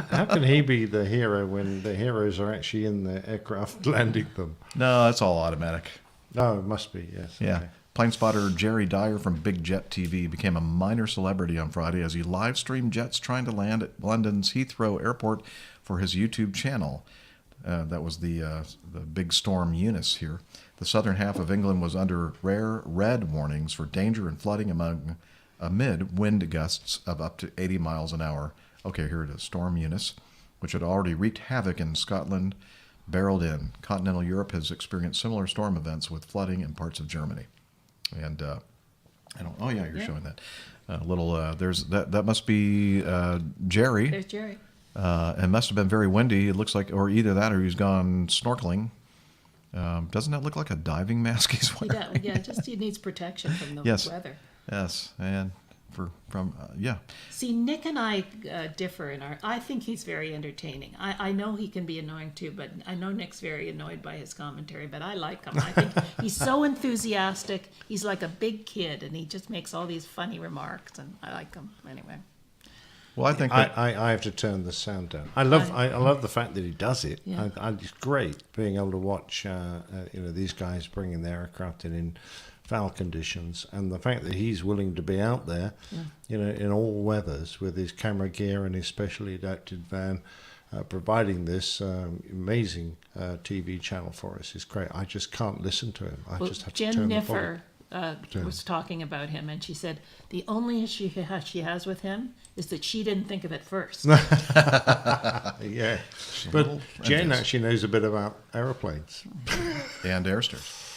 How can he be the hero when the heroes are actually in the aircraft landing them? No, that's all automatic. No, it must be, yes. Yeah. Okay. Plane spotter Jerry Dyer from Big Jet TV became a minor celebrity on Friday as he live streamed jets trying to land at London's Heathrow Airport for his YouTube channel. That was the big storm Eunice here. The southern half of England was under rare red warnings for danger and flooding amid wind gusts of up to 80 miles an hour. Okay, here it is. Storm Eunice, which had already wreaked havoc in Scotland, barreled in. Continental Europe has experienced similar storm events with flooding in parts of Germany. And I don't. Oh yeah, you're showing that. There's that must be Jerry. There's Jerry. It must have been very windy. It looks like, or either that, or he's gone snorkeling. Doesn't that look like a diving mask he's wearing? Yeah, just he needs protection from the weather. Yes, and yeah. See, Nick and I differ in our... I think he's very entertaining. I know he can be annoying too, but I know Nick's very annoyed by his commentary, but I like him. I think he's so enthusiastic. He's like a big kid, and he just makes all these funny remarks, and I like him anyway. Well, I think I have to turn the sound down. I love the fact that he does it. Yeah. It's great being able to watch these guys bringing their aircraft in foul conditions, and the fact that he's willing to be out there, in all weathers with his camera gear and his specially adapted van, providing this amazing TV channel for us is great. I just can't listen to him. I just have to Jen turn Niffer the volume. was talking about him, and she said the only issue she has with him is that she didn't think of it first. Yeah, but Jen actually knows a bit about aeroplanes and airstairs.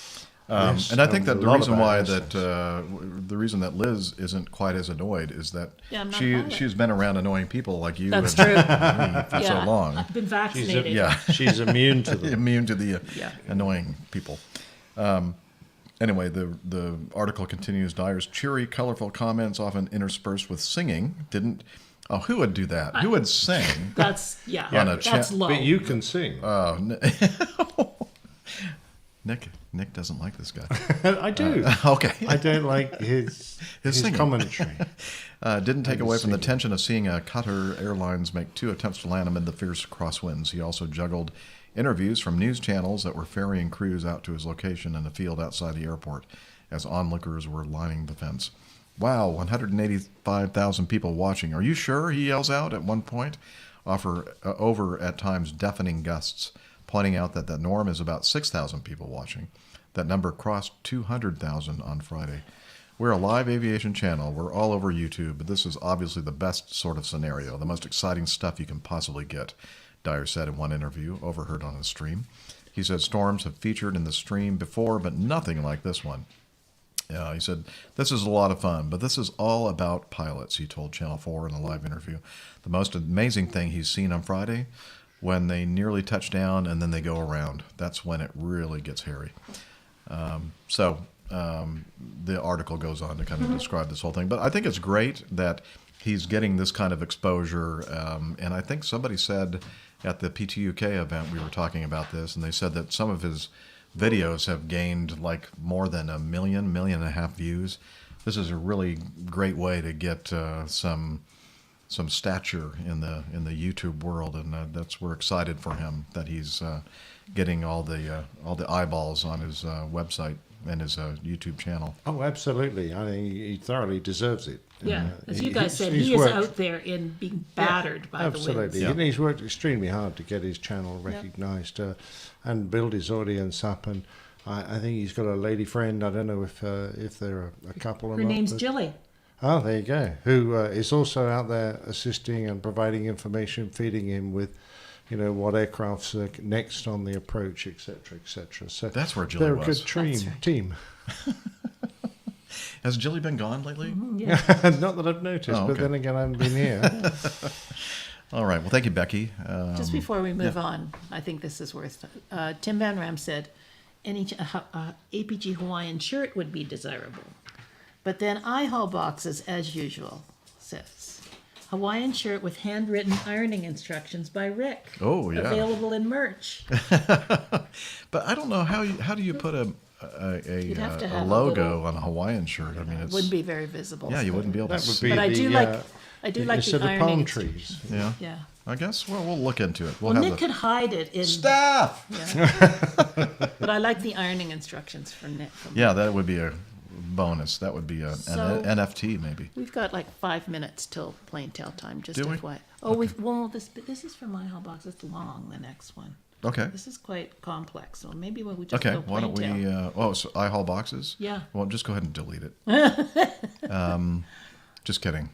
Yes, and I think that the lot reason about why airstations. the reason that Liz isn't quite as annoyed is that I'm not bothered. she's been around annoying people like you That's and true. me for so long. I've been vaccinated. She's immune to them. Immune to the annoying people. Anyway, the article continues. Dyer's cheery, colorful comments, often interspersed with singing, didn't. Oh, who would do that? Who would sing? That's that's low. But you can sing. Nick doesn't like this guy. I do. Okay. I don't like his commentary. Didn't take away from the tension of seeing Qatar Airlines make 2 attempts to land amid the fierce crosswinds. He also juggled interviews from news channels that were ferrying crews out to his location in the field outside the airport as onlookers were lining the fence. Wow, 185,000 people watching. Are you sure? He yells out at one point, over at times deafening gusts, pointing out that the norm is about 6,000 people watching. That number crossed 200,000 on Friday. We're a live aviation channel. We're all over YouTube, but this is obviously the best sort of scenario, the most exciting stuff you can possibly get, Dyer said in one interview, overheard on his stream. He said storms have featured in the stream before, but nothing like this one. He said, this is a lot of fun, but this is all about pilots, he told Channel 4 in a live interview. The most amazing thing he's seen on Friday, when they nearly touch down and then they go around. That's when it really gets hairy. The article goes on to kind of describe this whole thing. But I think it's great that he's getting this kind of exposure. And I think somebody said at the PTUK event, we were talking about this, and they said that some of his videos have gained like more than 1.5 million views. This is a really great way to get some stature in the YouTube world, and we're excited for him that he's getting all the eyeballs on his website and his YouTube channel. Oh, absolutely! I think he thoroughly deserves it. Yeah, as you guys said, he is out there in being battered by the winds. Absolutely, and he's worked extremely hard to get his channel recognised and build his audience up. And I think he's got a lady friend. I don't know if they're a couple or not. Her name's Jilly. Oh, there you go. Who is also out there assisting and providing information, feeding him with, what aircrafts are next on the approach, etc., etc. So that's where Jilly was. They're a good team. Has Jilly been gone lately? Yeah. Not that I've noticed, but then again, I haven't been here. All right. Well, thank you, Becky. Just before we move on, I think this is worth. Tim Van Ram said, any APG Hawaiian shirt would be desirable. But then iHaul boxes, as usual, says. Hawaiian shirt with handwritten ironing instructions by Rick. Oh, yeah. Available in merch. But I don't know, how do you put a logo on a Hawaiian shirt? I mean, it wouldn't be very visible. Yeah, you wouldn't be able to see. But I do like the ironing. Palm trees. Yeah. Yeah. I guess, we'll look into it. Well, Nick could hide it in... Staff! Yeah. But I like the ironing instructions from Nick. That would be a bonus. That would be an NFT, maybe. We've got like 5 minutes till plain tale time. Just Do we? FYI. Oh, okay. This is from my box. It's long, the next one. Okay. This is quite complex, so maybe we just okay, go why don't we... so iHaul boxes? Yeah. Well, just go ahead and delete it. Just kidding.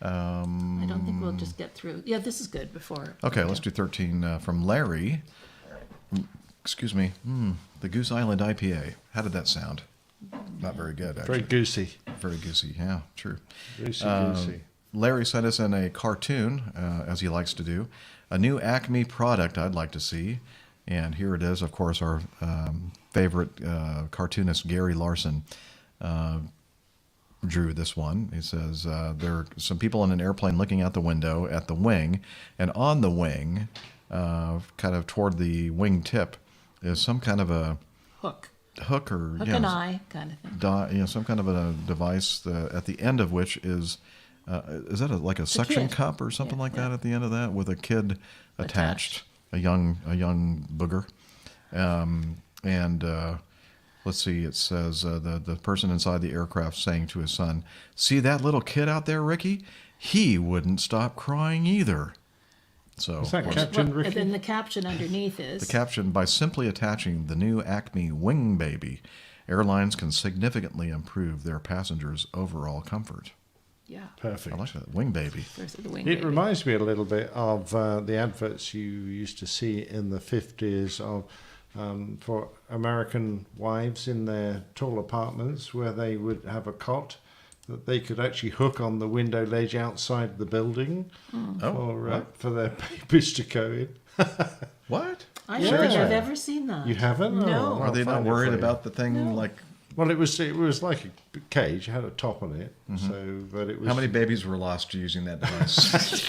I don't think we'll just get through. Yeah, this is good before. Okay, let's do 13 from Larry. Excuse me. The Goose Island IPA. How did that sound? Not very good, actually. Very goosey. Very goosey, yeah, true. Goosey. Larry sent us in a cartoon, as he likes to do. A new Acme product I'd like to see. And here it is, of course, our favorite cartoonist, Gary Larson, drew this one. He says, there are some people in an airplane looking out the window at the wing, and on the wing, kind of toward the wing tip, is some kind of a hook or hook and eye kind of thing. Some kind of a device at the end of which is that like a suction cup or something like that at the end of that with a kid attached. A young booger, and let's see. It says the person inside the aircraft saying to his son, "See that little kid out there, Ricky? He wouldn't stop crying either." So is that captioned, Ricky? And then the caption underneath is the caption: by simply attaching the new Acme Wing Baby, airlines can significantly improve their passengers' overall comfort. Yeah. Perfect. I like that. Wing Baby. It reminds me a little bit of the adverts you used to see in the 50s of for American wives in their tall apartments where they would have a cot that they could actually hook on the window ledge outside the building for their babies to go in. What? I don't think I've ever seen that. You haven't? No. Are they not worried about the thing like... Well, it was like a cage. It had a top on it. But it was. How many babies were lost using that device?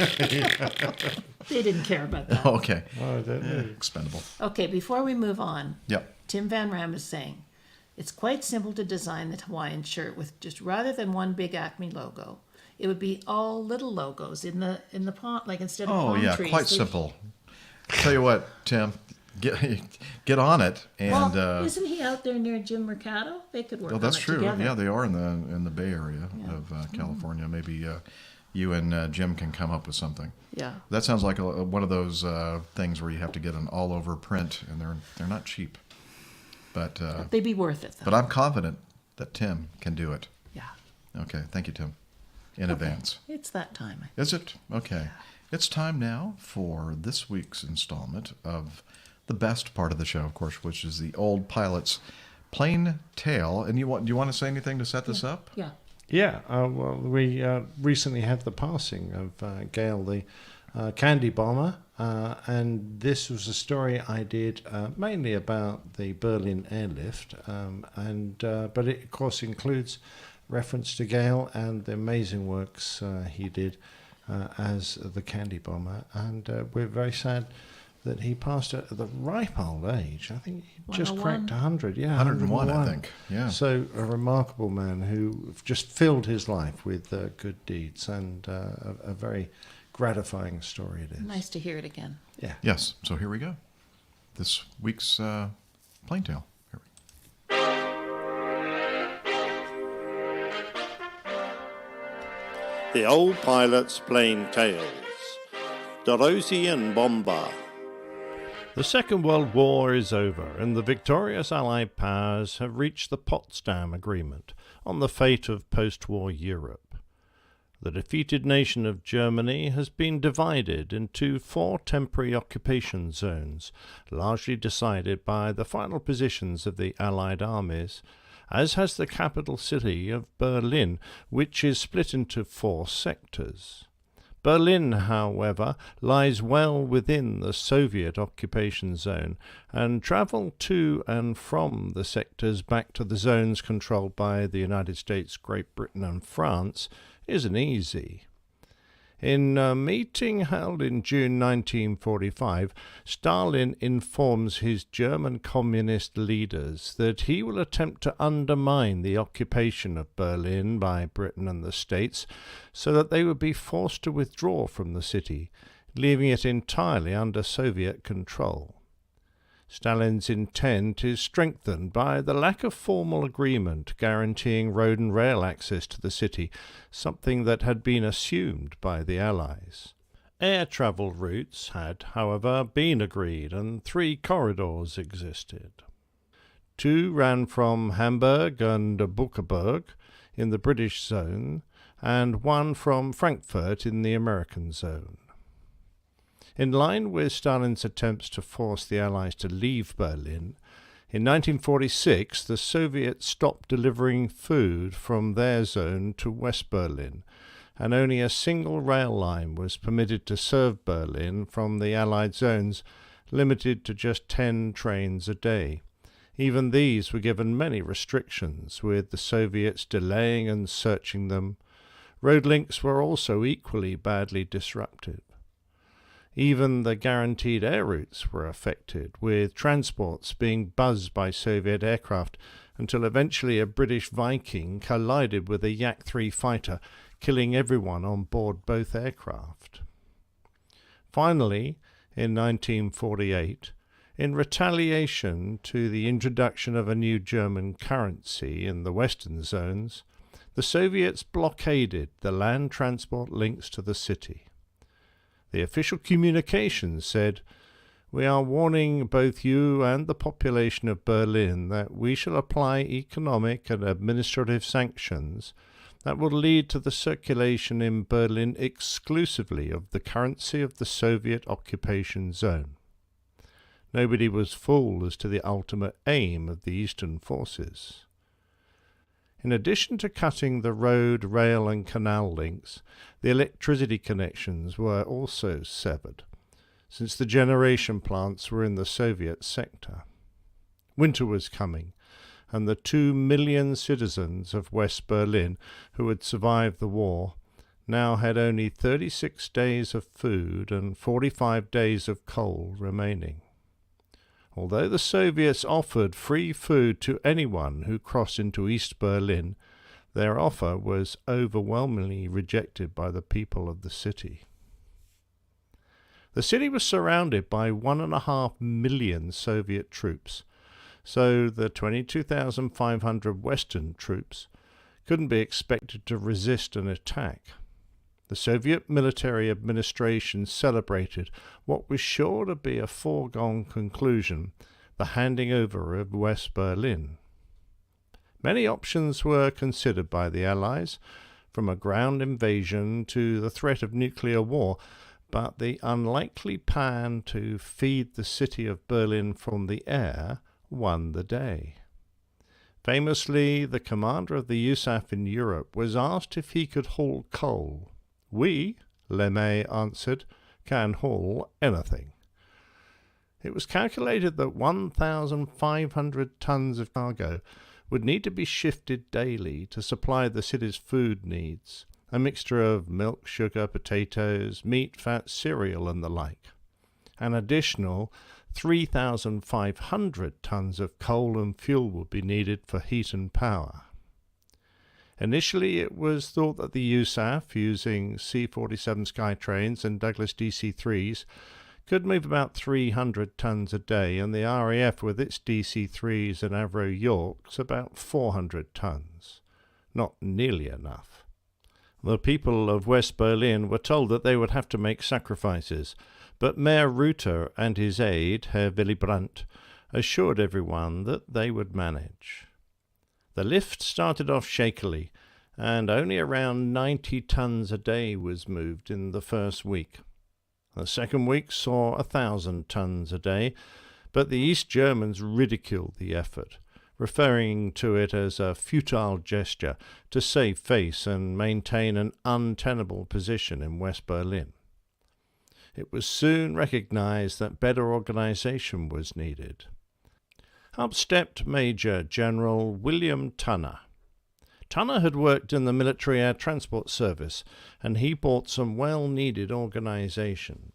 They didn't care about that. Okay. Oh, I don't know. Expendable. Okay, before we move on, Yep. Tim Van Ram is saying, it's quite simple to design the Hawaiian shirt with just rather than one big Acme logo, it would be all little logos in the palm, like instead of palm trees. Oh yeah, quite simple. Tell you what, Tim. Get on it, and isn't he out there near Jim Mercado? They could work. Well, that's on it true. together. Yeah, they are in the Bay Area of California. Maybe you and Jim can come up with something. Yeah, that sounds like one of those things where you have to get an all-over print, and they're not cheap, but they'd be worth it. Though. But I'm confident that Tim can do it. Yeah. Okay. Thank you, Tim. In advance. It's that time. Is it? Okay. Yeah. It's time now for this week's installment of the best part of the show, of course, which is the old pilot's plain tale. And do you want to say anything to set this up? Yeah. Yeah. Well, we recently had the passing of Gail, the Candy Bomber, and this was a story I did mainly about the Berlin airlift, but it of course includes reference to Gale and the amazing works he did as the Candy Bomber, and we're very sad that he passed at the ripe old age. I think he just cracked 100. Yeah, 101, I think. Yeah. So a remarkable man who just filled his life with good deeds, and a very gratifying story it is. Nice to hear it again. Yeah. Yes. So here we go. This week's Plain Tale. Here we The Old Pilot's Plain Tales. Dorothy and Bomba. The Second World War is over, and the victorious Allied powers have reached the Potsdam Agreement on the fate of post-war Europe. The defeated nation of Germany has been divided into 4 temporary occupation zones, largely decided by the final positions of the Allied armies, as has the capital city of Berlin, which is split into 4 sectors. Berlin, however, lies well within the Soviet occupation zone, and travel to and from the sectors back to the zones controlled by the United States, Great Britain and France isn't easy. In a meeting held in June 1945, Stalin informs his German communist leaders that he will attempt to undermine the occupation of Berlin by Britain and the States so that they would be forced to withdraw from the city, leaving it entirely under Soviet control. Stalin's intent is strengthened by the lack of formal agreement guaranteeing road and rail access to the city, something that had been assumed by the Allies. Air travel routes had, however, been agreed, and 3 corridors existed. 2 ran from Hamburg and Buckeburg in the British zone, and 1 from Frankfurt in the American zone. In line with Stalin's attempts to force the Allies to leave Berlin, in 1946 the Soviets stopped delivering food from their zone to West Berlin, and only a single rail line was permitted to serve Berlin from the Allied zones, limited to just 10 trains a day. Even these were given many restrictions, with the Soviets delaying and searching them. Road links were also equally badly disrupted. Even the guaranteed air routes were affected, with transports being buzzed by Soviet aircraft until eventually a British Viking collided with a Yak-3 fighter, killing everyone on board both aircraft. Finally, in 1948, in retaliation to the introduction of a new German currency in the western zones, the Soviets blockaded the land transport links to the city. The official communications said, "We are warning both you and the population of Berlin that we shall apply economic and administrative sanctions that will lead to the circulation in Berlin exclusively of the currency of the Soviet occupation zone." Nobody was fooled as to the ultimate aim of the Eastern forces. In addition to cutting the road, rail and canal links, the electricity connections were also severed, since the generation plants were in the Soviet sector. Winter was coming, and the 2 million citizens of West Berlin who had survived the war now had only 36 days of food and 45 days of coal remaining. Although the Soviets offered free food to anyone who crossed into East Berlin, their offer was overwhelmingly rejected by the people of the city. The city was surrounded by 1.5 million Soviet troops, so the 22,500 Western troops couldn't be expected to resist an attack. The Soviet military administration celebrated what was sure to be a foregone conclusion, the handing over of West Berlin. Many options were considered by the Allies, from a ground invasion to the threat of nuclear war, but the unlikely plan to feed the city of Berlin from the air won the day. Famously, the commander of the USAF in Europe was asked if he could haul coal. "We," LeMay answered, can haul anything. It was calculated that 1,500 tons of cargo would need to be shifted daily to supply the city's food needs, a mixture of milk, sugar, potatoes, meat, fat, cereal and the like. An additional 3,500 tons of coal and fuel would be needed for heat and power. Initially, it was thought that the USAF, using C-47 Skytrains and Douglas DC-3s, could move about 300 tons a day, and the RAF with its DC-3s and Avro Yorks about 400 tons. Not nearly enough. The people of West Berlin were told that they would have to make sacrifices, but Mayor Reuter and his aide, Herr Willy Brandt, assured everyone that they would manage. The lift started off shakily, and only around 90 tons a day was moved in the first week. The second week saw 1,000 tons a day, but the East Germans ridiculed the effort, referring to it as a futile gesture to save face and maintain an untenable position in West Berlin. It was soon recognized that better organization was needed. Up stepped Major General William Tunner. Tunner had worked in the military air transport service, and he brought some well-needed organization.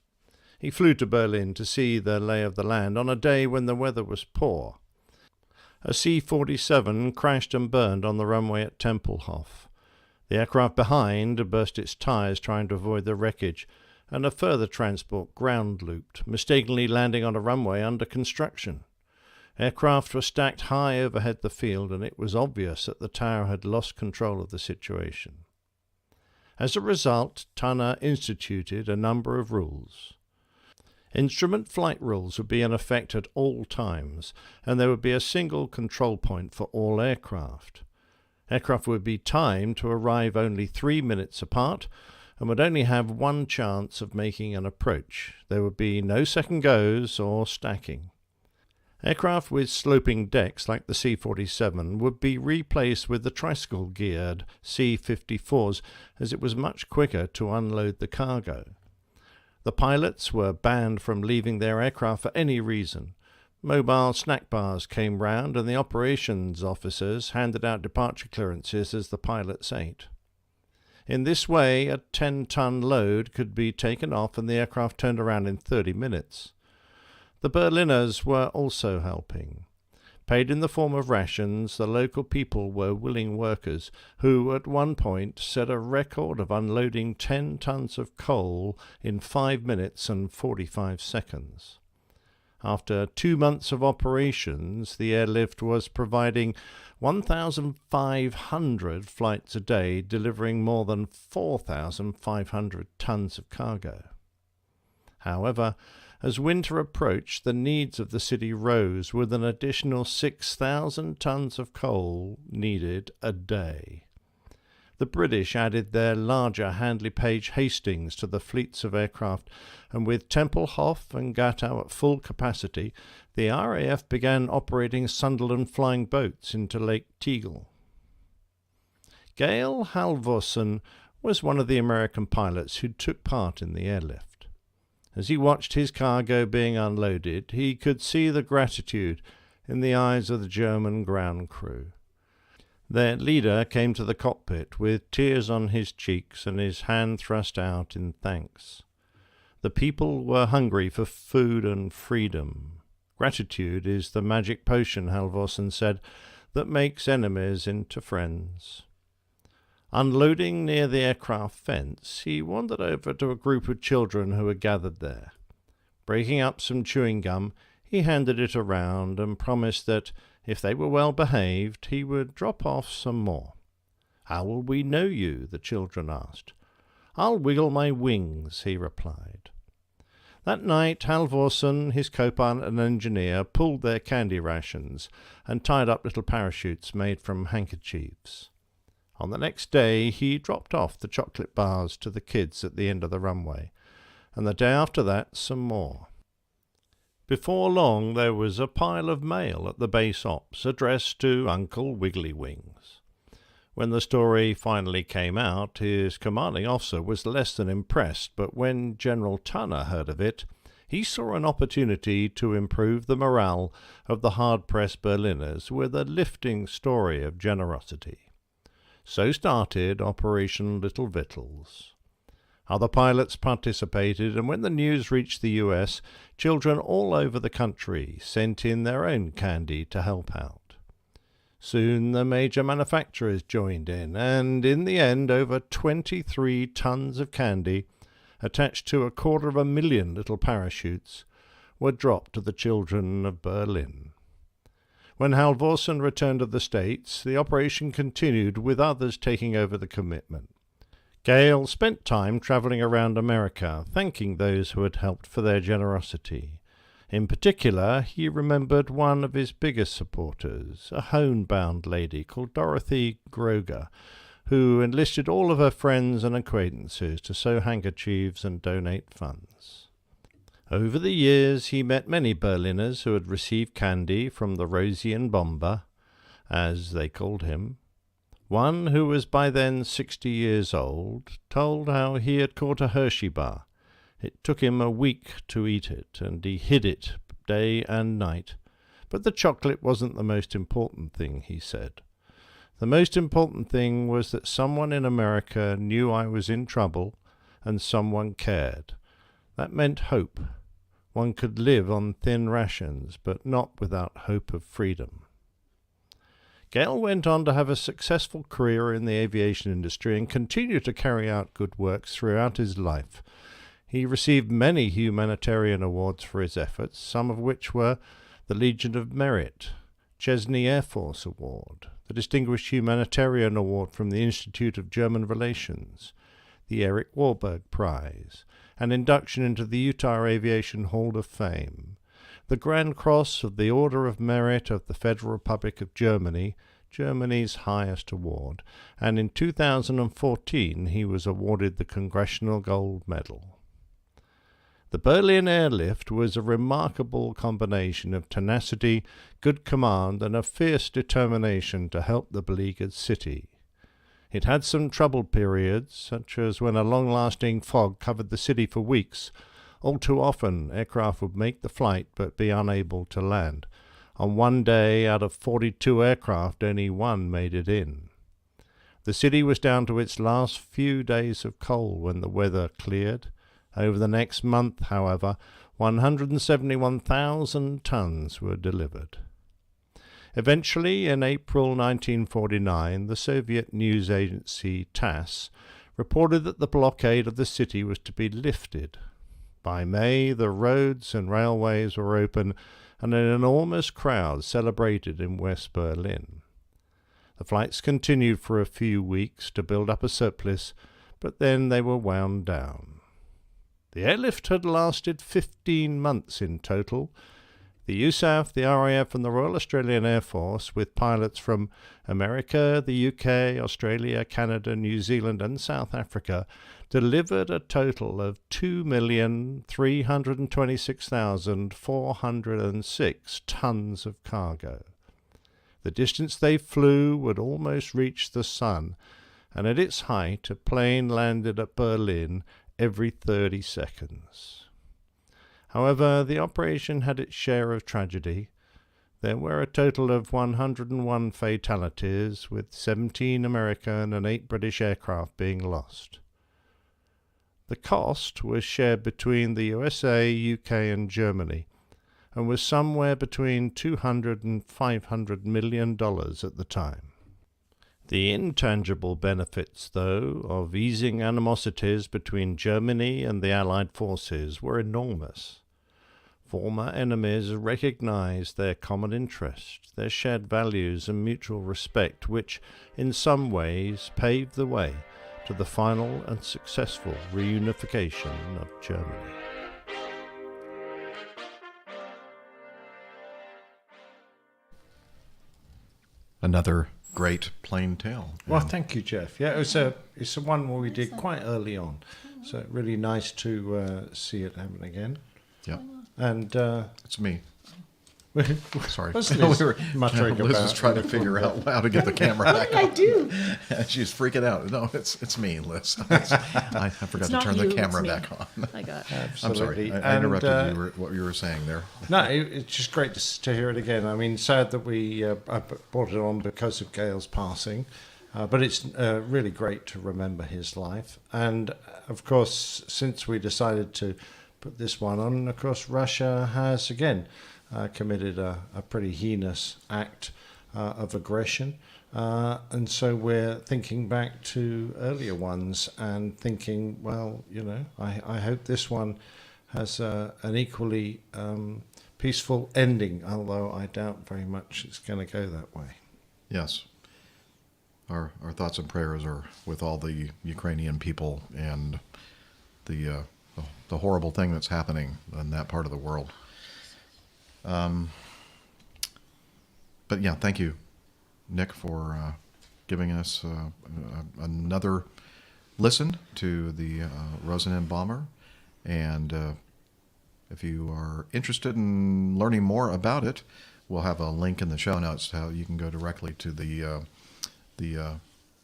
He flew to Berlin to see the lay of the land on a day when the weather was poor. A C-47 crashed and burned on the runway at Tempelhof. The aircraft behind burst its tires trying to avoid the wreckage, and a further transport ground-looped, mistakenly landing on a runway under construction. Aircraft were stacked high overhead the field, and it was obvious that the tower had lost control of the situation. As a result, Tunner instituted a number of rules. Instrument flight rules would be in effect at all times, and there would be a single control point for all aircraft. Aircraft would be timed to arrive only 3 minutes apart, and would only have one chance of making an approach. There would be no second goes or stacking. Aircraft with sloping decks like the C-47 would be replaced with the tricycle-geared C-54s, as it was much quicker to unload the cargo. The pilots were banned from leaving their aircraft for any reason. Mobile snack bars came round, and the operations officers handed out departure clearances as the pilots ate. In this way, a 10-ton load could be taken off and the aircraft turned around in 30 minutes. The Berliners were also helping. Paid in the form of rations, the local people were willing workers who, at one point, set a record of unloading 10 tons of coal in 5 minutes and 45 seconds. After 2 months of operations, the airlift was providing 1,500 flights a day, delivering more than 4,500 tons of cargo. However, as winter approached, the needs of the city rose, with an additional 6,000 tons of coal needed a day. The British added their larger Handley Page Hastings to the fleets of aircraft, and with Tempelhof and Gatow at full capacity, the RAF began operating Sunderland flying boats into Lake Tegel. Gail Halvorsen was one of the American pilots who took part in the airlift. As he watched his cargo being unloaded, he could see the gratitude in the eyes of the German ground crew. Their leader came to the cockpit with tears on his cheeks and his hand thrust out in thanks. The people were hungry for food and freedom. Gratitude is the magic potion, Halvorsen said, that makes enemies into friends. Unloading near the aircraft fence, he wandered over to a group of children who were gathered there. Breaking up some chewing gum, he handed it around and promised that, if they were well behaved, he would drop off some more. "How will we know you?" the children asked. "I'll wiggle my wings," he replied. That night, Halvorsen, his co-pilot and engineer, pulled their candy rations and tied up little parachutes made from handkerchiefs. On the next day, he dropped off the chocolate bars to the kids at the end of the runway, and the day after that, some more. Before long, there was a pile of mail at the base ops addressed to Uncle Wiggly Wings. When the story finally came out, his commanding officer was less than impressed, but when General Tunner heard of it, he saw an opportunity to improve the morale of the hard-pressed Berliners with a lifting story of generosity. So started Operation Little Victuals. Other pilots participated, and when the news reached the US, children all over the country sent in their own candy to help out. Soon the major manufacturers joined in, and in the end over 23 tons of candy, attached to 250,000 little parachutes, were dropped to the children of Berlin. When Halvorsen returned to the States, the operation continued with others taking over the commitment. Gale spent time travelling around America, thanking those who had helped for their generosity. In particular, he remembered one of his biggest supporters, a homebound lady called Dorothy Groger, who enlisted all of her friends and acquaintances to sew handkerchiefs and donate funds. Over the years he met many Berliners who had received candy from the Rosian Bomber, as they called him. One, who was by then 60 years old, told how he had caught a Hershey bar. It took him a week to eat it, and he hid it day and night. But the chocolate wasn't the most important thing, he said. The most important thing was that someone in America knew I was in trouble, and someone cared. That meant hope. One could live on thin rations, but not without hope of freedom. Gale went on to have a successful career in the aviation industry and continued to carry out good works throughout his life. He received many humanitarian awards for his efforts, some of which were the Legion of Merit, Chesney Air Force Award, the Distinguished Humanitarian Award from the Institute of German Relations, the Erich Warburg Prize, an induction into the Utah Aviation Hall of Fame, the Grand Cross of the Order of Merit of the Federal Republic of Germany, Germany's highest award, and in 2014 he was awarded the Congressional Gold Medal. The Berlin airlift was a remarkable combination of tenacity, good command, and a fierce determination to help the beleaguered city. It had some troubled periods, such as when a long-lasting fog covered the city for weeks. All too often, aircraft would make the flight but be unable to land. On one day, out of 42 aircraft, only one made it in. The city was down to its last few days of coal when the weather cleared. Over the next month, however, 171,000 tons were delivered. Eventually, in April 1949, the Soviet news agency TASS reported that the blockade of the city was to be lifted. By May, the roads and railways were open, and an enormous crowd celebrated in West Berlin. The flights continued for a few weeks to build up a surplus, but then they were wound down. The airlift had lasted 15 months in total. The USAF, the RAF and the Royal Australian Air Force, with pilots from America, the UK, Australia, Canada, New Zealand and South Africa, delivered a total of 2,326,406 tons of cargo. The distance they flew would almost reach the sun, and at its height a plane landed at Berlin every 30 seconds. However, the operation had its share of tragedy. There were a total of 101 fatalities, with 17 American and 8 British aircraft being lost. The cost was shared between the USA, UK and Germany, and was somewhere between $200 and $500 million at the time. The intangible benefits, though, of easing animosities between Germany and the Allied forces were enormous. Former enemies recognized their common interest, their shared values and mutual respect, which, in some ways, paved the way to the final and successful reunification of Germany. Another great plain tale. Well, thank you, Jeff. Yeah, it's a one where we did quite early on, so really nice to see it happen again. Yeah, and it's me. Sorry. What's Liz we were, muttering Liz about was trying to in the figure front out how to get the camera What back did I on. do? She's freaking out. No, it's me, Liz. I forgot to not turn you, the camera it's me. back on. I got I'm sorry. I interrupted what you were saying there. No, it's just great to hear it again. I mean, sad that I brought it on because of Gail's passing, but it's really great to remember his life. And, of course, since we decided to put this one on, of course, Russia has, again, committed a pretty heinous act of aggression. And so we're thinking back to earlier ones and thinking, well, I hope this one has an equally peaceful ending, although I doubt very much it's going to go that way. Yes. Our thoughts and prayers are with all the Ukrainian people and the horrible thing that's happening in that part of the world. But yeah, thank you, Nick, for giving us another listen to the Rosenenbomber. And if you are interested in learning more about it, we'll have a link in the show notes how you can go directly to the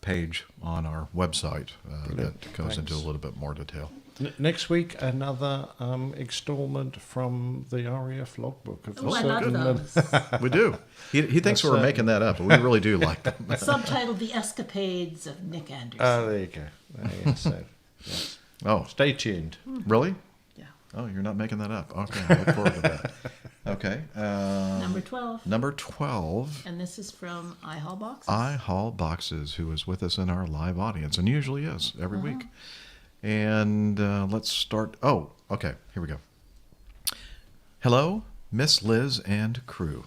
page on our website that goes into a little bit more detail. Next week, another installment from the RAF logbook. Of Oh, I love those. We do. He thinks we're making that up, but we really do like them. Subtitled The Escapades of Nick Anderson. Oh, there you go. So, yes. Oh. Stay tuned. Really? Yeah. Oh, you're not making that up. Okay, I look forward to that. Okay. Number 12. Number 12. And this is from iHall Boxes. iHall Boxes, who is with us in our live audience, and usually is every week. And let's start. Oh, okay. Here we go. Hello, Miss Liz and crew.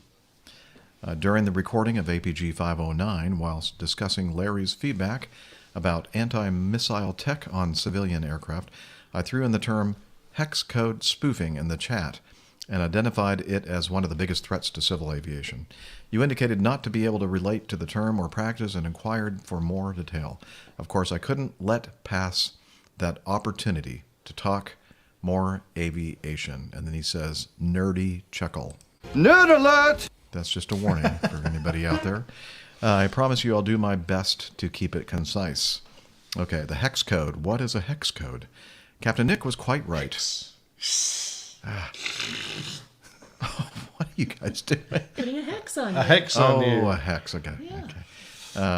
During the recording of APG 509, whilst discussing Larry's feedback about anti-missile tech on civilian aircraft, I threw in the term hex code spoofing in the chat and identified it as one of the biggest threats to civil aviation. You indicated not to be able to relate to the term or practice and inquired for more detail. Of course, I couldn't let pass that opportunity to talk more aviation. And then he says, nerdy chuckle. Nerd alert! That's just a warning for anybody out there. I promise you I'll do my best to keep it concise. Okay, the hex code. What is a hex code? Captain Nick was quite right. What are you guys doing? Putting a hex on you. A hex on you. Oh, a hex. Okay. Yeah. Okay.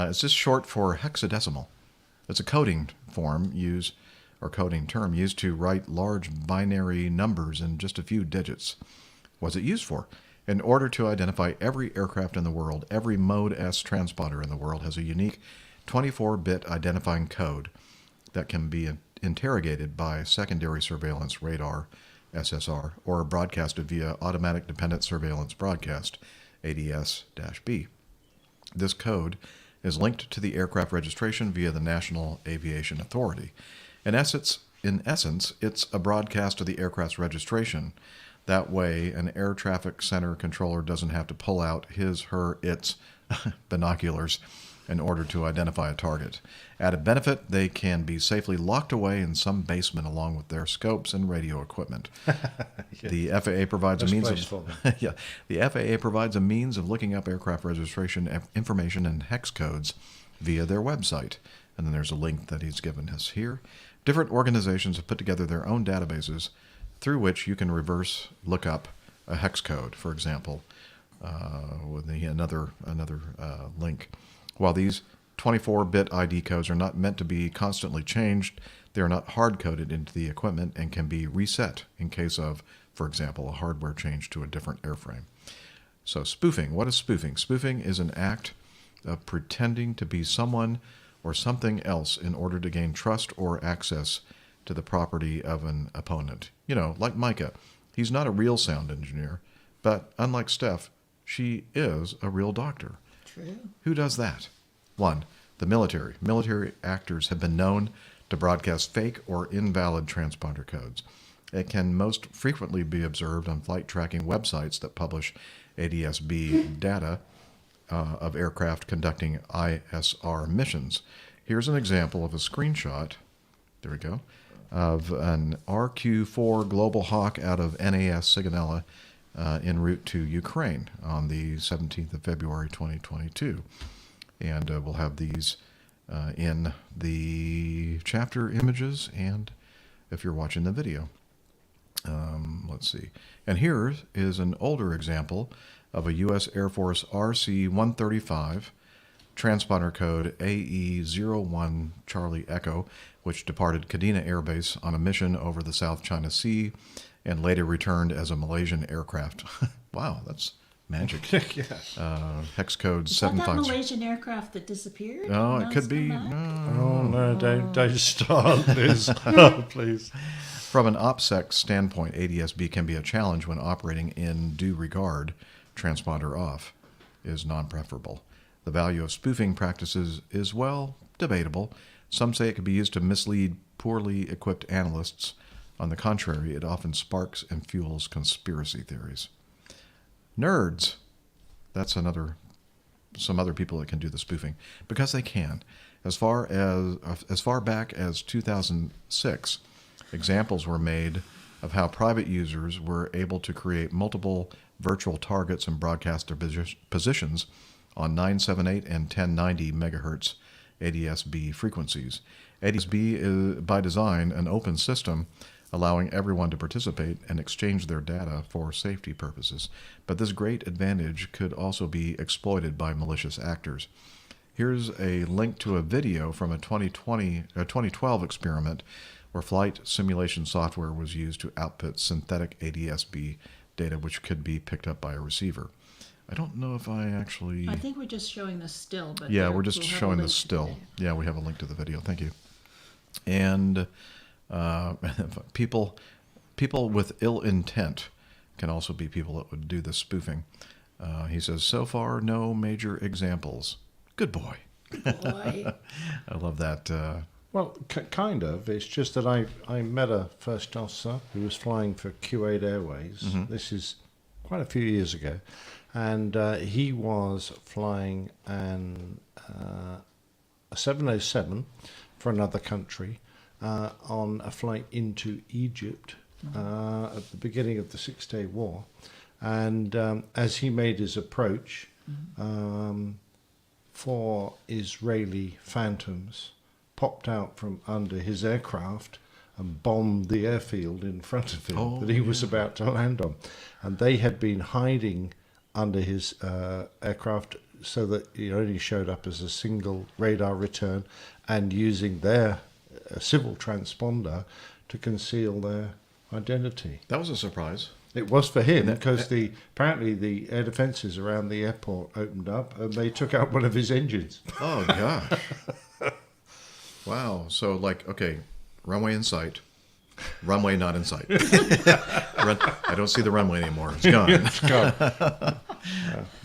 It's just short for hexadecimal. It's a coding term used to write large binary numbers in just a few digits. What's it used for? In order to identify every aircraft in the world, every Mode S transponder in the world has a unique 24-bit identifying code that can be interrogated by secondary surveillance radar, SSR, or broadcasted via Automatic Dependent Surveillance Broadcast, ADS-B. This code is linked to the aircraft registration via the National Aviation Authority. In essence, it's a broadcast of the aircraft's registration. That way, an air traffic center controller doesn't have to pull out its binoculars in order to identify a target. Added benefit, they can be safely locked away in some basement along with their scopes and radio equipment. The FAA provides the FAA provides a means of looking up aircraft registration information and hex codes via their website. And then there's a link that he's given us here. Different organizations have put together their own databases through which you can reverse look up a hex code, for example, with another link. While these 24-bit ID codes are not meant to be constantly changed, they are not hard-coded into the equipment and can be reset in case of, for example, a hardware change to a different airframe. So spoofing. What is spoofing? Spoofing is an act of pretending to be someone or something else in order to gain trust or access to the property of an opponent. You know, like Micah. He's not a real sound engineer, but unlike Steph, she is a real doctor. True. Who does that? 1. The military. Military actors have been known to broadcast fake or invalid transponder codes. It can most frequently be observed on flight tracking websites that publish ADS-B data of aircraft conducting ISR missions. Here's an example of a screenshot, there we go, of an RQ-4 Global Hawk out of NAS Sigonella en route to Ukraine on the 17th of February 2022. And we'll have these in the chapter images and if you're watching the video. Let's see. And here is an older example of a U.S. Air Force RC-135 transponder code AE01 Charlie Echo, which departed Kadena Air Base on a mission over the South China Sea and later returned as a Malaysian aircraft. Wow, that's magic. Hex code Is that 753. Malaysian aircraft that disappeared? Oh, it could be. Oh, no, don't start this. Oh, please. From an OPSEC standpoint, ADS-B can be a challenge when operating in due regard. Transponder off is non-preferable. The value of spoofing practices is, well, debatable. Some say it can be used to mislead poorly equipped analysts. On the contrary, it often sparks and fuels conspiracy theories. Nerds. That's some other people that can do the spoofing because they can. As far back as 2006, examples were made of how private users were able to create multiple virtual targets and broadcast their positions on 978 and 1090 megahertz ADS-B frequencies. ADS-B is, by design, an open system allowing everyone to participate and exchange their data for safety purposes. But this great advantage could also be exploited by malicious actors. Here's a link to a video from a 2012 experiment where flight simulation software was used to output synthetic ADS-B data which could be picked up by a receiver. I don't know if I actually... I think we're just showing the still. But yeah, we're just we'll have a showing the link to still. Yeah, we have a link to the video. Thank you. And people with ill intent can also be people that would do the spoofing. He says, so far, no major examples. Good boy. Good boy. I love that. Well, kind of. It's just that I met a first officer who was flying for Kuwait Airways. Mhm. This is quite a few years ago. And he was flying a 707 for another country on a flight into Egypt at the beginning of the Six-Day War. And as he made his approach, 4 Israeli Phantoms popped out from under his aircraft and bombed the airfield in front of him that he was about to land on. And they had been hiding under his aircraft so that he only showed up as a single radar return and using their civil transponder to conceal their identity. That was a surprise. It was for him because apparently the air defences around the airport opened up and they took out one of his engines. Oh, gosh. Wow. So, okay, runway in sight, runway not in sight. I don't see the runway anymore. It's gone. It's gone.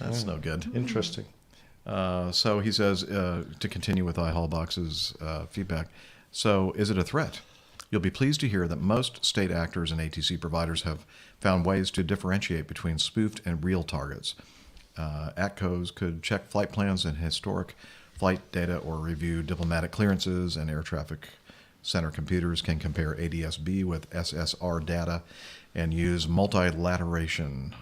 That's no good. Interesting. So he says, to continue with iHallbox's feedback, so is it a threat? You'll be pleased to hear that most state actors and ATC providers have found ways to differentiate between spoofed and real targets. ATCOs could check flight plans and historic flight data or review diplomatic clearances, and air traffic center computers can compare ADS-B with SSR data and use multilateration,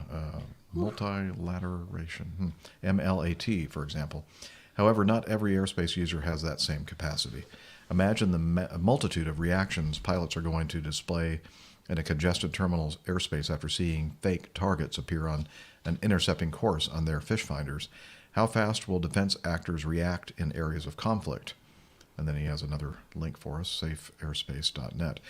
MLAT, for example. However, not every airspace user has that same capacity. Imagine the multitude of reactions pilots are going to display in a congested terminal's airspace after seeing fake targets appear on an intercepting course on their fish finders. How fast will defense actors react in areas of conflict? And then he has another link for us, safeairspace.net,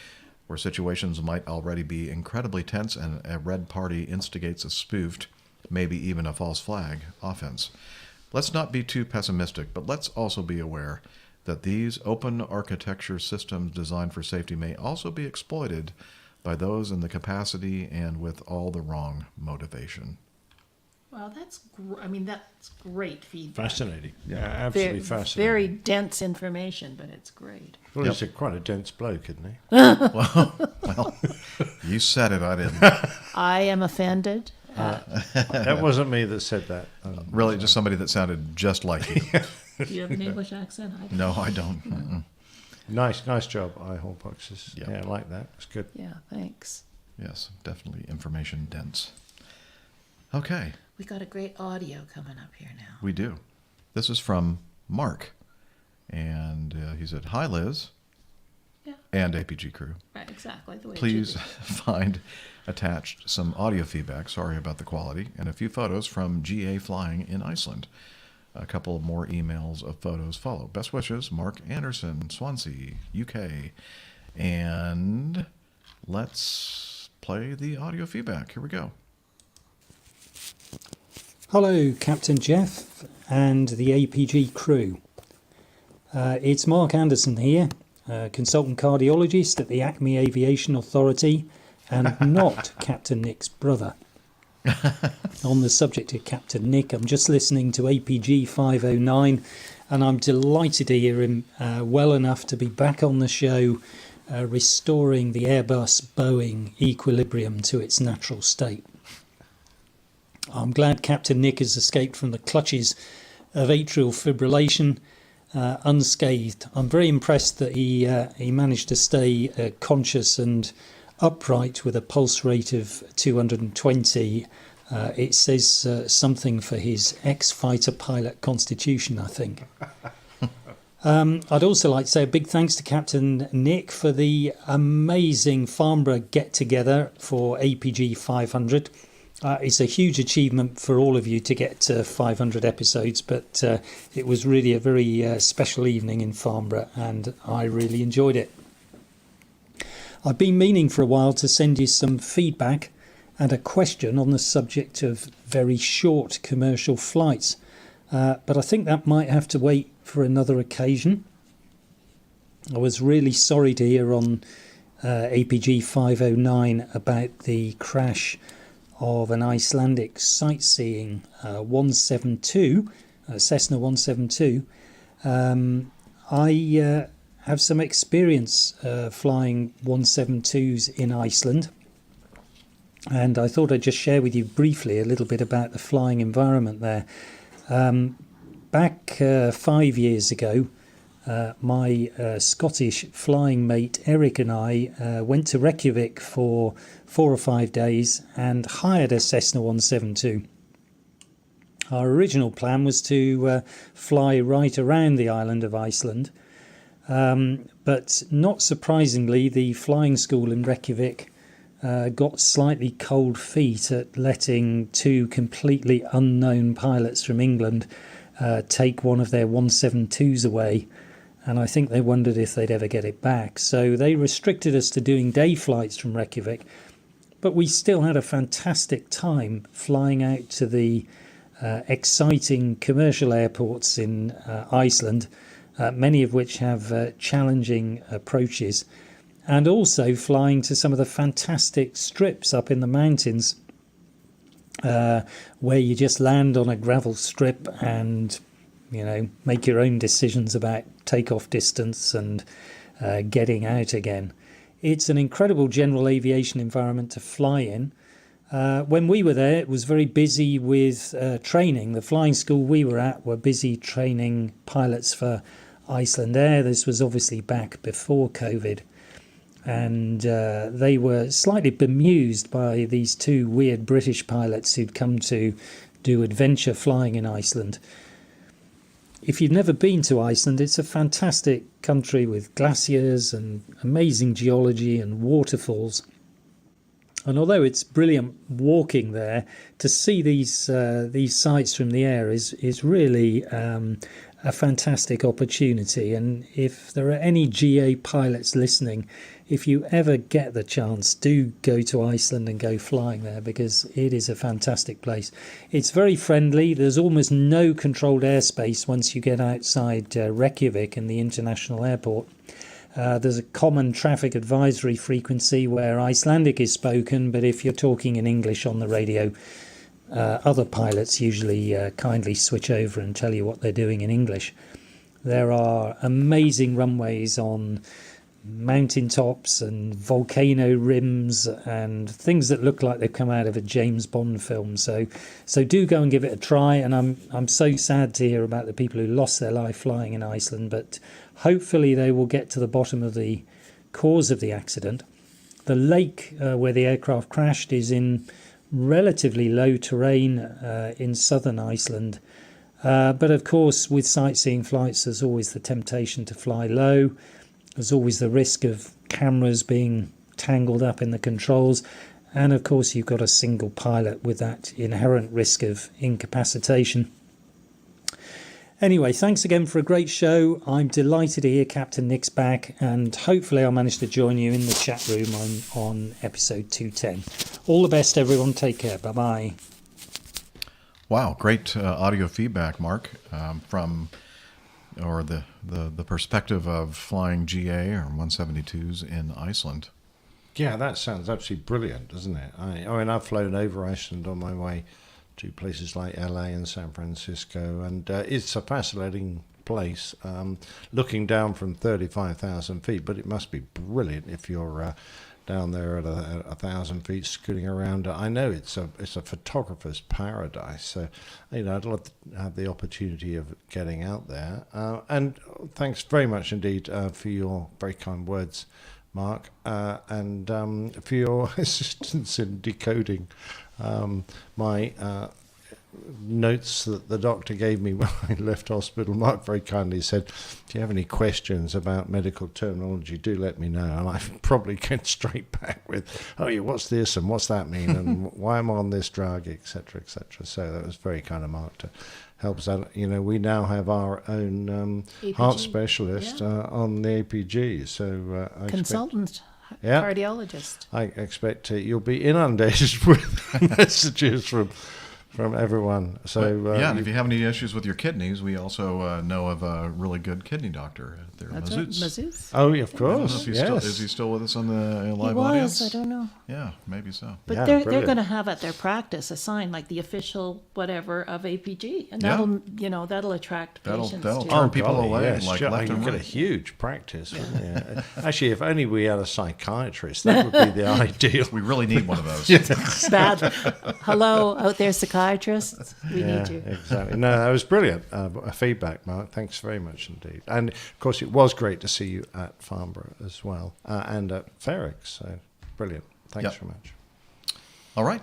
where situations might already be incredibly tense and a red party instigates a spoofed, maybe even a false flag, offense. Let's not be too pessimistic, but let's also be aware that these open architecture systems designed for safety may also be exploited by those in the capacity and with all the wrong motivation. Well, that's great feedback. Fascinating. Yeah, absolutely fascinating. Very dense information, but it's great. Well, he's quite a dense bloke, isn't he? well, you said it, I didn't. I am offended. That wasn't me that said that. Really, just somebody that sounded just like you. Do you have an English accent? No, I don't. Nice job, iHallboxes. Yeah, I like that. It's good. Yeah, thanks. Yes, definitely information dense. Okay, We got a great audio coming up here now. we do. This is from Mark. And he said, "Hi, Liz." Yeah. And APG crew. Right, exactly the way Please it should find attached some audio feedback, sorry about the quality, and a few photos from GA flying in Iceland. A couple more emails of photos follow. Best wishes, Mark Anderson, Swansea, UK. And let's play the audio feedback. Here we go. Hello, Captain Jeff and the APG crew. It's Mark Anderson here, consultant cardiologist at the Acme Aviation Authority, and not Captain Nick's brother. On the subject of Captain Nick, I'm just listening to APG 509, and I'm delighted to hear him well enough to be back on the show, restoring the Airbus-Boeing equilibrium to its natural state. I'm glad Captain Nick has escaped from the clutches of atrial fibrillation unscathed. I'm very impressed that he managed to stay conscious and upright with a pulse rate of 220. It says something for his ex-fighter pilot constitution, I think. I'd also like to say a big thanks to Captain Nick for the amazing Farnborough get-together for APG 500. It's a huge achievement for all of you to get to 500 episodes, but it was really a very special evening in Farnborough, and I really enjoyed it. I've been meaning for a while to send you some feedback and a question on the subject of very short commercial flights, but I think that might have to wait for another occasion. I was really sorry to hear on APG 509 about the crash of an Icelandic sightseeing 172, Cessna 172. I have some experience flying 172s in Iceland, and I thought I'd just share with you briefly a little bit about the flying environment there. Back 5 years ago, my Scottish flying mate Eric and I went to Reykjavik for 4 or 5 days and hired a Cessna 172. Our original plan was to fly right around the island of Iceland, but not surprisingly, the flying school in Reykjavik got slightly cold feet at letting 2 completely unknown pilots from England take one of their 172s away, and I think they wondered if they'd ever get it back. So they restricted us to doing day flights from Reykjavik, but we still had a fantastic time flying out to the exciting commercial airports in Iceland, many of which have challenging approaches, and also flying to some of the fantastic strips up in the mountains where you just land on a gravel strip and, you know, make your own decisions about takeoff distance and getting out again. It's an incredible general aviation environment to fly in. When we were there, it was very busy with training. The flying school we were at were busy training pilots for Iceland Air. This was obviously back before COVID. And they were slightly bemused by these 2 weird British pilots who'd come to do adventure flying in Iceland. If you've never been to Iceland, it's a fantastic country with glaciers and amazing geology and waterfalls. And although it's brilliant walking there, to see these sights from the air is really a fantastic opportunity. And if there are any GA pilots listening, if you ever get the chance, do go to Iceland and go flying there, because it is a fantastic place. It's very friendly. There's almost no controlled airspace once you get outside Reykjavik and the international airport. There's a common traffic advisory frequency where Icelandic is spoken, but if you're talking in English on the radio, other pilots usually kindly switch over and tell you what they're doing in English. There are amazing runways on mountaintops and volcano rims and things that look like they've come out of a James Bond film. So do go and give it a try. And I'm so sad to hear about the people who lost their life flying in Iceland, but hopefully they will get to the bottom of the cause of the accident. The lake where the aircraft crashed is in relatively low terrain in southern Iceland. But of course, with sightseeing flights, there's always the temptation to fly low. There's always the risk of cameras being tangled up in the controls. And of course, you've got a single pilot with that inherent risk of incapacitation. Anyway, thanks again for a great show. I'm delighted to hear Captain Nick's back, and hopefully I'll manage to join you in the chat room on episode 210. All the best, everyone. Take care. Bye-bye. Wow, great audio feedback, Mark, from the perspective of flying GA or 172s in Iceland. Yeah, that sounds absolutely brilliant, doesn't it? I mean, I've flown over Iceland on my way to places like LA and San Francisco, and it's a fascinating place, looking down from 35,000 feet, but it must be brilliant if you're down there at 1,000 feet scooting around. I know it's a photographer's paradise, so I'd love to have the opportunity of getting out there. And thanks very much indeed for your very kind words, Mark, and for your assistance in decoding my notes that the doctor gave me when I left hospital. Mark very kindly said, if you have any questions about medical terminology, do let me know. And I probably get straight back with, oh yeah, what's this and what's that mean and why am I on this drug, etc., etc. So that was very kind of Mark to help us out. We now have our own heart specialist on the APG. So consultant. Cardiologist. I expect you'll be inundated with messages from everyone. So and if you have any issues with your kidneys, we also know of a really good kidney doctor there, Mazouz. Oh, yeah, of course. Is he still with us on the live audience? audience? I don't know. Yeah, maybe so. But they're going to have at their practice a sign like the official whatever of APG, and that'll attract patients. That'll turn people away. Yes, like sure. left and get right. a huge practice. Yeah. Actually, if only we had a psychiatrist, that would be the ideal. We really need one of those. Bad. Hello, out there, psychiatrists. We need you. Exactly. No, that was brilliant feedback, Mark. Thanks very much indeed. And of course, it was great to see you at Farnborough as well, and at Ferrix. So brilliant. Thanks very much. All right.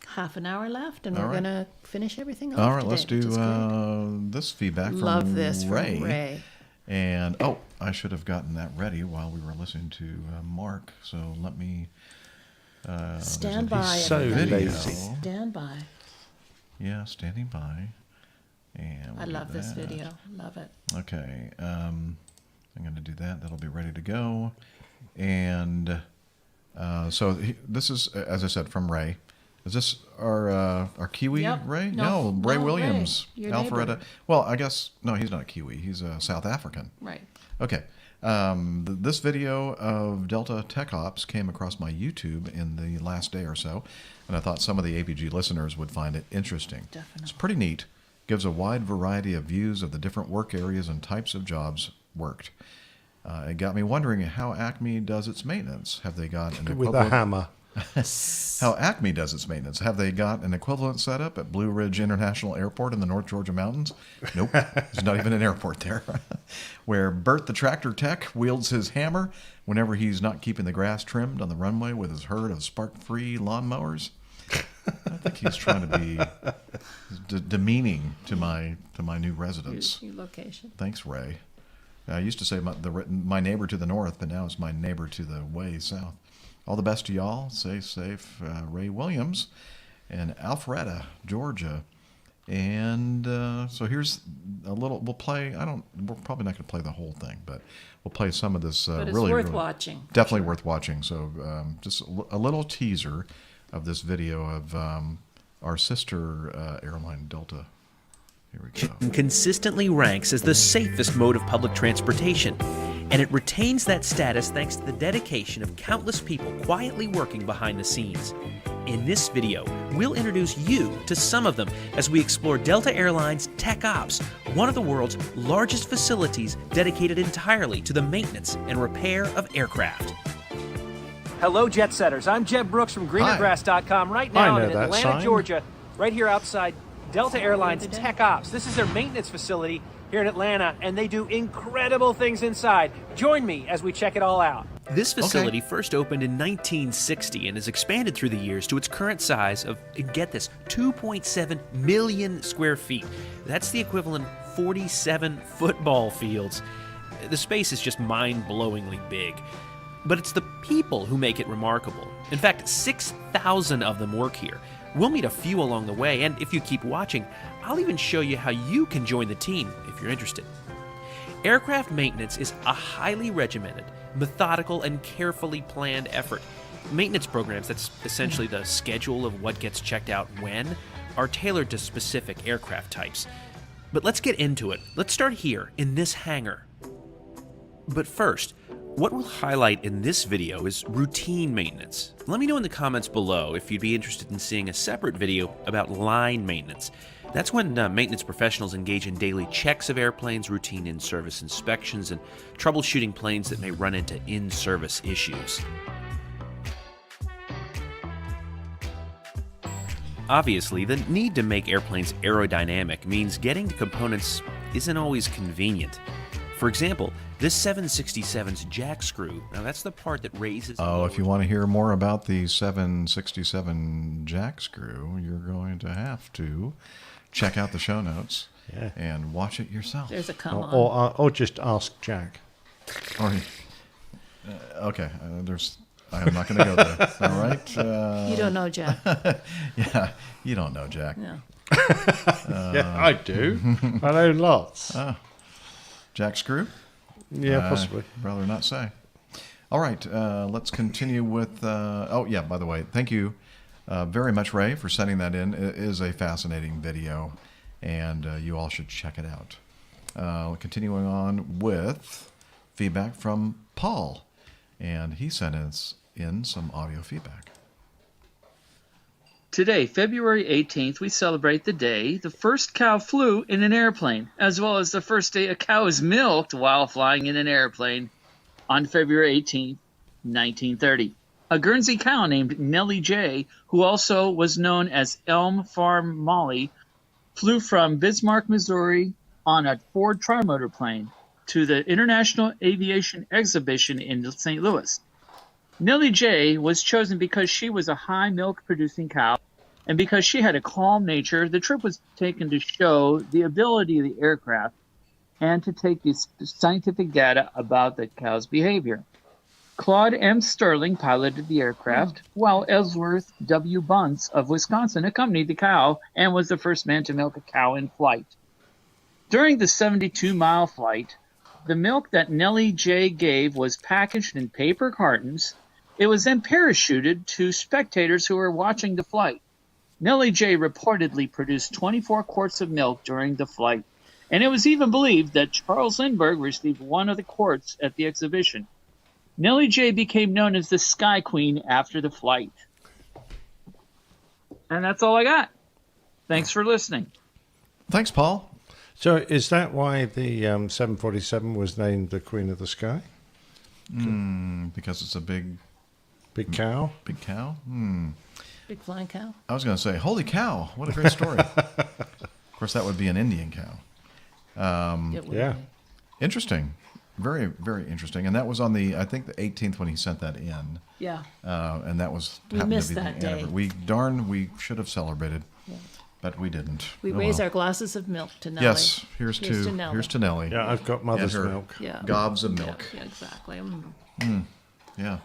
Half an hour left, and we're going to finish everything off. All right, today, let's do this feedback from Ray. And I should have gotten that ready while we were listening to Mark. So let me stand by. So lazy. Stand by. Yeah, standing by. And I love this video. Love it. Okay. I'm going to do that. That'll be ready to go. And so this is, as I said, from Ray. Is this our Kiwi Ray? No, Ray Williams. Alpharetta. Well, I guess, no, he's not a Kiwi. He's a South African. Right. Okay. This video of Delta Tech Ops came across my YouTube in the last day or so, and I thought some of the APG listeners would find it interesting. Definitely. It's pretty neat. Gives a wide variety of views of the different work areas and types of jobs worked. It got me wondering how Acme does its maintenance. Have they got an equivalent? With a hammer. How Acme does its maintenance. Have they got an equivalent setup at Blue Ridge International Airport in the North Georgia mountains? Nope. There's not even an airport there. Where Bert the tractor tech wields his hammer whenever he's not keeping the grass trimmed on the runway with his herd of spark-free lawnmowers. I think he's trying to be demeaning to my new residents. New location. Thanks, Ray. I used to say my neighbor to the north, but now it's my neighbor to the way south. All the best to y'all. Stay safe. Ray Williams in Alpharetta, Georgia. And so here's a little. We'll play. We're probably not going to play the whole thing, but we'll play some of this. But it's really worth watching. Definitely worth watching. So just a little teaser of this video of our sister airline Delta. Here we go. Consistently ranks as the safest mode of public transportation, and it retains that status thanks to the dedication of countless people quietly working behind the scenes. In this video, we'll introduce you to some of them as we explore Delta Airlines Tech Ops, one of the world's largest facilities dedicated entirely to the maintenance and repair of aircraft. Hello, Jet Setters. I'm Jeb Brooks from greenergrass.com right now in Atlanta, Georgia, right here outside Delta Airlines Tech Ops. This is their maintenance facility here in Atlanta, and they do incredible things inside. Join me as we check it all out. This facility first opened in 1960 and has expanded through the years to its current size of, and get this, 2.7 million square feet. That's the equivalent of 47 football fields. The space is just mind-blowingly big. But it's the people who make it remarkable. In fact, 6,000 of them work here. We'll meet a few along the way, and if you keep watching, I'll even show you how you can join the team if you're interested. Aircraft maintenance is a highly regimented, methodical, and carefully planned effort. Maintenance programs, that's essentially the schedule of what gets checked out when, are tailored to specific aircraft types. But let's get into it. Let's start here, in this hangar. But first, what we'll highlight in this video is routine maintenance. Let me know in the comments below if you'd be interested in seeing a separate video about line maintenance. That's when maintenance professionals engage in daily checks of airplanes, routine in-service inspections, and troubleshooting planes that may run into in-service issues. Obviously, the need to make airplanes aerodynamic means getting to components isn't always convenient. For example, this 767's jack screw, now that's the part that raises... Oh, if you want to hear more about the 767 jack screw, you're going to have to check out the show notes and watch it yourself. There's a come on. Or just ask Jack. Or, okay, I'm not going to go there. All right? You don't know Jack. Yeah, you don't know Jack. No. Yeah, I do. I know lots. Jack screw? Yeah, possibly. Rather not say. All right, let's continue with... oh, yeah, by the way, thank you very much, Ray, for sending that in. It is a fascinating video, and you all should check it out. Continuing on with feedback from Paul, and he sent us in some audio feedback. Today, February 18th, we celebrate the day the first cow flew in an airplane, as well as the first day a cow is milked while flying in an airplane on February 18th, 1930. A Guernsey cow named Nellie J., who also was known as Elm Farm Molly, flew from Bismarck, Missouri on a Ford trimotor plane to the International Aviation Exhibition in St. Louis. Nellie J. was chosen because she was a high milk-producing cow, and because she had a calm nature. The trip was taken to show the ability of the aircraft and to take the scientific data about the cow's behavior. Claude M. Sterling piloted the aircraft, while Ellsworth W. Bunce of Wisconsin accompanied the cow and was the first man to milk a cow in flight. During the 72-mile flight, the milk that Nellie J. gave was packaged in paper cartons. It was then parachuted to spectators who were watching the flight. Nellie J. reportedly produced 24 quarts of milk during the flight, and it was even believed that Charles Lindbergh received one of the quarts at the exhibition. Nellie J. became known as the Sky Queen after the flight. And that's all I got. Thanks for listening. Thanks, Paul. So is that why the 747 was named the Queen of the Sky? Because it's a big cow? Big cow? Big flying cow? I was going to say, holy cow, what a great story. Of course, that would be an Indian cow. It would yeah. be. Interesting. Very, very interesting. And that was on the, I think, the 18th when he sent that in. Yeah. And that was... We happened missed to be that the day. We should have celebrated. Yeah. But we didn't. We Oh, raise well. our glasses of milk to Nellie. Yes, here's to Nellie. Here's to Nellie. Yeah, I've got mother's And her milk. Yeah. Gobs of milk. Yeah, exactly. Yeah.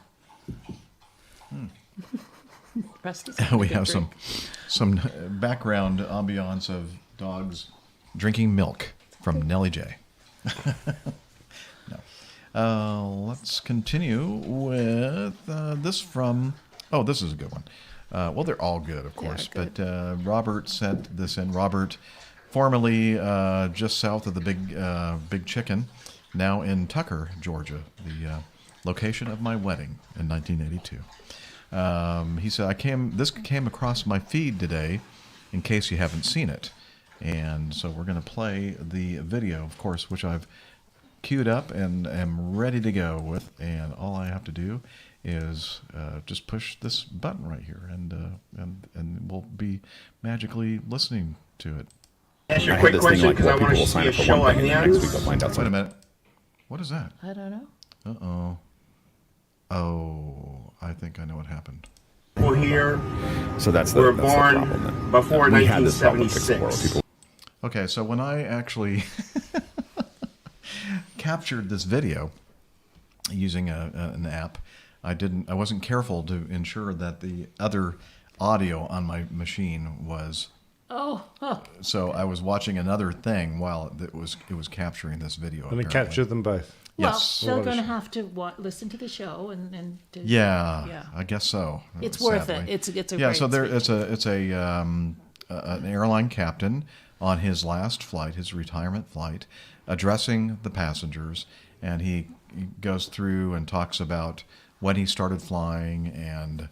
Rest is We good have drink. some background ambiance of dogs drinking milk from Nellie J. No. Let's continue with this from... Oh, this is a good one. Well, they're all good, of course. good. But Robert sent this in. Robert, formerly just south of the Big Chicken, now in Tucker, Georgia, the location of my wedding in 1982. He said, this came across my feed today in case you haven't seen it. And so we're going to play the video, of course, which I've queued up and am ready to go with. And all I have to do is just push this button right here, and we'll be magically listening to it Ask you I a had quick this thing question like because I more want people to will see sign a up for show one of thing, and then next week hands. they'll find out Wait a something. minute. What is that? I don't know. Uh-oh. Oh, I think I know what happened. People here So that's were the born problem. Then. before We had this problem fixed before. 1976. People Okay, so when I actually captured this video using an app, I wasn't careful to ensure that the other audio on my machine was. So I was watching another thing while it was capturing this video. And it captured them both. Yes. Well, they're going to have to listen to the show and yeah, I guess so. It's worth it. It's a yeah. great So there, speech. it's an airline captain on his last flight, his retirement flight, addressing the passengers, and he goes through and talks about when he started flying and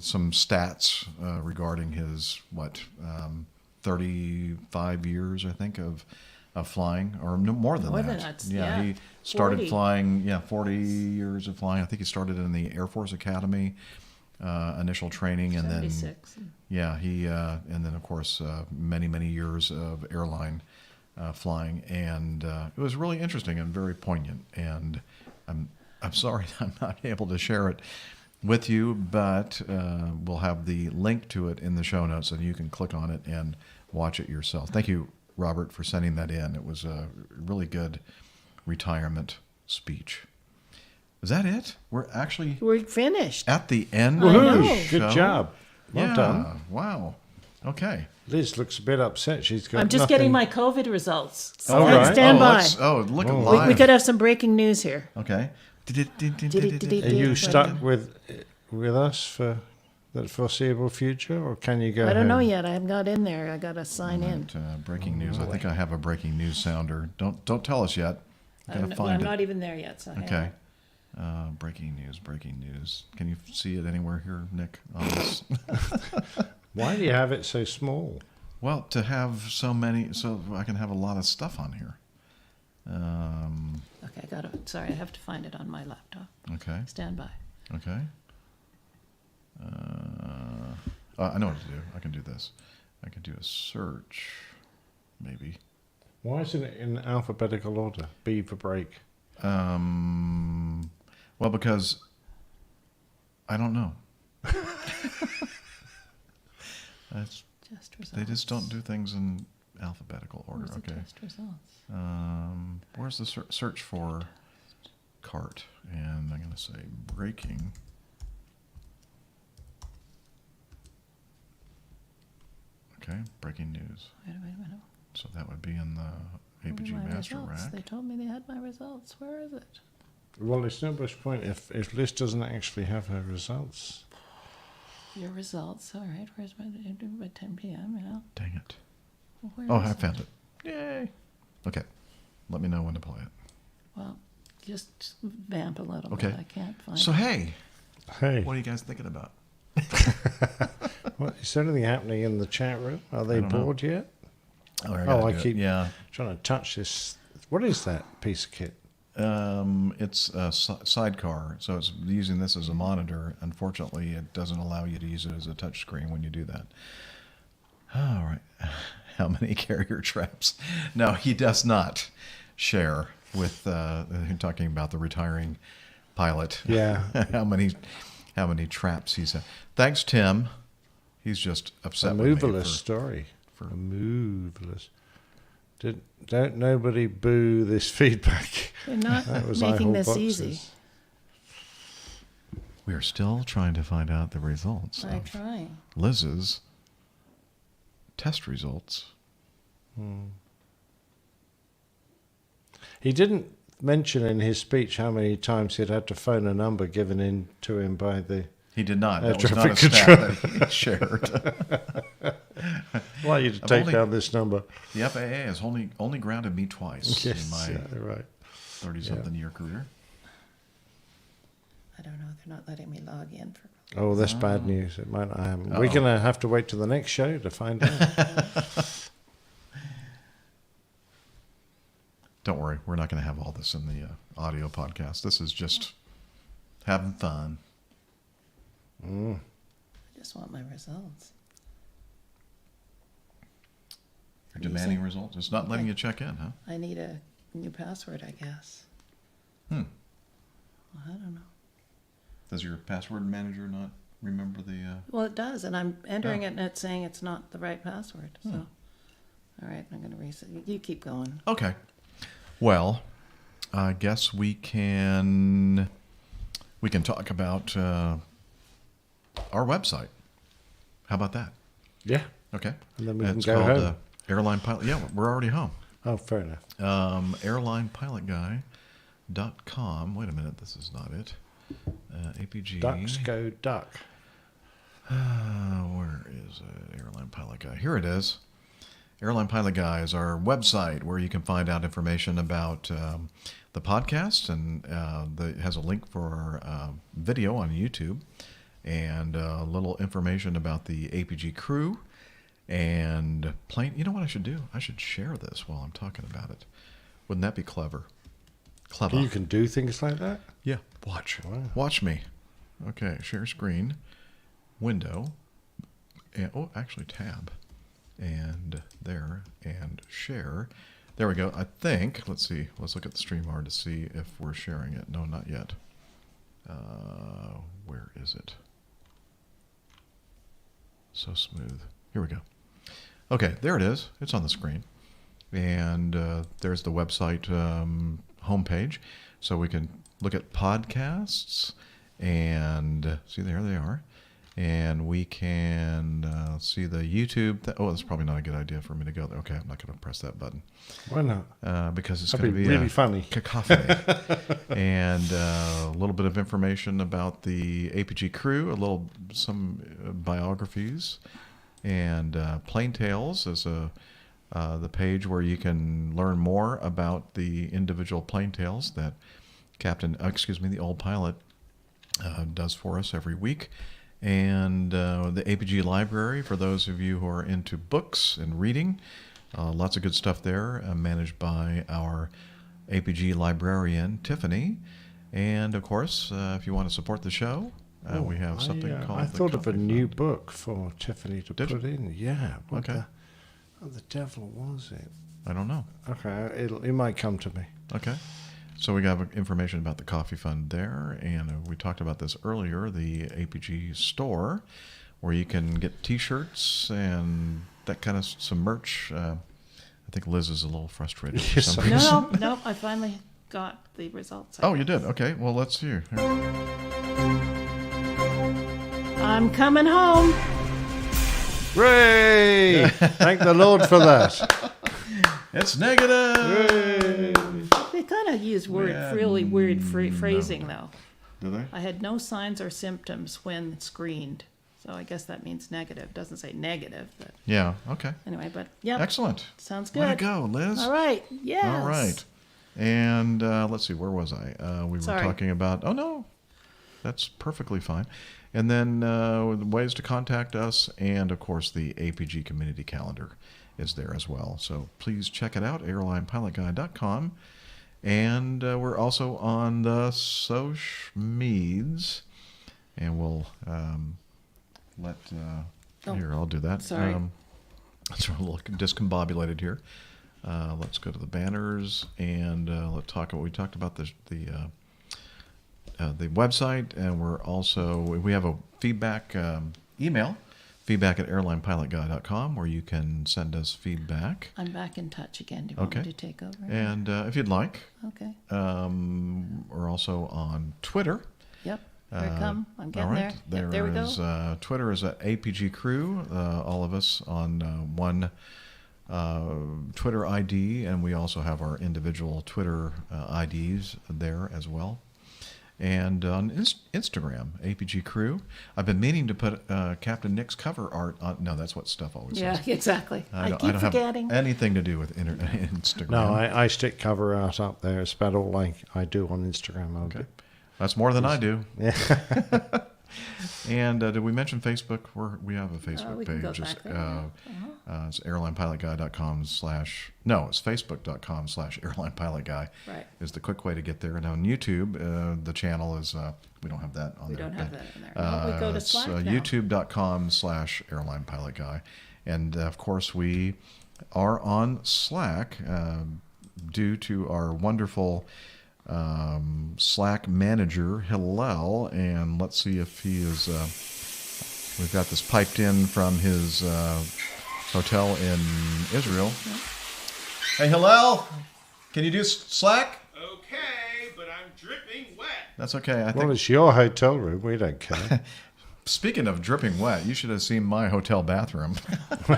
some stats regarding his 35 years, I think, of flying, or more than that. Yeah, he started 40. flying. 40 years of flying. I think he started in the Air Force Academy, initial training, and 76. then and then of course many years of airline flying, and it was really interesting and very poignant. And I'm sorry I'm not able to share it with you, but we'll have the link to it in the show notes, and you can click on it and watch it yourself. Thank you, Robert, for sending that in. It was a really good retirement speech. Is that it? We're finished at the end. Woohoo. Of the show. Good job. Well done. Wow. Okay. Liz looks a bit upset. She's got. I'm just nothing. getting my COVID results. Oh, right. Stand by. Look live. We could have some breaking news here. Okay. Are you stuck with us for the foreseeable future, or can you go? I don't know home? yet. I haven't got in there. I got to sign in. Breaking news. I think I have a breaking news sounder. Don't tell us yet. I'm not even there yet. So okay. Breaking news. Can you see it anywhere here, Nick? On this? Why do you have it so small? Well, to have so many, so I can have a lot of stuff on here. Okay, I got it. Sorry, I have to find it on my laptop. Okay. Stand by. Okay. I know what to do. I can do this. I can do a search, maybe. Why isn't it in alphabetical order? B for break. Well, because I don't know. They just don't do things in alphabetical order. Where's the Okay. test results? Where's the search for cart? And I'm going to say breaking. Okay, breaking news. Wait a minute. So that would be in the APG My Master results. Rack. They told me they had my results. Where is it? Well, it's no much point if Liz doesn't actually have her results. Your results. All right. Where's my 10 p.m. Yeah. Dang it. Well, where Oh, is I it? found it. Yay. Okay. Let me know when to play it. Well, just vamp a little Okay. bit. I can't find So, it. Hey. What are you guys thinking about? What, is there anything happening in the chat room? Are they I don't know. bored yet? Oh, I gotta I do it. keep Yeah. trying to touch this. What is that piece of kit? It's a sidecar, so it's using this as a monitor. Unfortunately, it doesn't allow you to use it as a touch screen when you do that. All right. How many carrier traps? No, he does not share with talking about the retiring pilot. Yeah. how many traps he's had. Thanks, Tim. He's just upset A with me moveless story. A moveless. Don't nobody boo this feedback. They're not That was making I-Hold this boxes. easy. We are still trying to find out the results I'm of trying. Liz's test results. He didn't mention in his speech how many times he'd had to phone a number given in to him by the He did not. air That was not traffic a stat control. that he shared. Why you to I've take only- down this number? The FAA has only grounded me twice Yes, in my yeah, right. 30-something year career. I don't know. They're not letting me log in for. Oh, that's bad news. It might not happen. We're going to have to wait till the next show to find out. Don't worry, we're not going to have all this in the audio podcast. This is just having fun. I just want my results. demanding results. It's not letting you check in, huh? I need a new password, I guess. Hmm. Well, I don't know. Does your password manager not remember the... Well, it does, and I'm entering it, and it's saying it's not the right password. So, all right, I'm going to reset. You keep going. Okay. Well, I guess we can talk about our website. How about that? Yeah. Okay. And then we it's can go called home. Airline Pilot. Yeah, we're already home. Oh, fair enough. Airlinepilotguy.com. Wait a minute, this is not it. APG. Ducks go duck. Where is it? Airline Pilot Guy. Here it is. Airline Pilot Guy is our website where you can find out information about the podcast, and it has a link for our video on YouTube, and a little information about the APG crew and plane. You know what I should do? I should share this while I'm talking about it. Wouldn't that be clever? Clever. You can do things like that? Yeah. Watch. Wow. Watch me. Okay. Share screen. Window. And, actually tab. And there. And share. There we go. I think. Let's see. Let's look at the StreamYard to see if we're sharing it. No, not yet. Where is it? So smooth. Here we go. Okay. There it is. It's on the screen. And there's the website homepage. So we can look at podcasts and see, there they are. And we can see the YouTube. That's probably not a good idea for me to go there. Okay, I'm not going to press that button. Why not? Because it's That'd going to be really funny. Cacophony. And a little bit of information about the APG crew, some biographies, and Plain Tales is the page where you can learn more about the individual plane tales that the old pilot does for us every week. And the APG library for those of you who are into books and reading. Lots of good stuff there, managed by our APG librarian, Tiffany. And of course, if you want to support the show, we have something called I thought of a new Fund. book for Tiffany to put in. Yeah. What Okay. the devil was it? I don't know. Okay, it might come to me. Okay. So we got information about the Coffee Fund there, and we talked about this earlier, the APG store, where you can get T-shirts and that kind of some merch. I think Liz is a little frustrated for some reason. No, I finally got the results. Oh, you did? Okay, well, let's see. Here. I'm coming home. Hooray! Thank the Lord for that. It's negative. Hooray! They kind of use really weird phrasing, though. Do they? I had no signs or symptoms when screened. So I guess that means negative. Doesn't say negative, but Yeah, okay. anyway, but yeah. Excellent. Sounds good. Way to go, Liz. All right. Yes. All right. And let's see, where was I? We were Sorry. talking about, oh no, that's perfectly fine. And then ways to contact us, and of course the APG community calendar is there as well. So please check it out, airlinepilotguy.com. And we're also on the social meds, and we'll here, I'll do that. Sorry. It's a little discombobulated here. Let's go to the banners, and let's talk. We talked about the website, and we have a feedback email, feedback@airlinepilotguy.com, where you can send us feedback. I'm back in touch again. Do you want me to take over? And if you'd like. Okay. We're also on Twitter. Yep. Here I come. I'm getting all right. there. Yep, there we go. Twitter is at APG Crew. All of us on one Twitter ID, and we also have our individual Twitter IDs there as well. And on Instagram, APG Crew. I've been meaning to put Captain Nick's cover art on. No, that's what stuff always says. Yeah, exactly. I keep don't forgetting. have anything to do with Instagram. No, I stick cover art up there. It's about all I do on Instagram. Okay. That's more than I do. Yeah. And did we mention Facebook? We have a Facebook we can go page. back there, It's airlinepilotguy.com/ no, it's facebook.com/airlinepilotguy. Right. Is the quick way to get there. And on YouTube, the channel is, we don't have that on there. We don't have that in there. No, we go to it's Slack now. youtube.com/airlinepilotguy. And of course, we are on Slack due to our wonderful Slack manager, Hillel. And let's see if he is... we've got this piped in from his hotel in Israel. Hey, Hillel, can you do Slack? Okay, but I'm dripping wet. That's okay. I think. Well, it's your hotel room. We don't care. Speaking of dripping wet, you should have seen my hotel bathroom. We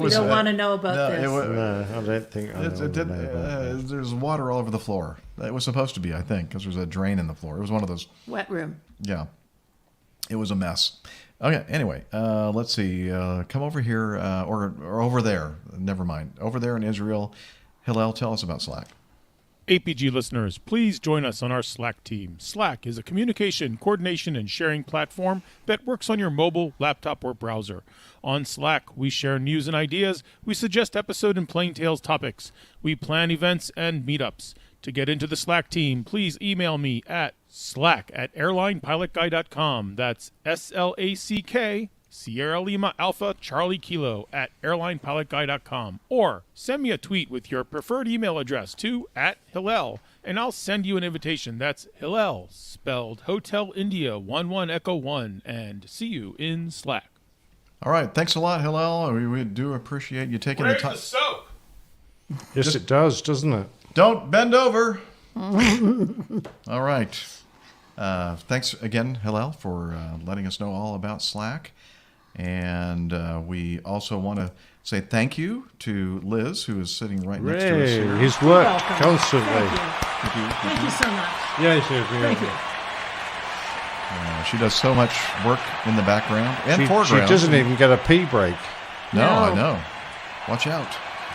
don't want to know about this. No, I don't think I know about that. There's water all over the floor. It was supposed to be, I think, because there's a drain in the floor. It was one of those. Wet room. Yeah. It was a mess. Okay, anyway, let's see. Come over here, or over there. Never mind. Over there in Israel. Hillel, tell us about Slack. APG listeners, please join us on our Slack team. Slack is a communication, coordination, and sharing platform that works on your mobile, laptop, or browser. On Slack, we share news and ideas. We suggest episode and Plain Tales topics. We plan events and meetups. To get into the Slack team, please email me at slack@airlinepilotguy.com. That's SLACK, Sierra Lima Alpha Charlie Kilo @airlinepilotguy.com. Or send me a tweet with your preferred email address to @Hillel, and I'll send you an invitation. That's Hillel, spelled Hotel India 11 Echo 1, and see you in Slack. All right, thanks a lot, Hillel. We do appreciate you taking the time. Where's the soap? Yes, it does, doesn't it? Don't bend over. All right. Thanks again, Hillel, for letting us know all about Slack. And we also want to say thank you to Liz, who is sitting right next to us here. His work constantly. Thank you so much. Yeah, Thank you. She does so much work in the background and She foreground. doesn't even get a pee break. No, I know. Watch out.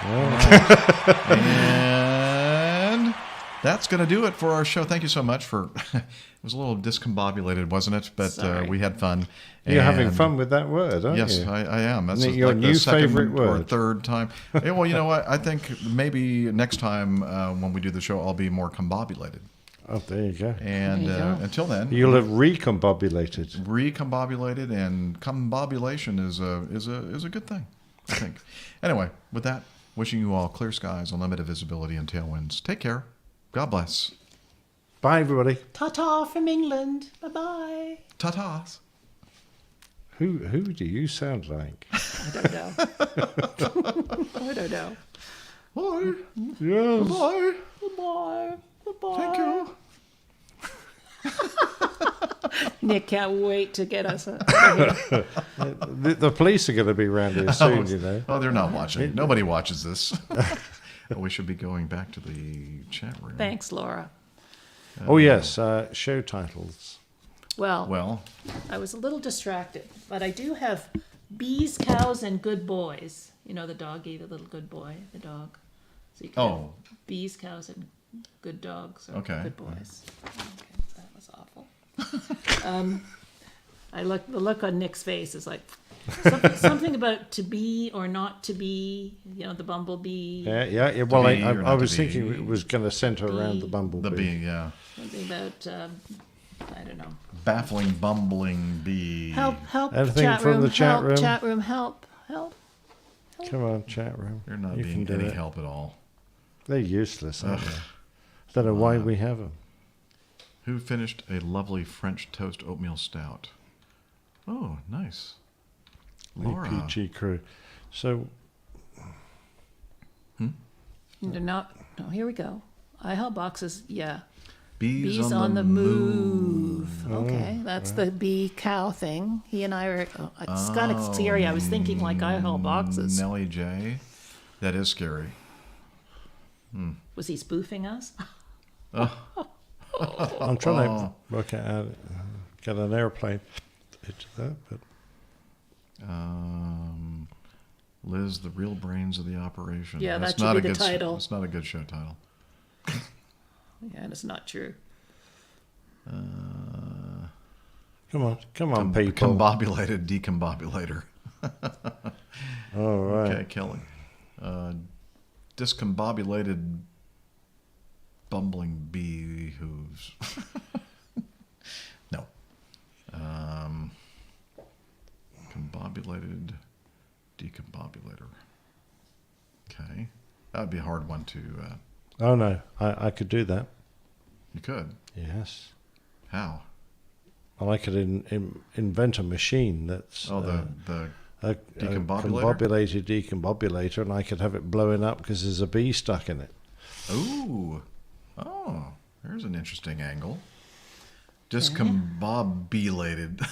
All right. And that's going to do it for our show. Thank you so much for... It was a little discombobulated, wasn't it? But we had fun. You're having fun with that word, aren't yes, you? I am. That's Isn't it your like new the second favorite or word? third time. Yeah, well, you know what? I think maybe next time when we do the show, I'll be more combobulated. Oh, there you go. And until then, you'll have recombobulated. Recombobulated, and combobulation is a good thing, I think. Anyway, with that, wishing you all clear skies, unlimited visibility, and tailwinds. Take care. God bless. Bye, everybody. Ta-ta from England. Bye-bye. Ta-tas. Who do you sound like? I don't know. I don't know. Bye. Yes. Bye. Goodbye. Goodbye. Thank you. Nick can't wait to get us. The police are going to be around here soon, you know. Oh, they're not watching. Nobody watches this. We should be going back to the chat room. Thanks, Laura. Oh, yes. Show titles. Well, I was a little distracted, but I do have Bees, Cows, and Good Boys. You know, the doggy, the little good boy, the dog. So you can have Bees, Cows, and Good Dogs, or Good Boys. Okay, that was awful. The look on Nick's face is like something about to be or not to be. You know, the bumblebee. Yeah. Well, I was thinking it was going to center around the bumblebee. The bee, yeah. Something about I don't know. Baffling, bumbling bee. Help! Anything Chat from room, the chat help, room? Chat room, help! Come on, chat room. You're not You being can do any it. help at all. They're useless, aren't they? I don't know why we have them. Who finished a lovely French toast oatmeal stout? Oh, nice. Laura. APG crew. So... They're not. No, here we go. IHL boxes. Yeah. Bees on the move. Okay, that's the bee cow thing. He and I are. Oh, it's kind of scary. I was thinking like IHL boxes. Nellie J. That is scary. Was he spoofing us? I'm trying to work out, get an airplane into that, but... Liz, the real brains of the operation. Yeah, that's that should not be a the good title. It's not a good show title. Yeah, and it's not true. Come on, people. Combobulated decombobulator. All right. Okay, Kelly. Discombobulated bumbling bee hooves. No. Combobulated Bee-Combobulator. Okay. That would be a hard one to... Oh, no. I could do that. You could? Yes. How? Well, I could invent a machine that's... the a combobulated decombobulator, and I could have it blowing up because there's a bee stuck in it. Ooh. Oh, there's an interesting angle. Discombobulated.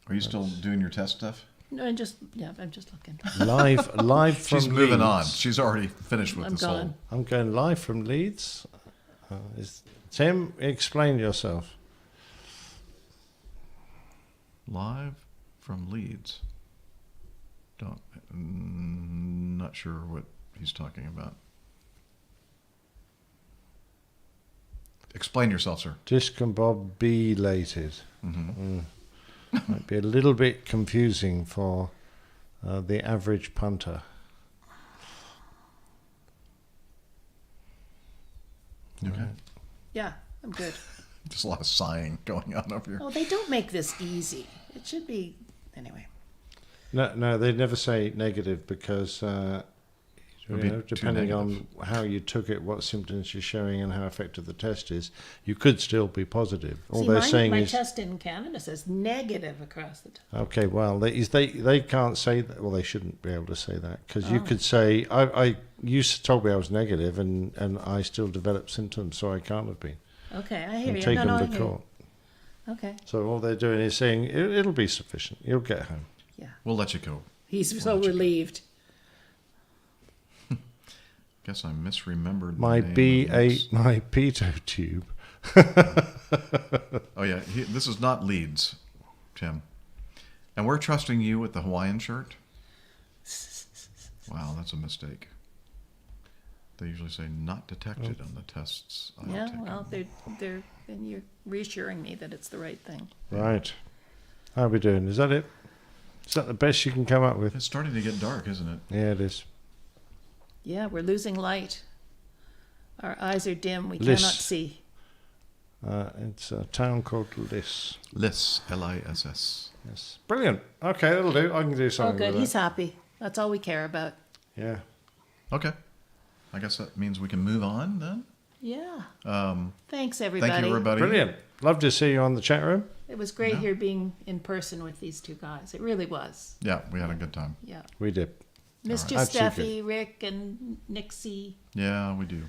Are you still doing your test stuff? No, I'm just looking. Live from She's moving on. Leeds. She's already finished with this whole... I'm going live from Leeds. Tim, explain yourself. Live from Leeds. Not sure what he's talking about. Explain yourself, sir. Discombobulated. Might be a little bit confusing for the average punter. Okay. Yeah, I'm good. Just a lot of sighing going on over here. Oh, they don't make this easy. It should be... Anyway. No, they never say negative because depending on how you took it, what symptoms you're showing, and how effective the test is, you could still be positive. All they're saying my is test in Canada says negative across the top. Okay, well, they can't say that. Well, they shouldn't be able to say that because you could say you told me I was negative and I still developed symptoms, so I can't have been. Okay, I hear you. Take them I to hear court. You. Okay. So all they're doing is saying it'll be sufficient. You'll get home. Yeah. We'll let you go. He's so relieved. Guess I misremembered My B8, my pitot tube. Oh yeah, this is not Leeds, Tim. And we're trusting you with the Hawaiian shirt? Wow, that's a mistake. They usually say not detected on the tests. Yeah, well, they're and you're reassuring me that it's the right thing. Right. How are we doing? Is that it? Is that the best you can come up with? It's starting to get dark, isn't it? Yeah, it is. Yeah, we're losing light. Our eyes are dim. We Liss. cannot see. It's a town called Liss. Liss, L-I-S-S. Yes. Brilliant. Okay, that'll do. I can do something Oh, good. with He's that. happy. That's all we care about. Yeah. Okay. I guess that means we can move on then. Yeah. Thanks, everybody. Thank you, everybody. Brilliant. Love to see you on the chat room. It was great here being in person with these two guys. It really was. Yeah, we had a good time. Yeah. We did. Missed you, Steffi, Rick, and Nixie. Yeah, we do.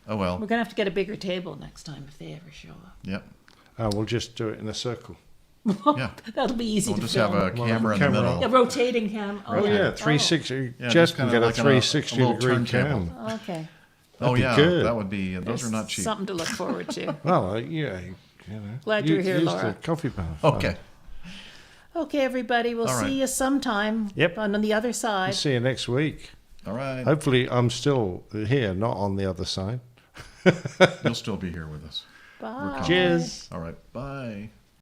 Oh, well. We're going to have to get a bigger table next time if they ever show up. Yep. We'll just do it in a circle. Yeah. That'll be easy to just film. have a camera in the middle. A rotating cam. Oh, yeah, 360. Yeah, Jeff just can kinda get a like 360 little degree turntable. cam. Okay. Oh, That'd yeah. be good. That would be, those are not cheap. Something to look forward to. Well, yeah. You know, Glad you're here, use Laura. the coffee bar. Okay. Okay, everybody. We'll All right. see you sometime. Yep. On the other side. See you next week. All right. Hopefully, I'm still here, not on the other side. You'll still be here with us. Bye. Cheers. All right. Bye.